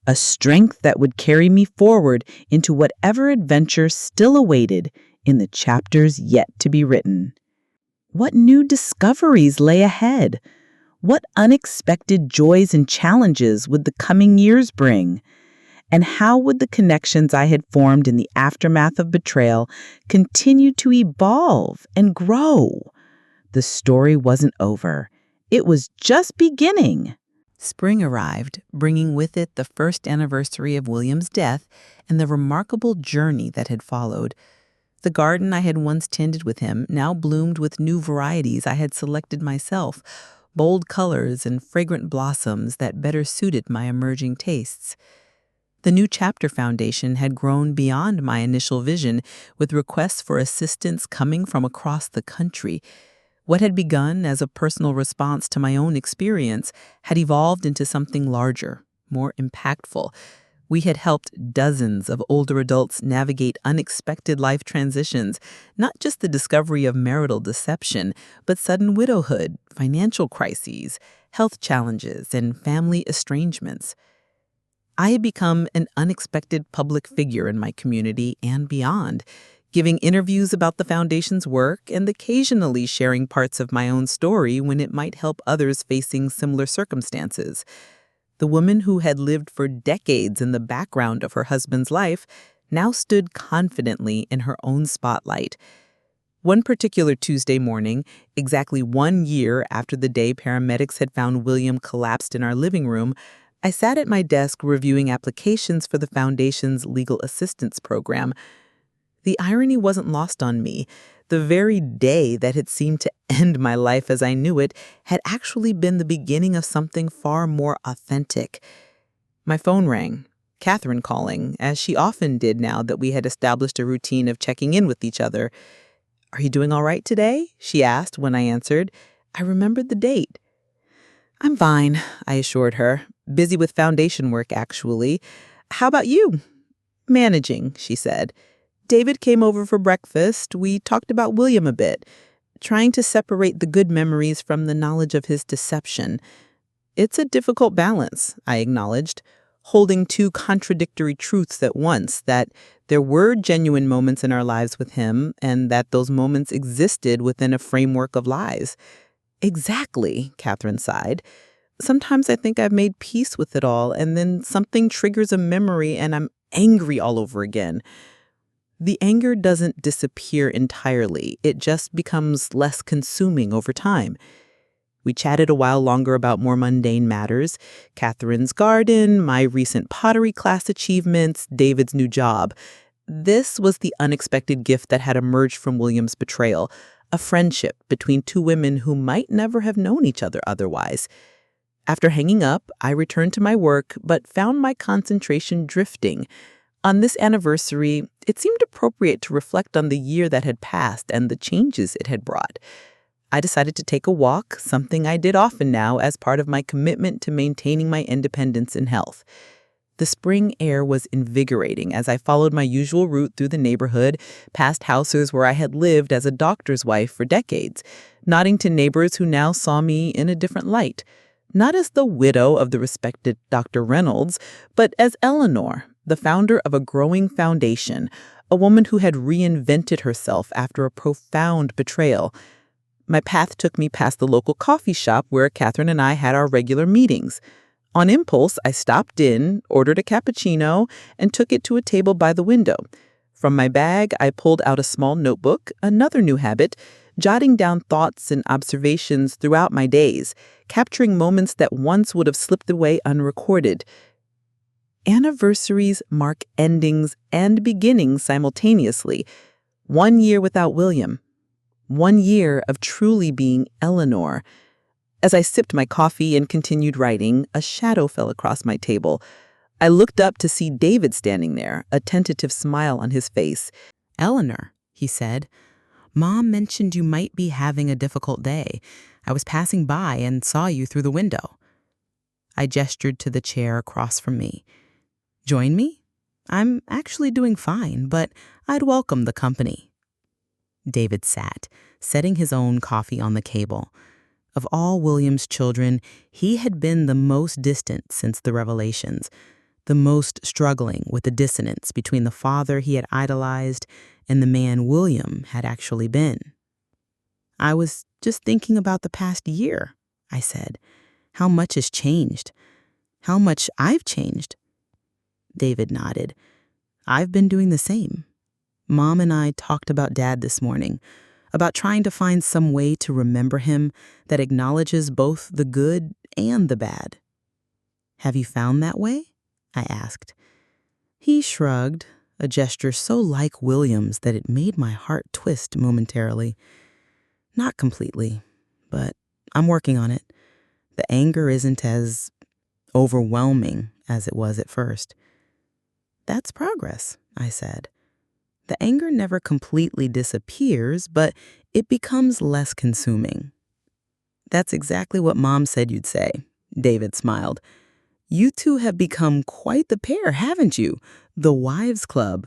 A strength that would carry me forward into whatever adventure still awaited in the chapters yet to be written. What new discoveries lay ahead? What unexpected joys and challenges would the coming years bring? And how would the connections I had formed in the aftermath of betrayal continue to evolve and grow? The story wasn't over. It was just beginning. Spring arrived, bringing with it the first anniversary of William's death and the remarkable journey that had followed. The garden I had once tended with him now bloomed with new varieties I had selected myself, bold colors and fragrant blossoms that better suited my emerging tastes. The New Chapter Foundation had grown beyond my initial vision, with requests for assistance coming from across the country. What had begun as a personal response to my own experience had evolved into something larger, more impactful. We had helped dozens of older adults navigate unexpected life transitions, not just the discovery of marital deception, but sudden widowhood, financial crises, health challenges, and family estrangements. I had become an unexpected public figure in my community and beyond, giving interviews about the Foundation's work and occasionally sharing parts of my own story when it might help others facing similar circumstances. The woman who had lived for decades in the background of her husband's life now stood confidently in her own spotlight. One particular Tuesday morning, exactly 1 year after the day paramedics had found William collapsed in our living room, I sat at my desk reviewing applications for the Foundation's legal assistance program. The irony wasn't lost on me. The very day that had seemed to end my life as I knew it had actually been the beginning of something far more authentic. My phone rang, Catherine calling, as she often did now that we had established a routine of checking in with each other. "Are you doing all right today?" she asked when I answered. I remembered the date. "I'm fine," I assured her. "Busy with Foundation work, actually. How about you?" "Managing," she said. "David came over for breakfast. We talked about William a bit, trying to separate the good memories from the knowledge of his deception. It's a difficult balance," I acknowledged, holding two contradictory truths at once, that there were genuine moments in our lives with him and that those moments existed within a framework of lies. "Exactly," Catherine sighed. "Sometimes I think I've made peace with it all, and then something triggers a memory and I'm angry all over again." The anger doesn't disappear entirely. It just becomes less consuming over time. We chatted a while longer about more mundane matters: Catherine's garden, my recent pottery class achievements, David's new job. This was the unexpected gift that had emerged from William's betrayal, a friendship between two women who might never have known each other otherwise. After hanging up, I returned to my work, but found my concentration drifting. On this anniversary, it seemed appropriate to reflect on the year that had passed and the changes it had brought. I decided to take a walk, something I did often now as part of my commitment to maintaining my independence and health. The spring air was invigorating as I followed my usual route through the neighborhood, past houses where I had lived as a doctor's wife for decades, nodding to neighbors who now saw me in a different light. Not as the widow of the respected Dr. Reynolds, but as Eleanor, the founder of a growing foundation, a woman who had reinvented herself after a profound betrayal. My path took me past the local coffee shop where Catherine and I had our regular meetings. On impulse, I stopped in, ordered a cappuccino, and took it to a table by the window. From my bag, I pulled out a small notebook, another new habit, jotting down thoughts and observations throughout my days, capturing moments that once would have slipped away unrecorded. Anniversaries mark endings and beginnings simultaneously. 1 year without William. 1 year of truly being Eleanor. As I sipped my coffee and continued writing, a shadow fell across my table. I looked up to see David standing there, a tentative smile on his face. "Eleanor," he said, "Mom mentioned you might be having a difficult day. I was passing by and saw you through the window." I gestured to the chair across from me. "Join me? I'm actually doing fine, but I'd welcome the company." David sat, setting his own coffee on the table. Of all William's children, he had been the most distant since the revelations, the most struggling with the dissonance between the father he had idolized and the man William had actually been. "I was just thinking about the past year," I said. How much has changed? How much I've changed? David nodded. I've been doing the same. Mom and I talked about Dad this morning, about trying to find some way to remember him that acknowledges both the good and the bad. Have you found that way? I asked. He shrugged, a gesture so like William's that it made my heart twist momentarily. Not completely, but I'm working on it. The anger isn't as overwhelming as it was at first. That's progress, I said. The anger never completely disappears, but it becomes less consuming. That's exactly what Mom said you'd say, David smiled. You two have become quite the pair, haven't you? The Wives Club.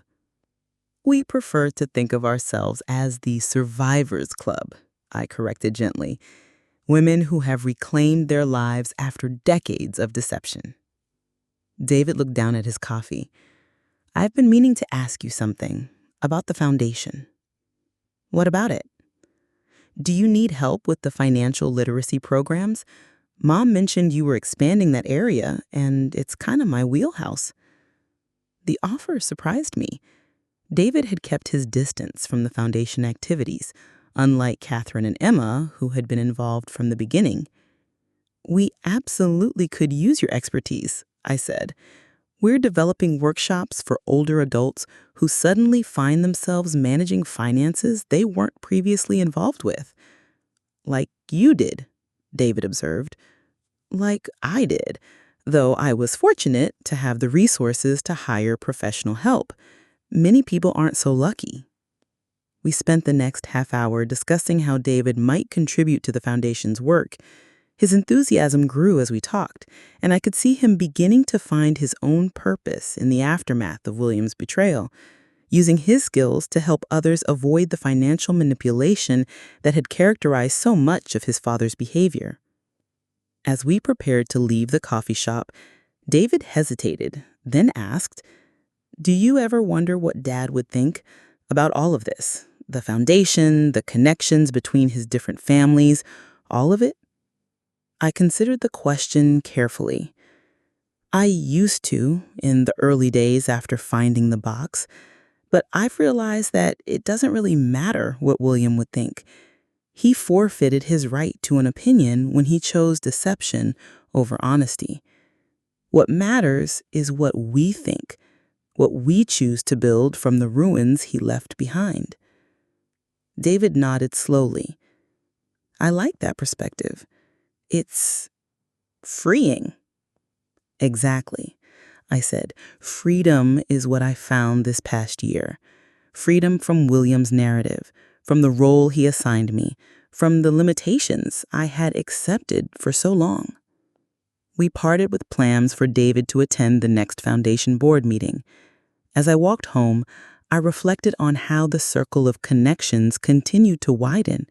We prefer to think of ourselves as the Survivors Club, I corrected gently. Women who have reclaimed their lives after decades of deception. David looked down at his coffee. I've been meaning to ask you something about the foundation. What about it? Do you need help with the financial literacy programs? Mom mentioned you were expanding that area, and it's kind of my wheelhouse. The offer surprised me. David had kept his distance from the foundation activities, unlike Catherine and Emma, who had been involved from the beginning. We absolutely could use your expertise, I said. We're developing workshops for older adults who suddenly find themselves managing finances they weren't previously involved with. Like you did, David observed. Like I did, though I was fortunate to have the resources to hire professional help. Many people aren't so lucky. We spent the next half hour discussing how David might contribute to the foundation's work. His enthusiasm grew as we talked, and I could see him beginning to find his own purpose in the aftermath of William's betrayal, using his skills to help others avoid the financial manipulation that had characterized so much of his father's behavior. As we prepared to leave the coffee shop, David hesitated, then asked, Do you ever wonder what Dad would think about all of this? The foundation, the connections between his different families, all of it? I considered the question carefully. I used to in the early days after finding the box, but I've realized that it doesn't really matter what William would think. He forfeited his right to an opinion when he chose deception over honesty. What matters is what we think, what we choose to build from the ruins he left behind. David nodded slowly. I like that perspective. It's freeing. Exactly, I said. Freedom is what I found this past year. Freedom from William's narrative, from the role he assigned me, from the limitations I had accepted for so long. We parted with plans for David to attend the next foundation board meeting. As I walked home, I reflected on how the circle of connections continued to widen.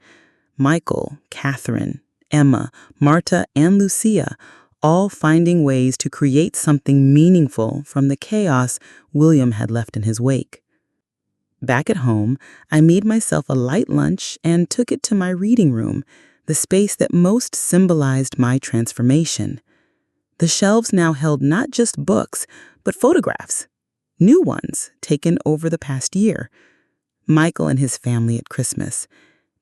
Michael, Catherine, Emma, Marta, and Lucia, all finding ways to create something meaningful from the chaos William had left in his wake. Back at home, I made myself a light lunch and took it to my reading room, the space that most symbolized my transformation. The shelves now held not just books, but photographs, new ones taken over the past year. Michael and his family at Christmas,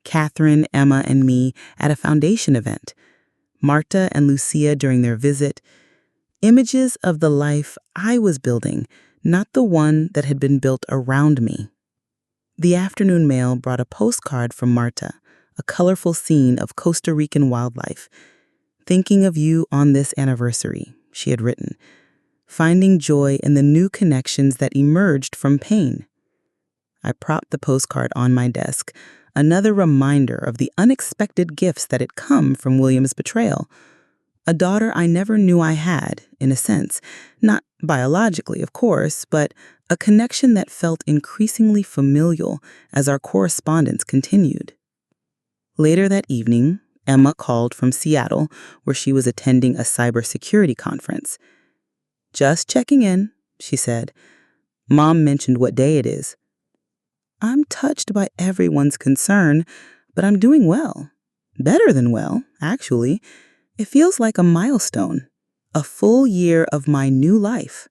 Catherine, Emma, and me at a foundation event, Marta and Lucia during their visit, images of the life I was building, not the one that had been built around me. The afternoon mail brought a postcard from Marta, a colorful scene of Costa Rican wildlife. Thinking of you on this anniversary, she had written, finding joy in the new connections that emerged from pain. I propped the postcard on my desk, another reminder of the unexpected gifts that had come from William's betrayal. A daughter I never knew I had, in a sense, not biologically, of course, but a connection that felt increasingly familial as our correspondence continued. Later that evening, Emma called from Seattle, where she was attending a cybersecurity conference. Just checking in, she said. Mom mentioned what day it is. I'm touched by everyone's concern, but I'm doing well. Better than well, actually. It feels like a milestone, a full year of my new life.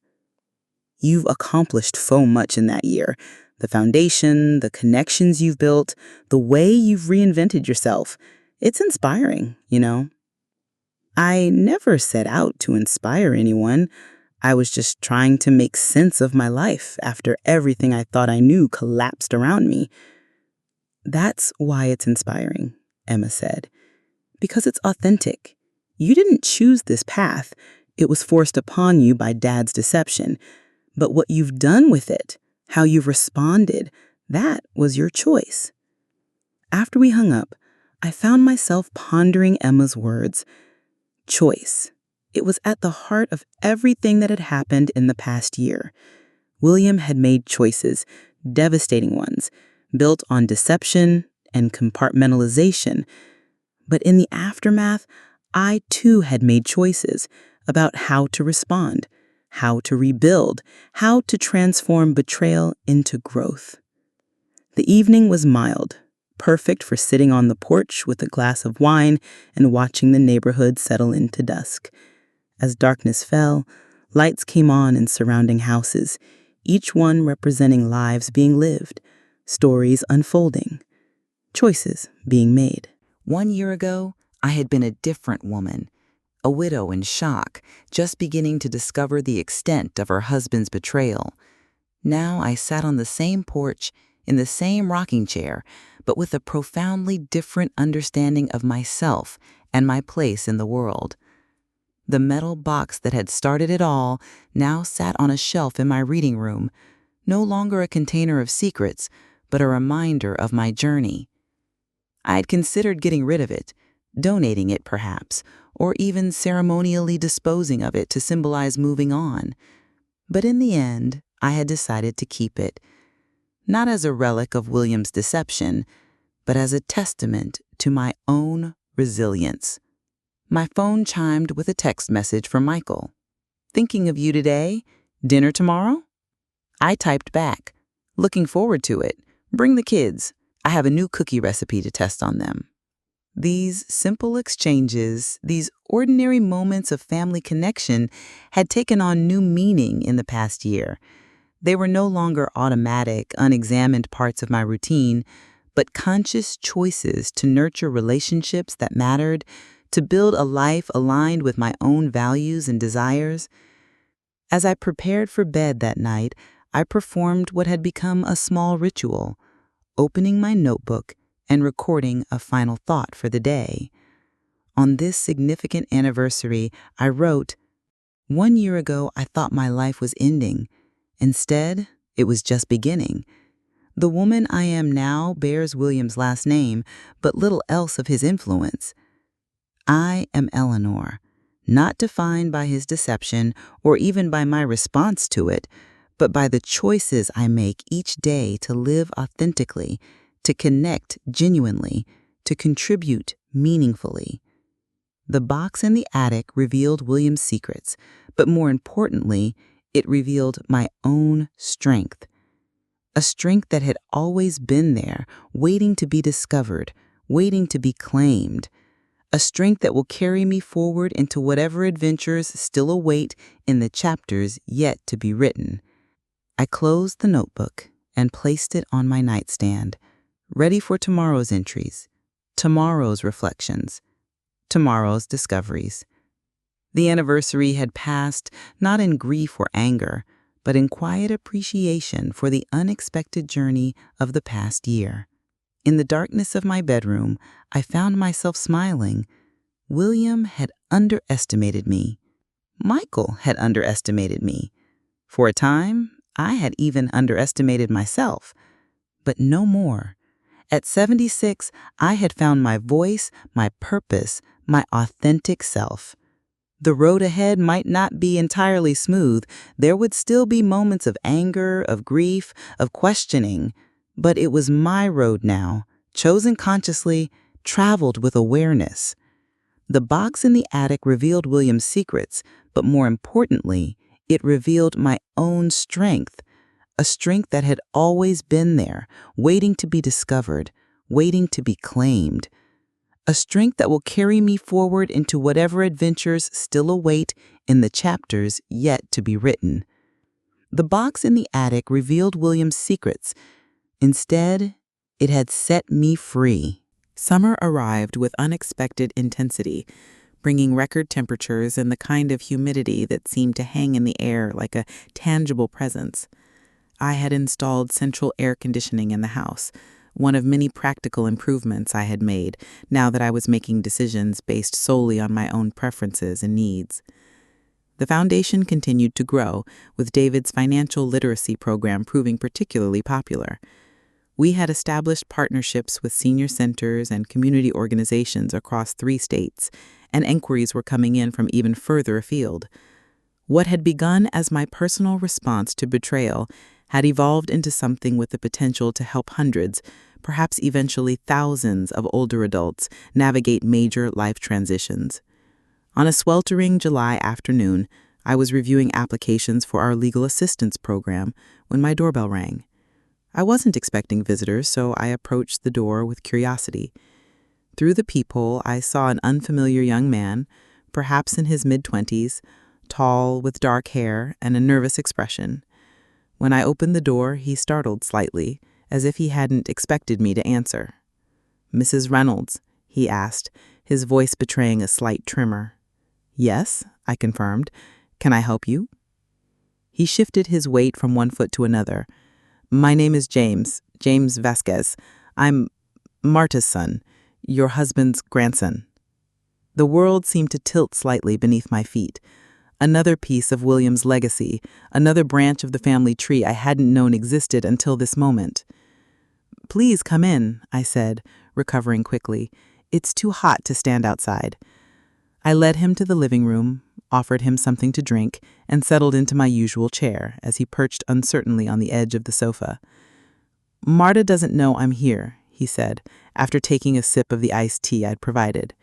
You've accomplished so much in that year. The foundation, the connections you've built, the way you've reinvented yourself. It's inspiring, you know? I never set out to inspire anyone. I was just trying to make sense of my life after everything I thought I knew collapsed around me. That's why it's inspiring, Emma said. Because it's authentic. You didn't choose this path. It was forced upon you by Dad's deception. But what you've done with it, how you've responded, that was your choice. After we hung up, I found myself pondering Emma's words. Choice. It was at the heart of everything that had happened in the past year. William had made choices, devastating ones, built on deception and compartmentalization. But in the aftermath, I too had made choices about how to respond, how to rebuild, how to transform betrayal into growth. The evening was mild, perfect for sitting on the porch with a glass of wine and watching the neighborhood settle into dusk. As darkness fell, lights came on in surrounding houses, each one representing lives being lived, stories unfolding, choices being made. 1 year ago, I had been a different woman, a widow in shock, just beginning to discover the extent of her husband's betrayal. Now I sat on the same porch, in the same rocking chair, but with a profoundly different understanding of myself and my place in the world. The metal box that had started it all now sat on a shelf in my reading room, no longer a container of secrets, but a reminder of my journey. I had considered getting rid of it, donating it perhaps, or even ceremonially disposing of it to symbolize moving on. But in the end, I had decided to keep it, not as a relic of William's deception, but as a testament to my own resilience. My phone chimed with a text message from Michael. "Thinking of you today? Dinner tomorrow?" I typed back, "Looking forward to it. Bring the kids. I have a new cookie recipe to test on them." These simple exchanges, these ordinary moments of family connection, had taken on new meaning in the past year. They were no longer automatic, unexamined parts of my routine, but conscious choices to nurture relationships that mattered, to build a life aligned with my own values and desires. As I prepared for bed that night, I performed what had become a small ritual, opening my notebook and recording a final thought for the day. On this significant anniversary, I wrote, "1 year ago, I thought my life was ending. Instead, it was just beginning. The woman I am now bears William's last name, but little else of his influence. I am Eleanor, not defined by his deception or even by my response to it, but by the choices I make each day to live authentically, to connect genuinely, to contribute meaningfully." The box in the attic revealed William's secrets, but more importantly, it revealed my own strength. A strength that had always been there, waiting to be discovered, waiting to be claimed. A strength that will carry me forward into whatever adventures still await in the chapters yet to be written. I closed the notebook and placed it on my nightstand, ready for tomorrow's entries, tomorrow's reflections, tomorrow's discoveries. The anniversary had passed not in grief or anger, but in quiet appreciation for the unexpected journey of the past year. In the darkness of my bedroom, I found myself smiling. William had underestimated me. Michael had underestimated me. For a time, I had even underestimated myself. But no more. At 76, I had found my voice, my purpose, my authentic self. The road ahead might not be entirely smooth. There would still be moments of anger, of grief, of questioning. But it was my road now, chosen consciously, traveled with awareness. The box in the attic revealed William's secrets, but more importantly, it revealed my own strength, a strength that had always been there, waiting to be discovered, waiting to be claimed. a strength that will carry me forward into whatever adventures still await in the chapters yet to be written. The box in the attic revealed William's secrets. Instead, it had set me free. Summer arrived with unexpected intensity, bringing record temperatures and the kind of humidity that seemed to hang in the air like a tangible presence. I had installed central air conditioning in the house, one of many practical improvements I had made now that I was making decisions based solely on my own preferences and needs. The foundation continued to grow, with David's financial literacy program proving particularly popular. We had established partnerships with senior centers and community organizations across 3 states, and inquiries were coming in from even further afield. What had begun as my personal response to betrayal had evolved into something with the potential to help hundreds, perhaps eventually thousands of older adults navigate major life transitions. On a sweltering July afternoon, I was reviewing applications for our legal assistance program when my doorbell rang. I wasn't expecting visitors, so I approached the door with curiosity. Through the peephole, I saw an unfamiliar young man, perhaps in his mid-20s, tall, with dark hair and a nervous expression. When I opened the door, he startled slightly, as if he hadn't expected me to answer. "Mrs. Reynolds?" he asked, his voice betraying a slight tremor. "Yes," I confirmed. "Can I help you?" He shifted his weight from one foot to another. "My name is James Vasquez. I'm Marta's son, your husband's grandson." The world seemed to tilt slightly beneath my feet. Another piece of William's legacy, another branch of the family tree I hadn't known existed until this moment. "Please come in," I said, recovering quickly. "It's too hot to stand outside." I led him to the living room, offered him something to drink, and settled into my usual chair as he perched uncertainly on the edge of the sofa. "Marta doesn't know I'm here," he said, after taking a sip of the iced tea I'd provided.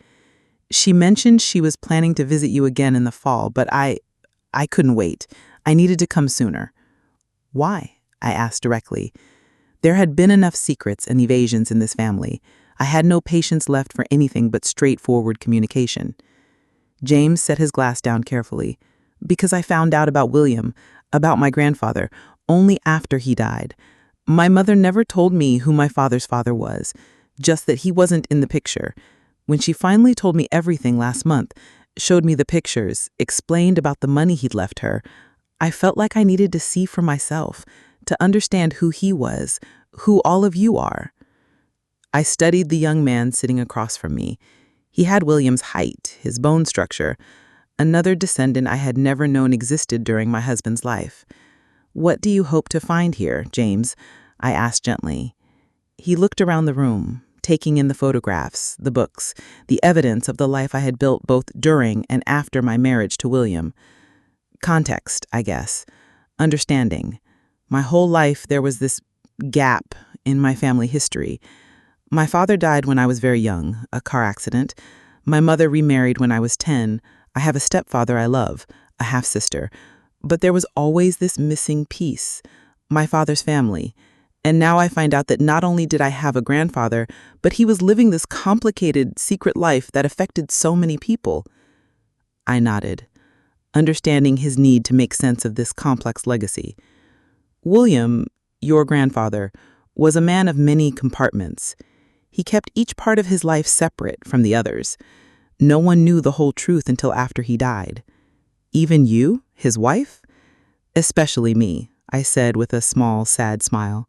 "She mentioned she was planning to visit you again in the fall, but I couldn't wait. I needed to come sooner." "Why?" I asked directly. There had been enough secrets and evasions in this family. I had no patience left for anything but straightforward communication. James set his glass down carefully. "Because I found out about William, about my grandfather, only after he died. My mother never told me who my father's father was, just that he wasn't in the picture. When she finally told me everything last month, showed me the pictures, explained about the money he'd left her, I felt like I needed to see for myself, to understand who he was, who all of you are." I studied the young man sitting across from me. He had William's height, his bone structure, another descendant I had never known existed during my husband's life. "What do you hope to find here, James?" I asked gently. He looked around the room, taking in the photographs, the books, the evidence of the life I had built both during and after my marriage to William. Context, I guess. Understanding. My whole life there was this gap in my family history. My father died when I was very young, a car accident. My mother remarried when I was 10. I have a stepfather I love, a half-sister. But there was always this missing piece, my father's family. And now I find out that not only did I have a grandfather, but he was living this complicated, secret life that affected so many people. I nodded, understanding his need to make sense of this complex legacy. "William, your grandfather, was a man of many compartments. He kept each part of his life separate from the others. No one knew the whole truth until after he died. Even you, his wife?" "Especially me," I said with a small, sad smile.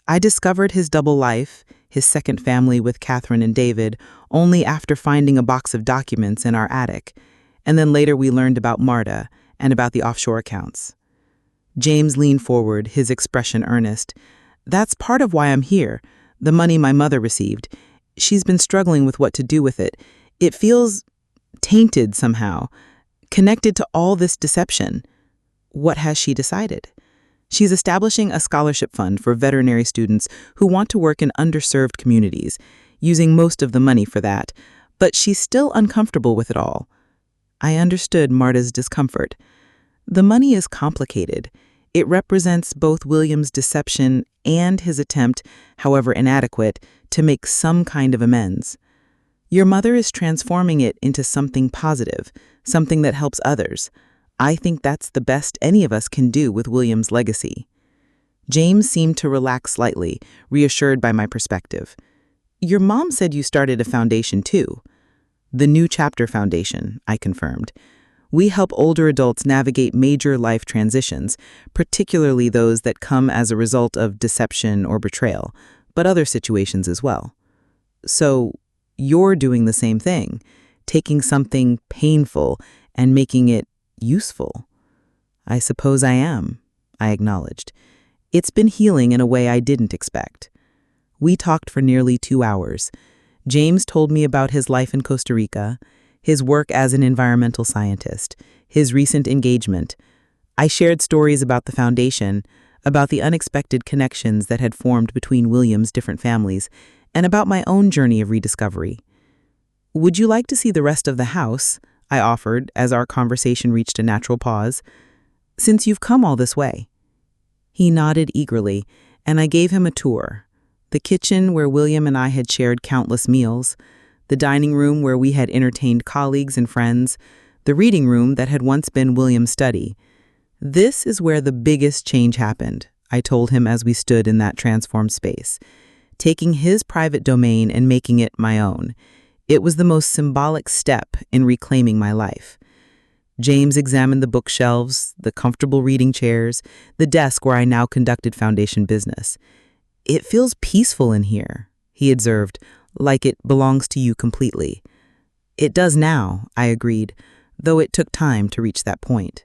I discovered his double life, his second family with Catherine and David, only after finding a box of documents in our attic, and then later we learned about Marta and about the offshore accounts. James leaned forward, his expression earnest. "That's part of why I'm here. The money my mother received. She's been struggling with what to do with it. It feels tainted somehow, connected to all this deception." "What has she decided?" "She's establishing a scholarship fund for veterinary students who want to work in underserved communities, using most of the money for that, but she's still uncomfortable with it all." I understood Marta's discomfort. The money is complicated. It represents both William's deception and his attempt, however inadequate, to make some kind of amends. Your mother is transforming it into something positive, something that helps others. I think that's the best any of us can do with William's legacy. James seemed to relax slightly, reassured by my perspective. Your mom said you started a foundation too. The New Chapter Foundation, I confirmed. We help older adults navigate major life transitions, particularly those that come as a result of deception or betrayal, but other situations as well. So, you're doing the same thing, taking something painful and making it useful. I suppose I am, I acknowledged. It's been healing in a way I didn't expect. We talked for nearly 2 hours. James told me about his life in Costa Rica, his work as an environmental scientist, his recent engagement. I shared stories about the foundation, about the unexpected connections that had formed between William's different families, and about my own journey of rediscovery. Would you like to see the rest of the house? I offered as our conversation reached a natural pause. Since you've come all this way. He nodded eagerly, and I gave him a tour. The kitchen where William and I had shared countless meals, the dining room where we had entertained colleagues and friends, the reading room that had once been William's study. This is where the biggest change happened, I told him as we stood in that transformed space, taking his private domain and making it my own. It was the most symbolic step in reclaiming my life. James examined the bookshelves, the comfortable reading chairs, the desk where I now conducted foundation business. It feels peaceful in here, he observed, like it belongs to you completely. It does now, I agreed, though it took time to reach that point.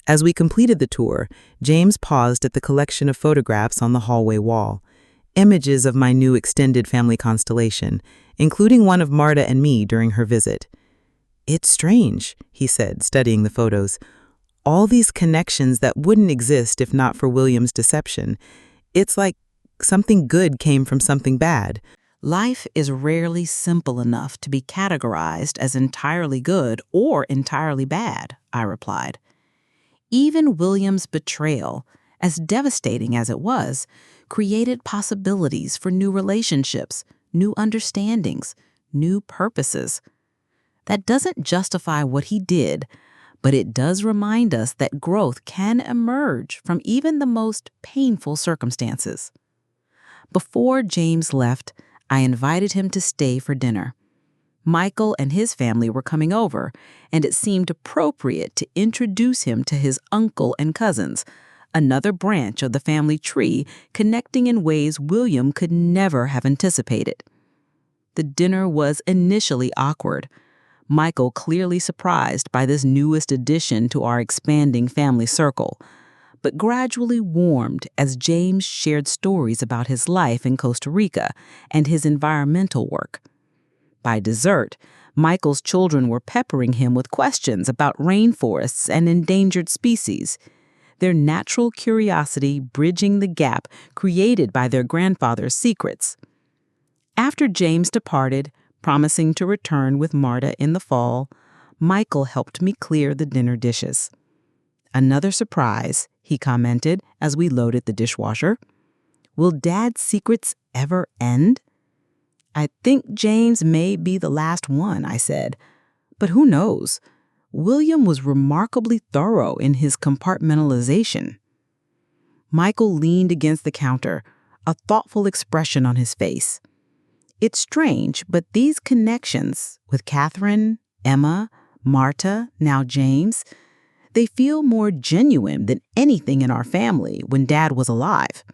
As we completed the tour, James paused at the collection of photographs on the hallway wall, images of my new extended family constellation, including one of Marta and me during her visit. It's strange, he said, studying the photos. All these connections that wouldn't exist if not for William's deception. It's like something good came from something bad. Life is rarely simple enough to be categorized as entirely good or entirely bad, I replied. Even William's betrayal, as devastating as it was, created possibilities for new relationships, new understandings, new purposes. That doesn't justify what he did, but it does remind us that growth can emerge from even the most painful circumstances. Before James left, I invited him to stay for dinner. Michael and his family were coming over, and it seemed appropriate to introduce him to his uncle and cousins, another branch of the family tree connecting in ways William could never have anticipated. The dinner was initially awkward, Michael clearly surprised by this newest addition to our expanding family circle, but gradually warmed as James shared stories about his life in Costa Rica and his environmental work. By dessert, Michael's children were peppering him with questions about rainforests and endangered species, their natural curiosity bridging the gap created by their grandfather's secrets. After James departed, promising to return with Marta in the fall, Michael helped me clear the dinner dishes. Another surprise, he commented as we loaded the dishwasher. Will Dad's secrets ever end? I think James may be the last one, I said. But who knows? William was remarkably thorough in his compartmentalization. Michael leaned against the counter, a thoughtful expression on his face. It's strange, but these connections with Catherine, Emma, Marta, now James, they feel more genuine than anything in our family when Dad was alive.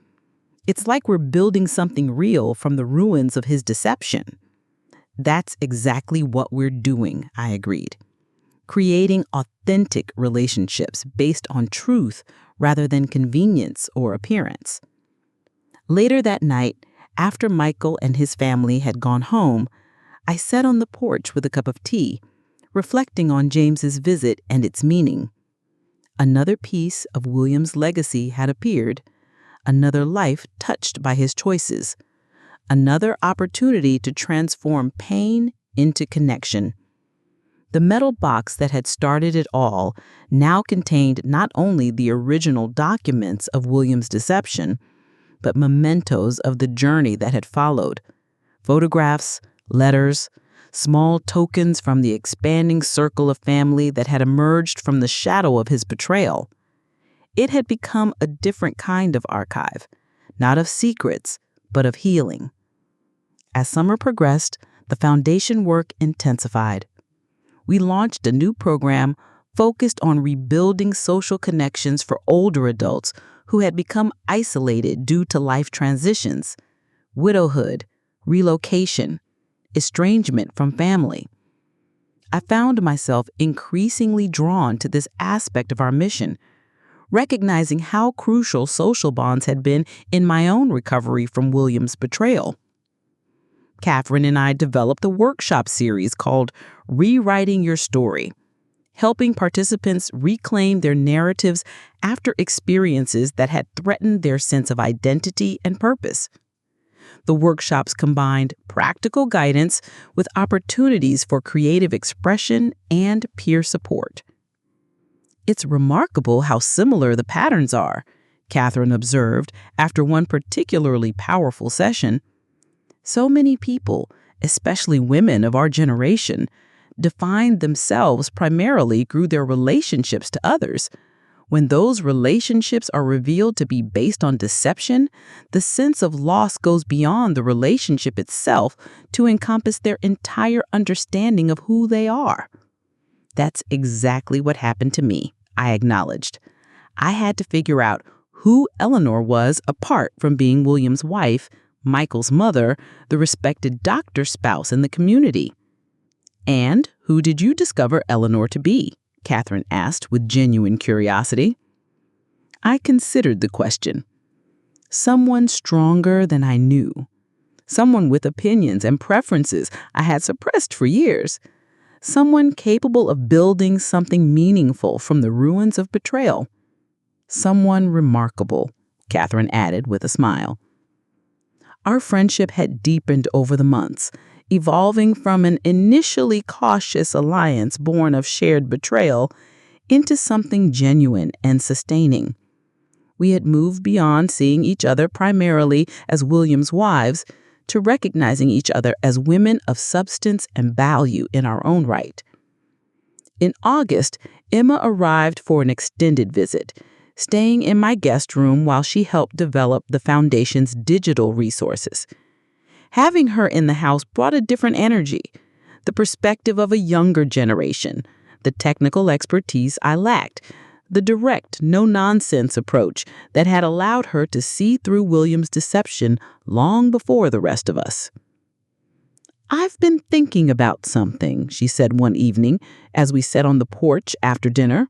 It's like we're building something real from the ruins of his deception. That's exactly what we're doing, I agreed. Creating authentic relationships based on truth rather than convenience or appearance. Later that night, after Michael and his family had gone home, I sat on the porch with a cup of tea, reflecting on James's visit and its meaning. Another piece of William's legacy had appeared, another life touched by his choices, another opportunity to transform pain into connection. The metal box that had started it all now contained not only the original documents of William's deception, but mementos of the journey that had followed. Photographs, letters, small tokens from the expanding circle of family that had emerged from the shadow of his betrayal. It had become a different kind of archive, not of secrets, but of healing. As summer progressed, the foundation work intensified. We launched a new program focused on rebuilding social connections for older adults who had become isolated due to life transitions, widowhood, relocation, estrangement from family. I found myself increasingly drawn to this aspect of our mission, recognizing how crucial social bonds had been in my own recovery from William's betrayal. Catherine and I developed a workshop series called Rewriting Your Story, helping participants reclaim their narratives after experiences that had threatened their sense of identity and purpose. The workshops combined practical guidance with opportunities for creative expression and peer support. "It's remarkable how similar the patterns are," Catherine observed after one particularly powerful session. "So many people, especially women of our generation, define themselves primarily through their relationships to others. When those relationships are revealed to be based on deception, the sense of loss goes beyond the relationship itself to encompass their entire understanding of who they are." "That's exactly what happened to me," I acknowledged. "I had to figure out who Eleanor was apart from being William's wife, Michael's mother, the respected doctor's spouse in the community." "And who did you discover Eleanor to be?" Catherine asked with genuine curiosity. I considered the question. Someone stronger than I knew. Someone with opinions and preferences I had suppressed for years. Someone capable of building something meaningful from the ruins of betrayal. Someone remarkable, Catherine added with a smile. Our friendship had deepened over the months, evolving from an initially cautious alliance born of shared betrayal into something genuine and sustaining. We had moved beyond seeing each other primarily as William's wives to recognizing each other as women of substance and value in our own right. In August, Emma arrived for an extended visit, staying in my guest room while she helped develop the foundation's digital resources. Having her in the house brought a different energy, the perspective of a younger generation, the technical expertise I lacked, the direct, no-nonsense approach that had allowed her to see through William's deception long before the rest of us. "I've been thinking about something," she said one evening as we sat on the porch after dinner.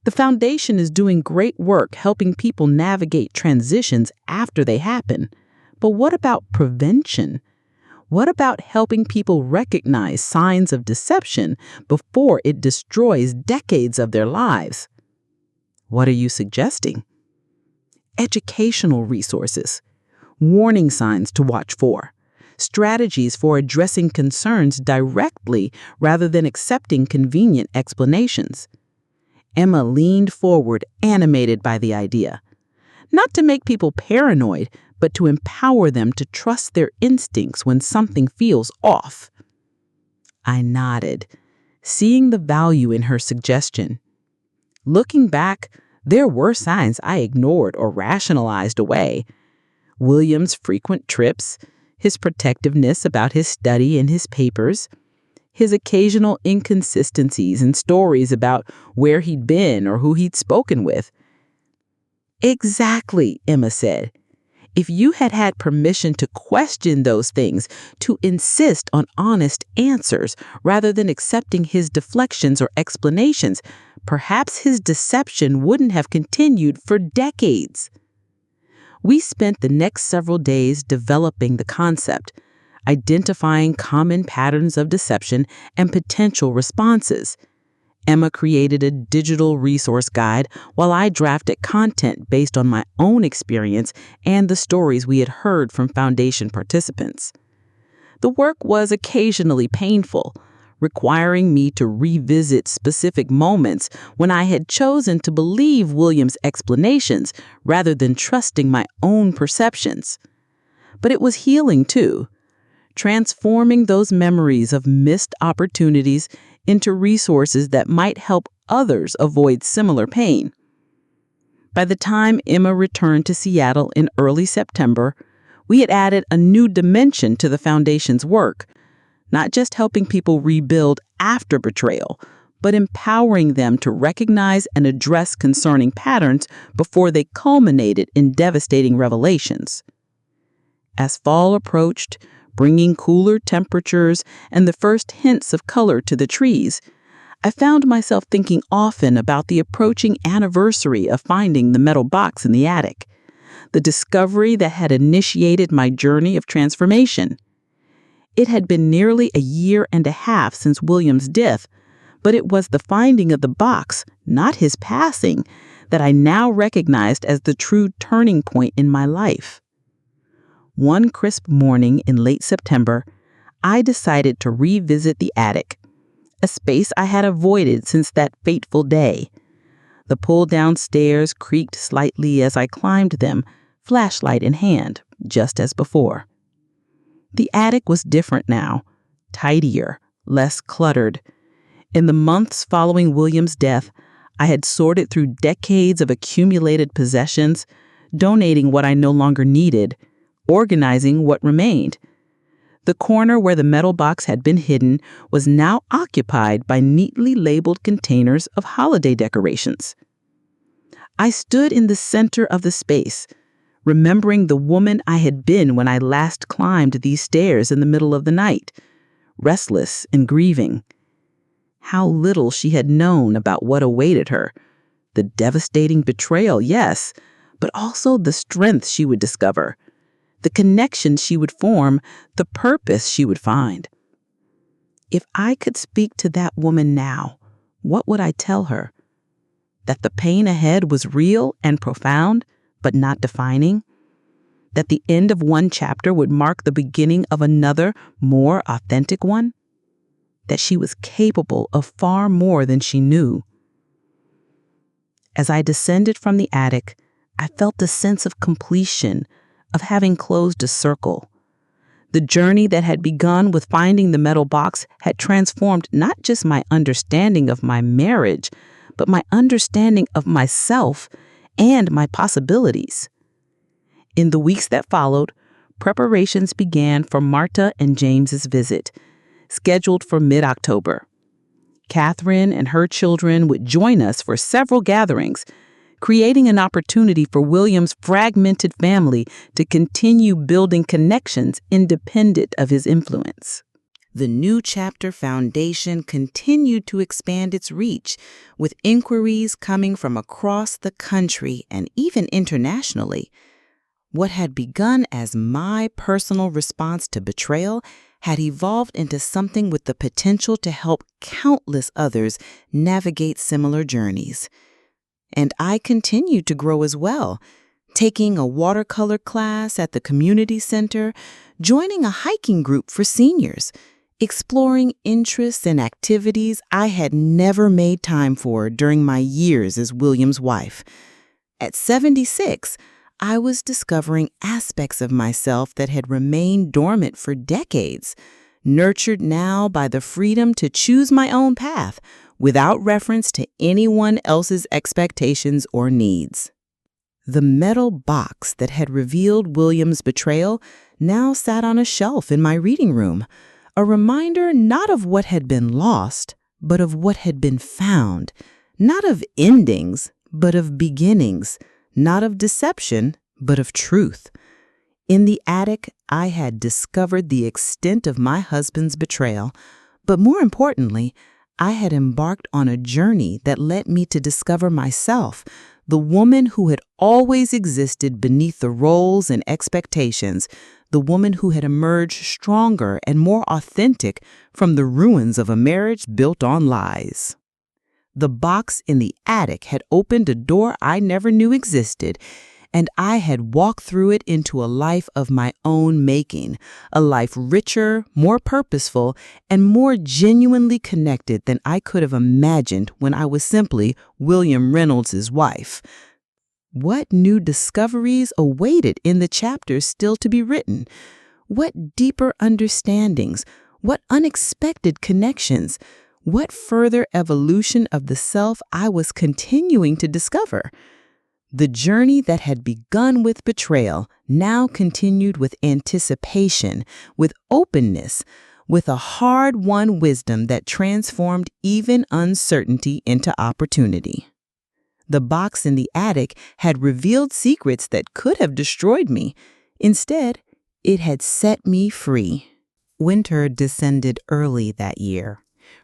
"The foundation is doing great work helping people navigate transitions after they happen. But what about prevention? What about helping people recognize signs of deception before it destroys decades of their lives?" "What are you suggesting?" "Educational resources, warning signs to watch for, strategies for addressing concerns directly rather than accepting convenient explanations." Emma leaned forward, animated by the idea. "Not to make people paranoid, but to empower them to trust their instincts when something feels off." I nodded, seeing the value in her suggestion. Looking back, there were signs I ignored or rationalized away. William's frequent trips, his protectiveness about his study and his papers, his occasional inconsistencies and stories about where he'd been or who he'd spoken with. "Exactly," Emma said. "If you had had permission to question those things, to insist on honest answers rather than accepting his deflections or explanations, perhaps his deception wouldn't have continued for decades." We spent the next several days developing the concept, identifying common patterns of deception and potential responses. Emma created a digital resource guide while I drafted content based on my own experience and the stories we had heard from Foundation participants. The work was occasionally painful, requiring me to revisit specific moments when I had chosen to believe William's explanations rather than trusting my own perceptions. But it was healing too. transforming those memories of missed opportunities into resources that might help others avoid similar pain. By the time Emma returned to Seattle in early September, we had added a new dimension to the Foundation's work, not just helping people rebuild after betrayal, but empowering them to recognize and address concerning patterns before they culminated in devastating revelations. As fall approached, bringing cooler temperatures and the first hints of color to the trees, I found myself thinking often about the approaching anniversary of finding the metal box in the attic, the discovery that had initiated my journey of transformation. It had been nearly a year and a half since William's death, but it was the finding of the box, not his passing, that I now recognized as the true turning point in my life. One crisp morning in late September, I decided to revisit the attic, a space I had avoided since that fateful day. The pull-down stairs creaked slightly as I climbed them, flashlight in hand, just as before. The attic was different now, tidier, less cluttered. In the months following William's death, I had sorted through decades of accumulated possessions, donating what I no longer needed, organizing what remained. The corner where the metal box had been hidden was now occupied by neatly labeled containers of holiday decorations. I stood in the center of the space, remembering the woman I had been when I last climbed these stairs in the middle of the night, restless and grieving. How little she had known about what awaited her. The devastating betrayal, yes, but also the strength she would discover, the connections she would form, the purpose she would find. If I could speak to that woman now, what would I tell her? That the pain ahead was real and profound, but not defining? That the end of one chapter would mark the beginning of another, more authentic one? That she was capable of far more than she knew. As I descended from the attic, I felt a sense of completion, of having closed a circle. The journey that had begun with finding the metal box had transformed not just my understanding of my marriage, but my understanding of myself and my possibilities. In the weeks that followed, preparations began for Marta and James's visit, scheduled for mid-October. Catherine and her children would join us for several gatherings, creating an opportunity for William's fragmented family to continue building connections independent of his influence. The New Chapter Foundation continued to expand its reach, with inquiries coming from across the country and even internationally. What had begun as my personal response to betrayal had evolved into something with the potential to help countless others navigate similar journeys. And I continued to grow as well, taking a watercolor class at the community center, joining a hiking group for seniors, exploring interests and activities I had never made time for during my years as William's wife. At 76, I was discovering aspects of myself that had remained dormant for decades, nurtured now by the freedom to choose my own path without reference to anyone else's expectations or needs. The metal box that had revealed William's betrayal now sat on a shelf in my reading room, a reminder not of what had been lost, but of what had been found, not of endings, but of beginnings, not of deception, but of truth. In the attic, I had discovered the extent of my husband's betrayal, but more importantly, I had embarked on a journey that led me to discover myself, the woman who had always existed beneath the roles and expectations, the woman who had emerged stronger and more authentic from the ruins of a marriage built on lies. The box in the attic had opened a door I never knew existed, and I had walked through it into a life of my own making, a life richer, more purposeful, and more genuinely connected than I could have imagined when I was simply William Reynolds' wife. What new discoveries awaited in the chapters still to be written? What deeper understandings? What unexpected connections? What further evolution of the self I was continuing to discover? The journey that had begun with betrayal now continued with anticipation, with openness, with a hard-won wisdom that transformed even uncertainty into opportunity. The box in the attic had revealed secrets that could have destroyed me. Instead, it had set me free. Winter descended early that year,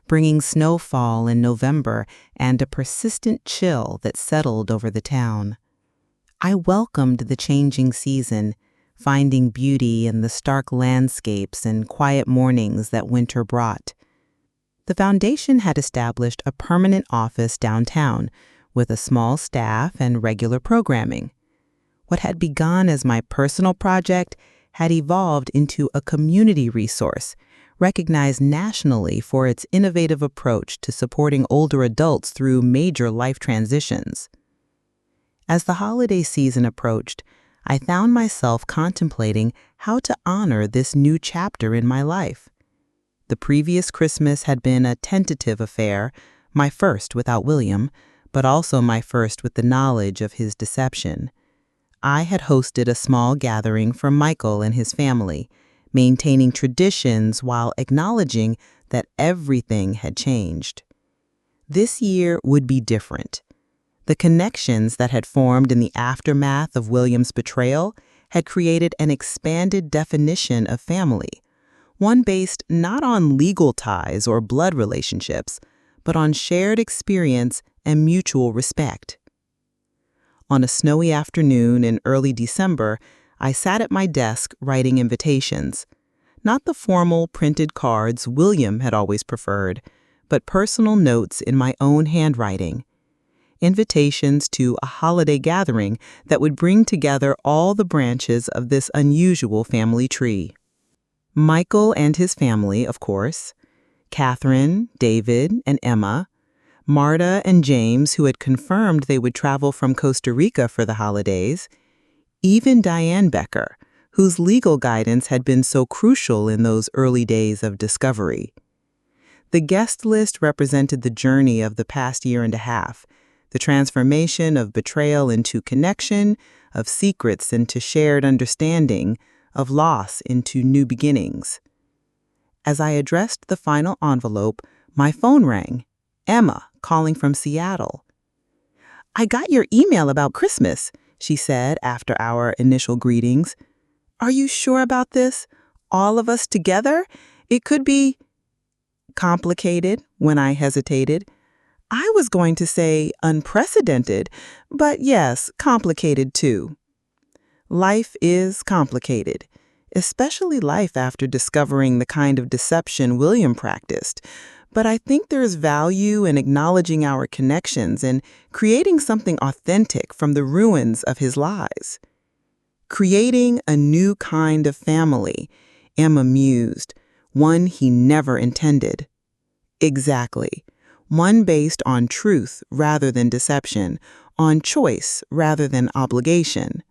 bringing snowfall in November and a persistent chill that settled over the town. I welcomed the changing season, finding beauty in the stark landscapes and quiet mornings that winter brought. The foundation had established a permanent office downtown with a small staff and regular programming. What had begun as my personal project had evolved into a community resource, recognized nationally for its innovative approach to supporting older adults through major life transitions. As the holiday season approached, I found myself contemplating how to honor this new chapter in my life. The previous Christmas had been a tentative affair, my first without William, but also my first with the knowledge of his deception. I had hosted a small gathering for Michael and his family, maintaining traditions while acknowledging that everything had changed. This year would be different. The connections that had formed in the aftermath of William's betrayal had created an expanded definition of family, one based not on legal ties or blood relationships, but on shared experience and mutual respect. On a snowy afternoon in early December, I sat at my desk writing invitations. Not the formal printed cards William had always preferred, but personal notes in my own handwriting. Invitations to a holiday gathering that would bring together all the branches of this unusual family tree. Michael and his family, of course, Catherine, David, and Emma, Marta and James, who had confirmed they would travel from Costa Rica for the holidays, even Diane Becker, whose legal guidance had been so crucial in those early days of discovery. The guest list represented the journey of the past year and a half, the transformation of betrayal into connection, of secrets into shared understanding, of loss into new beginnings. As I addressed the final envelope, my phone rang. Emma, calling from Seattle. "I got your email about Christmas," she said after our initial greetings. "Are you sure about this? All of us together? It could be complicated," when I hesitated. I was going to say unprecedented, but yes, complicated too. Life is complicated, especially life after discovering the kind of deception William practiced. But I think there's value in acknowledging our connections and creating something authentic from the ruins of his lies. Creating a new kind of family, Emma mused, one he never intended. Exactly. One based on truth rather than deception, on choice rather than obligation.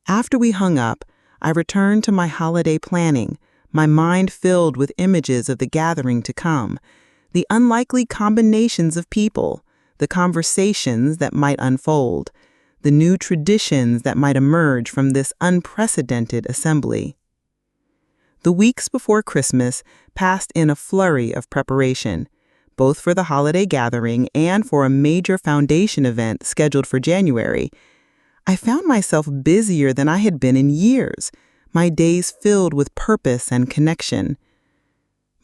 After we hung up, I returned to my holiday planning, my mind filled with images of the gathering to come, the unlikely combinations of people, the conversations that might unfold, the new traditions that might emerge from this unprecedented assembly. The weeks before Christmas passed in a flurry of preparation, both for the holiday gathering and for a major foundation event scheduled for January. I found myself busier than I had been in years, my days filled with purpose and connection.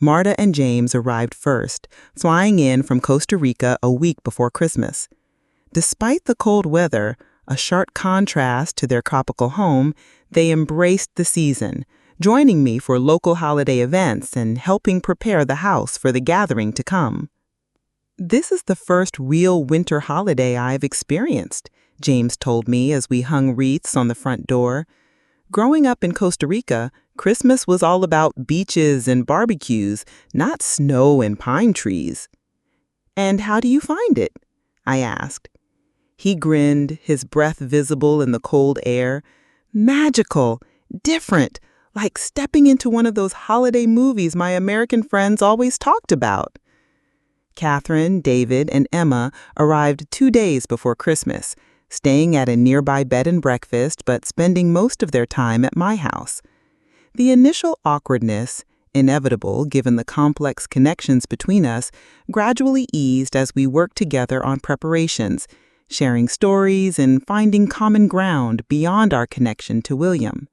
Marta and James arrived first, flying in from Costa Rica a week before Christmas. Despite the cold weather, a sharp contrast to their tropical home, they embraced the season, joining me for local holiday events and helping prepare the house for the gathering to come. "This is the first real winter holiday I've experienced," James told me as we hung wreaths on the front door. "Growing up in Costa Rica, Christmas was all about beaches and barbecues, not snow and pine trees." "And how do you find it?" I asked. He grinned, his breath visible in the cold air. "Magical, different, like stepping into one of those holiday movies my American friends always talked about. Catherine, David, and Emma arrived 2 days before Christmas, staying at a nearby bed and breakfast but spending most of their time at my house. The initial awkwardness, inevitable given the complex connections between us, gradually eased as we worked together on preparations, sharing stories and finding common ground beyond our connection to William.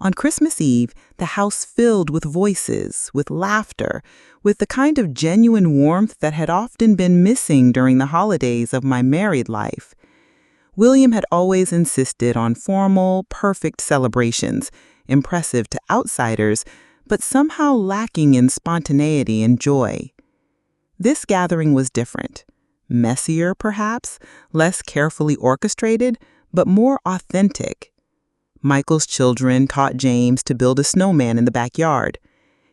On Christmas Eve, the house filled with voices, with laughter, with the kind of genuine warmth that had often been missing during the holidays of my married life. William had always insisted on formal, perfect celebrations, impressive to outsiders, but somehow lacking in spontaneity and joy. This gathering was different. Messier, perhaps, less carefully orchestrated, but more authentic. Michael's children taught James to build a snowman in the backyard.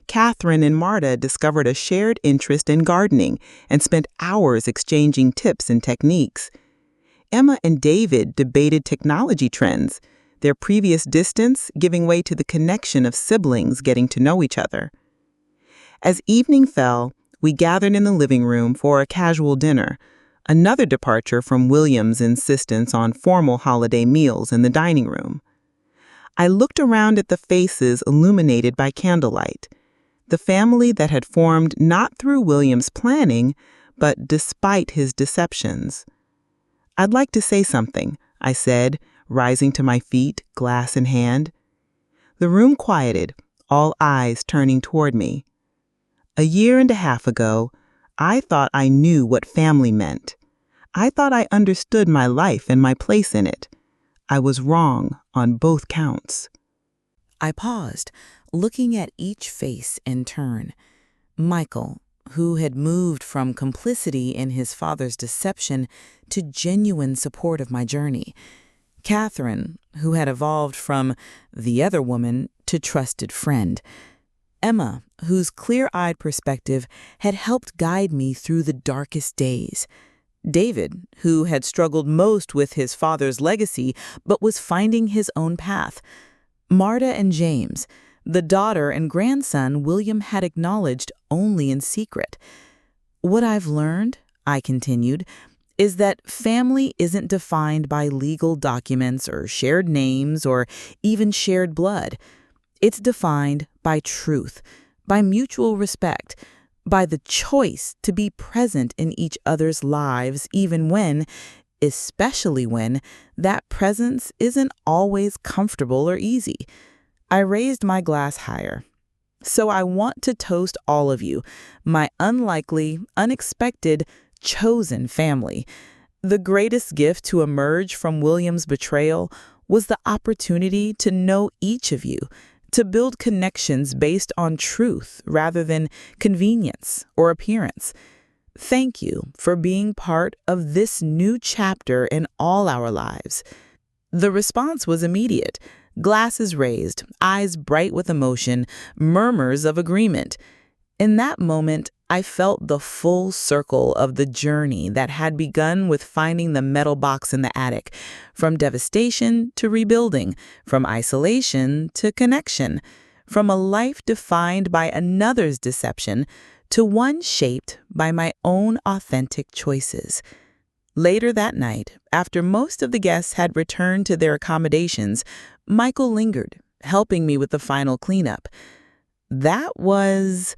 Catherine and Marta discovered a shared interest in gardening and spent hours exchanging tips and techniques. Emma and David debated technology trends, their previous distance giving way to the connection of siblings getting to know each other. As evening fell, we gathered in the living room for a casual dinner, another departure from William's insistence on formal holiday meals in the dining room. I looked around at the faces illuminated by candlelight, the family that had formed not through William's planning, but despite his deceptions. "I'd like to say something," I said, rising to my feet, glass in hand. The room quieted, all eyes turning toward me. 1.5 years ago, I thought I knew what family meant. I thought I understood my life and my place in it. I was wrong on both counts. I paused, looking at each face in turn. Michael, who had moved from complicity in his father's deception to genuine support of my journey. Catherine, who had evolved from the other woman to trusted friend. Emma, whose clear-eyed perspective had helped guide me through the darkest days. David, who had struggled most with his father's legacy but was finding his own path. Marta and James, the daughter and grandson William had acknowledged only in secret. "What I've learned," I continued, "is that family isn't defined by legal documents or shared names or even shared blood. It's defined by truth, by mutual respect, by the choice to be present in each other's lives even when, especially when, that presence isn't always comfortable or easy." I raised my glass higher. "So I want to toast all of you, my unlikely, unexpected, chosen family. The greatest gift to emerge from William's betrayal was the opportunity to know each of you, to build connections based on truth rather than convenience or appearance. Thank you for being part of this new chapter in all our lives." The response was immediate. Glasses raised, eyes bright with emotion, murmurs of agreement. In that moment, I felt the full circle of the journey that had begun with finding the metal box in the attic, from devastation to rebuilding, from isolation to connection, from a life defined by another's deception to one shaped by my own authentic choices. Later that night, after most of the guests had returned to their accommodations, Michael lingered, helping me with the final cleanup. "That was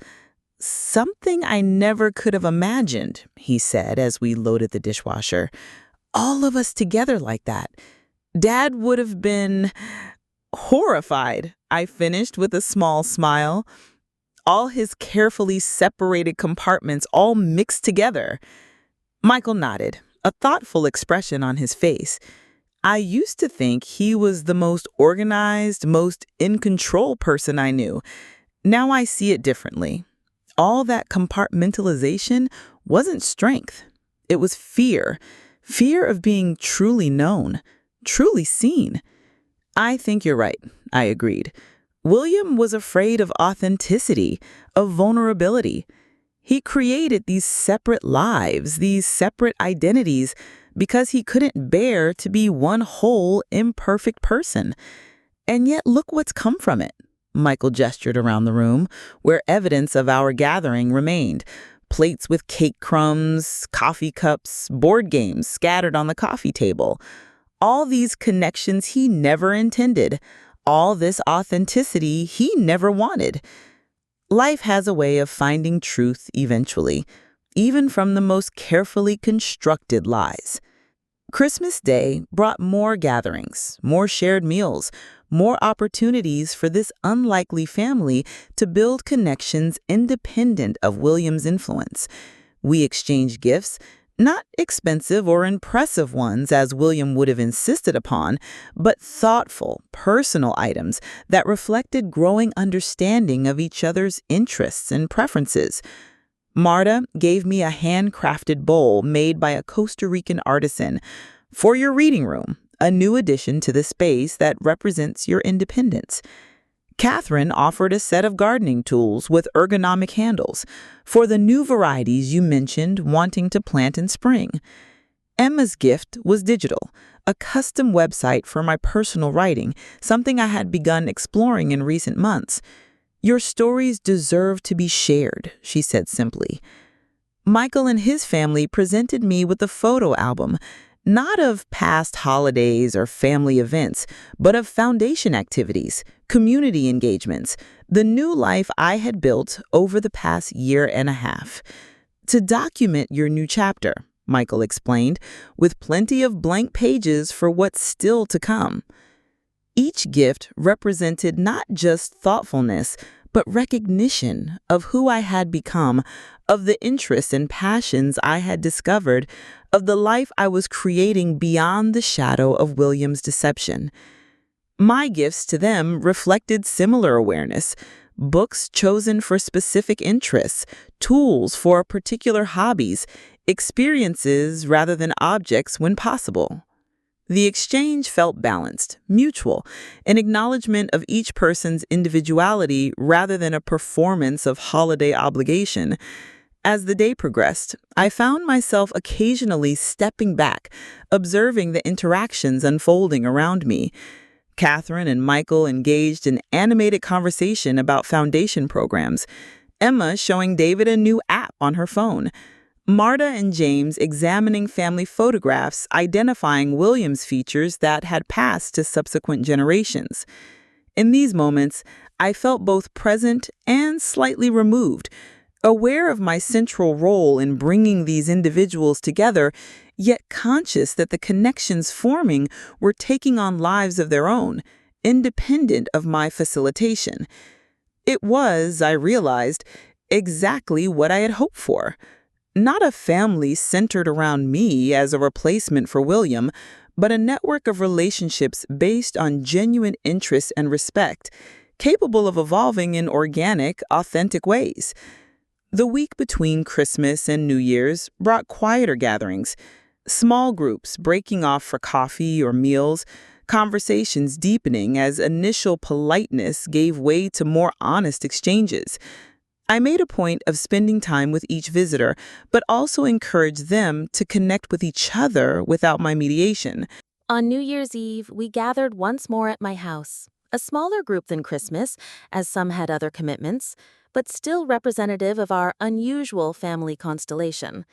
something I never could have imagined," he said as we loaded the dishwasher. "All of us together like that. Dad would have been horrified," I finished with a small smile. "All his carefully separated compartments all mixed together." Michael nodded, a thoughtful expression on his face. I used to think he was the most organized, most in control person I knew. Now I see it differently. All that compartmentalization wasn't strength. It was fear. Fear of being truly known, truly seen. "I think you're right," I agreed. William was afraid of authenticity, of vulnerability. He created these separate lives, these separate identities, because he couldn't bear to be one whole, imperfect person. And yet look what's come from it. Michael gestured around the room, where evidence of our gathering remained. Plates with cake crumbs, coffee cups, board games scattered on the coffee table. All these connections he never intended. All this authenticity he never wanted. Life has a way of finding truth eventually, even from the most carefully constructed lies. Christmas Day brought more gatherings, more shared meals, more opportunities for this unlikely family to build connections independent of William's influence. We exchanged gifts, not expensive or impressive ones as William would have insisted upon, but thoughtful, personal items that reflected growing understanding of each other's interests and preferences. Marta gave me a handcrafted bowl made by a Costa Rican artisan for your reading room, a new addition to the space that represents your independence. Catherine offered a set of gardening tools with ergonomic handles for the new varieties you mentioned wanting to plant in spring. Emma's gift was digital, a custom website for my personal writing, something I had begun exploring in recent months. Your stories deserve to be shared, she said simply. Michael and his family presented me with a photo album, not of past holidays or family events, but of foundation activities, community engagements, the new life I had built over the past year and a half. To document your new chapter, Michael explained, with plenty of blank pages for what's still to come. Each gift represented not just thoughtfulness, but recognition of who I had become, of the interests and passions I had discovered, of the life I was creating beyond the shadow of William's deception. My gifts to them reflected similar awareness, books chosen for specific interests, tools for particular hobbies, experiences rather than objects when possible. The exchange felt balanced, mutual, an acknowledgement of each person's individuality rather than a performance of holiday obligation. As the day progressed, I found myself occasionally stepping back, observing the interactions unfolding around me. Catherine and Michael engaged in animated conversation about foundation programs, Emma showing David a new app on her phone, Marta and James examining family photographs identifying William's features that had passed to subsequent generations. In these moments, I felt both present and slightly removed, aware of my central role in bringing these individuals together, yet conscious that the connections forming were taking on lives of their own, independent of my facilitation. It was, I realized, exactly what I had hoped for. Not a family centered around me as a replacement for William, but a network of relationships based on genuine interest and respect, capable of evolving in organic, authentic ways. The week between Christmas and New Year's brought quieter gatherings, small groups breaking off for coffee or meals, conversations deepening as initial politeness gave way to more honest exchanges. I made a point of spending time with each visitor, but also encouraged them to connect with each other without my mediation. On New Year's Eve, we gathered once more at my house, a smaller group than Christmas, as some had other commitments, but still representative of our unusual family constellation.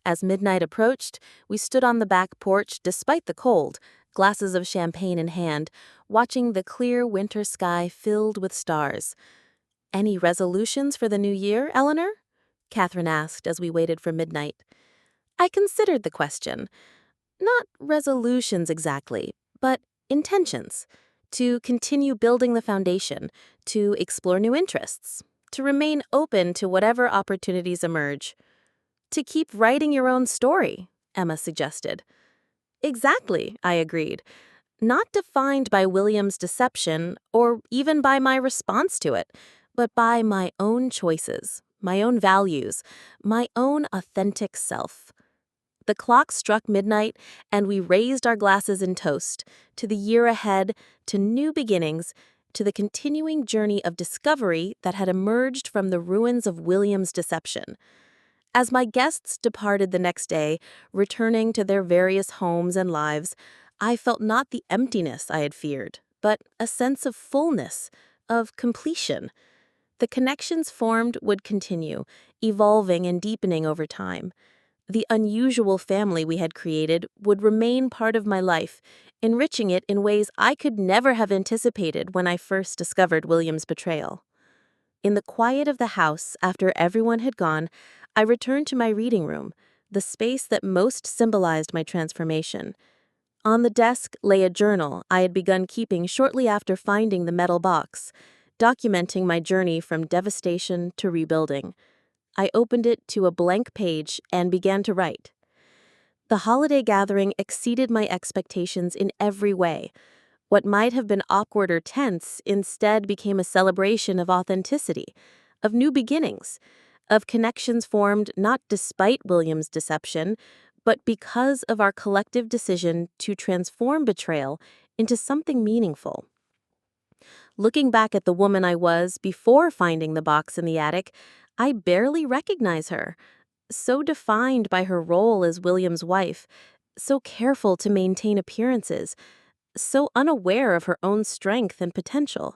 As midnight approached, we stood on the back porch despite the cold, glasses of champagne in hand, watching the clear winter sky filled with stars. "Any resolutions for the new year, Eleanor?" Catherine asked as we waited for midnight. I considered the question. Not resolutions exactly, but intentions. To continue building the foundation, to explore new interests, to remain open to whatever opportunities emerge. To keep writing your own story, Emma suggested. Exactly, I agreed. Not defined by William's deception or even by my response to it, but by my own choices, my own values, my own authentic self. The clock struck midnight, and we raised our glasses in toast to the year ahead, to new beginnings, to the continuing journey of discovery that had emerged from the ruins of William's deception. As my guests departed the next day, returning to their various homes and lives, I felt not the emptiness I had feared, but a sense of fullness, of completion. The connections formed would continue, evolving and deepening over time. The unusual family we had created would remain part of my life, enriching it in ways I could never have anticipated when I first discovered William's betrayal. In the quiet of the house, after everyone had gone, I returned to my reading room, the space that most symbolized my transformation. On the desk lay a journal I had begun keeping shortly after finding the metal box, documenting my journey from devastation to rebuilding. I opened it to a blank page and began to write. The holiday gathering exceeded my expectations in every way. What might have been awkward or tense instead became a celebration of authenticity, of new beginnings, of connections formed not despite William's deception, but because of our collective decision to transform betrayal into something meaningful. Looking back at the woman I was before finding the box in the attic, I barely recognize her. So defined by her role as William's wife, so careful to maintain appearances, so unaware of her own strength and potential.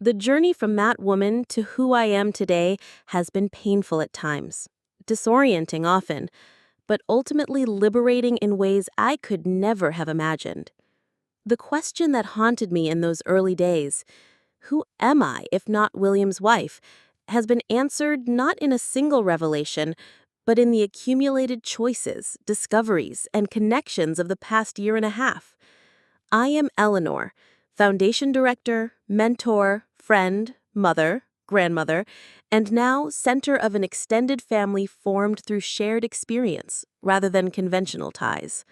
The journey from that woman to who I am today has been painful at times, disorienting often, but ultimately liberating in ways I could never have imagined. The question that haunted me in those early days, who am I if not William's wife, has been answered not in a single revelation, but in the accumulated choices, discoveries, and connections of the past year and a half. I am Eleanor, Foundation Director, mentor, friend, mother, grandmother, and now center of an extended family formed through shared experience rather than conventional ties.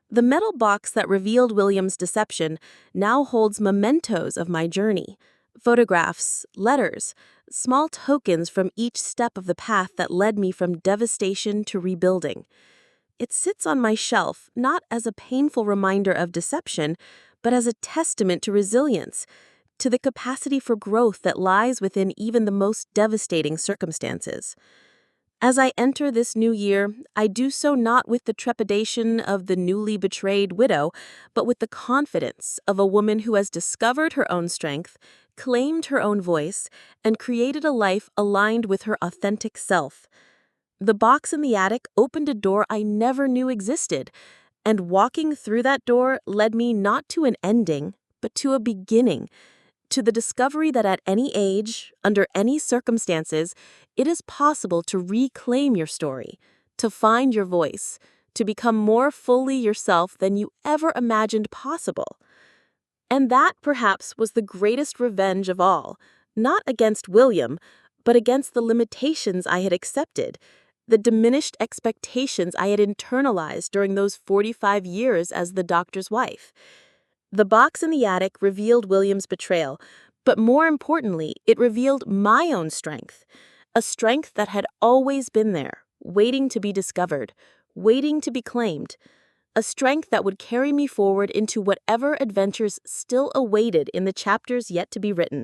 The metal box that revealed William's deception now holds mementos of my journey, photographs, letters, small tokens from each step of the path that led me from devastation to rebuilding. It sits on my shelf not as a painful reminder of deception, but as a testament to resilience, to the capacity for growth that lies within even the most devastating circumstances. As I enter this new year, I do so not with the trepidation of the newly betrayed widow, but with the confidence of a woman who has discovered her own strength, claimed her own voice, and created a life aligned with her authentic self. The box in the attic opened a door I never knew existed, and walking through that door led me not to an ending, but to a beginning, to the discovery that at any age, under any circumstances, it is possible to reclaim your story, to find your voice, to become more fully yourself than you ever imagined possible. And that, perhaps, was the greatest revenge of all, not against William, but against the limitations I had accepted, the diminished expectations I had internalized during those 45 years as the doctor's wife. The box in the attic revealed William's betrayal, but more importantly, it revealed my own strength, a strength that had always been there, waiting to be discovered, waiting to be claimed, a strength that would carry me forward into whatever adventures still awaited in the chapters yet to be written.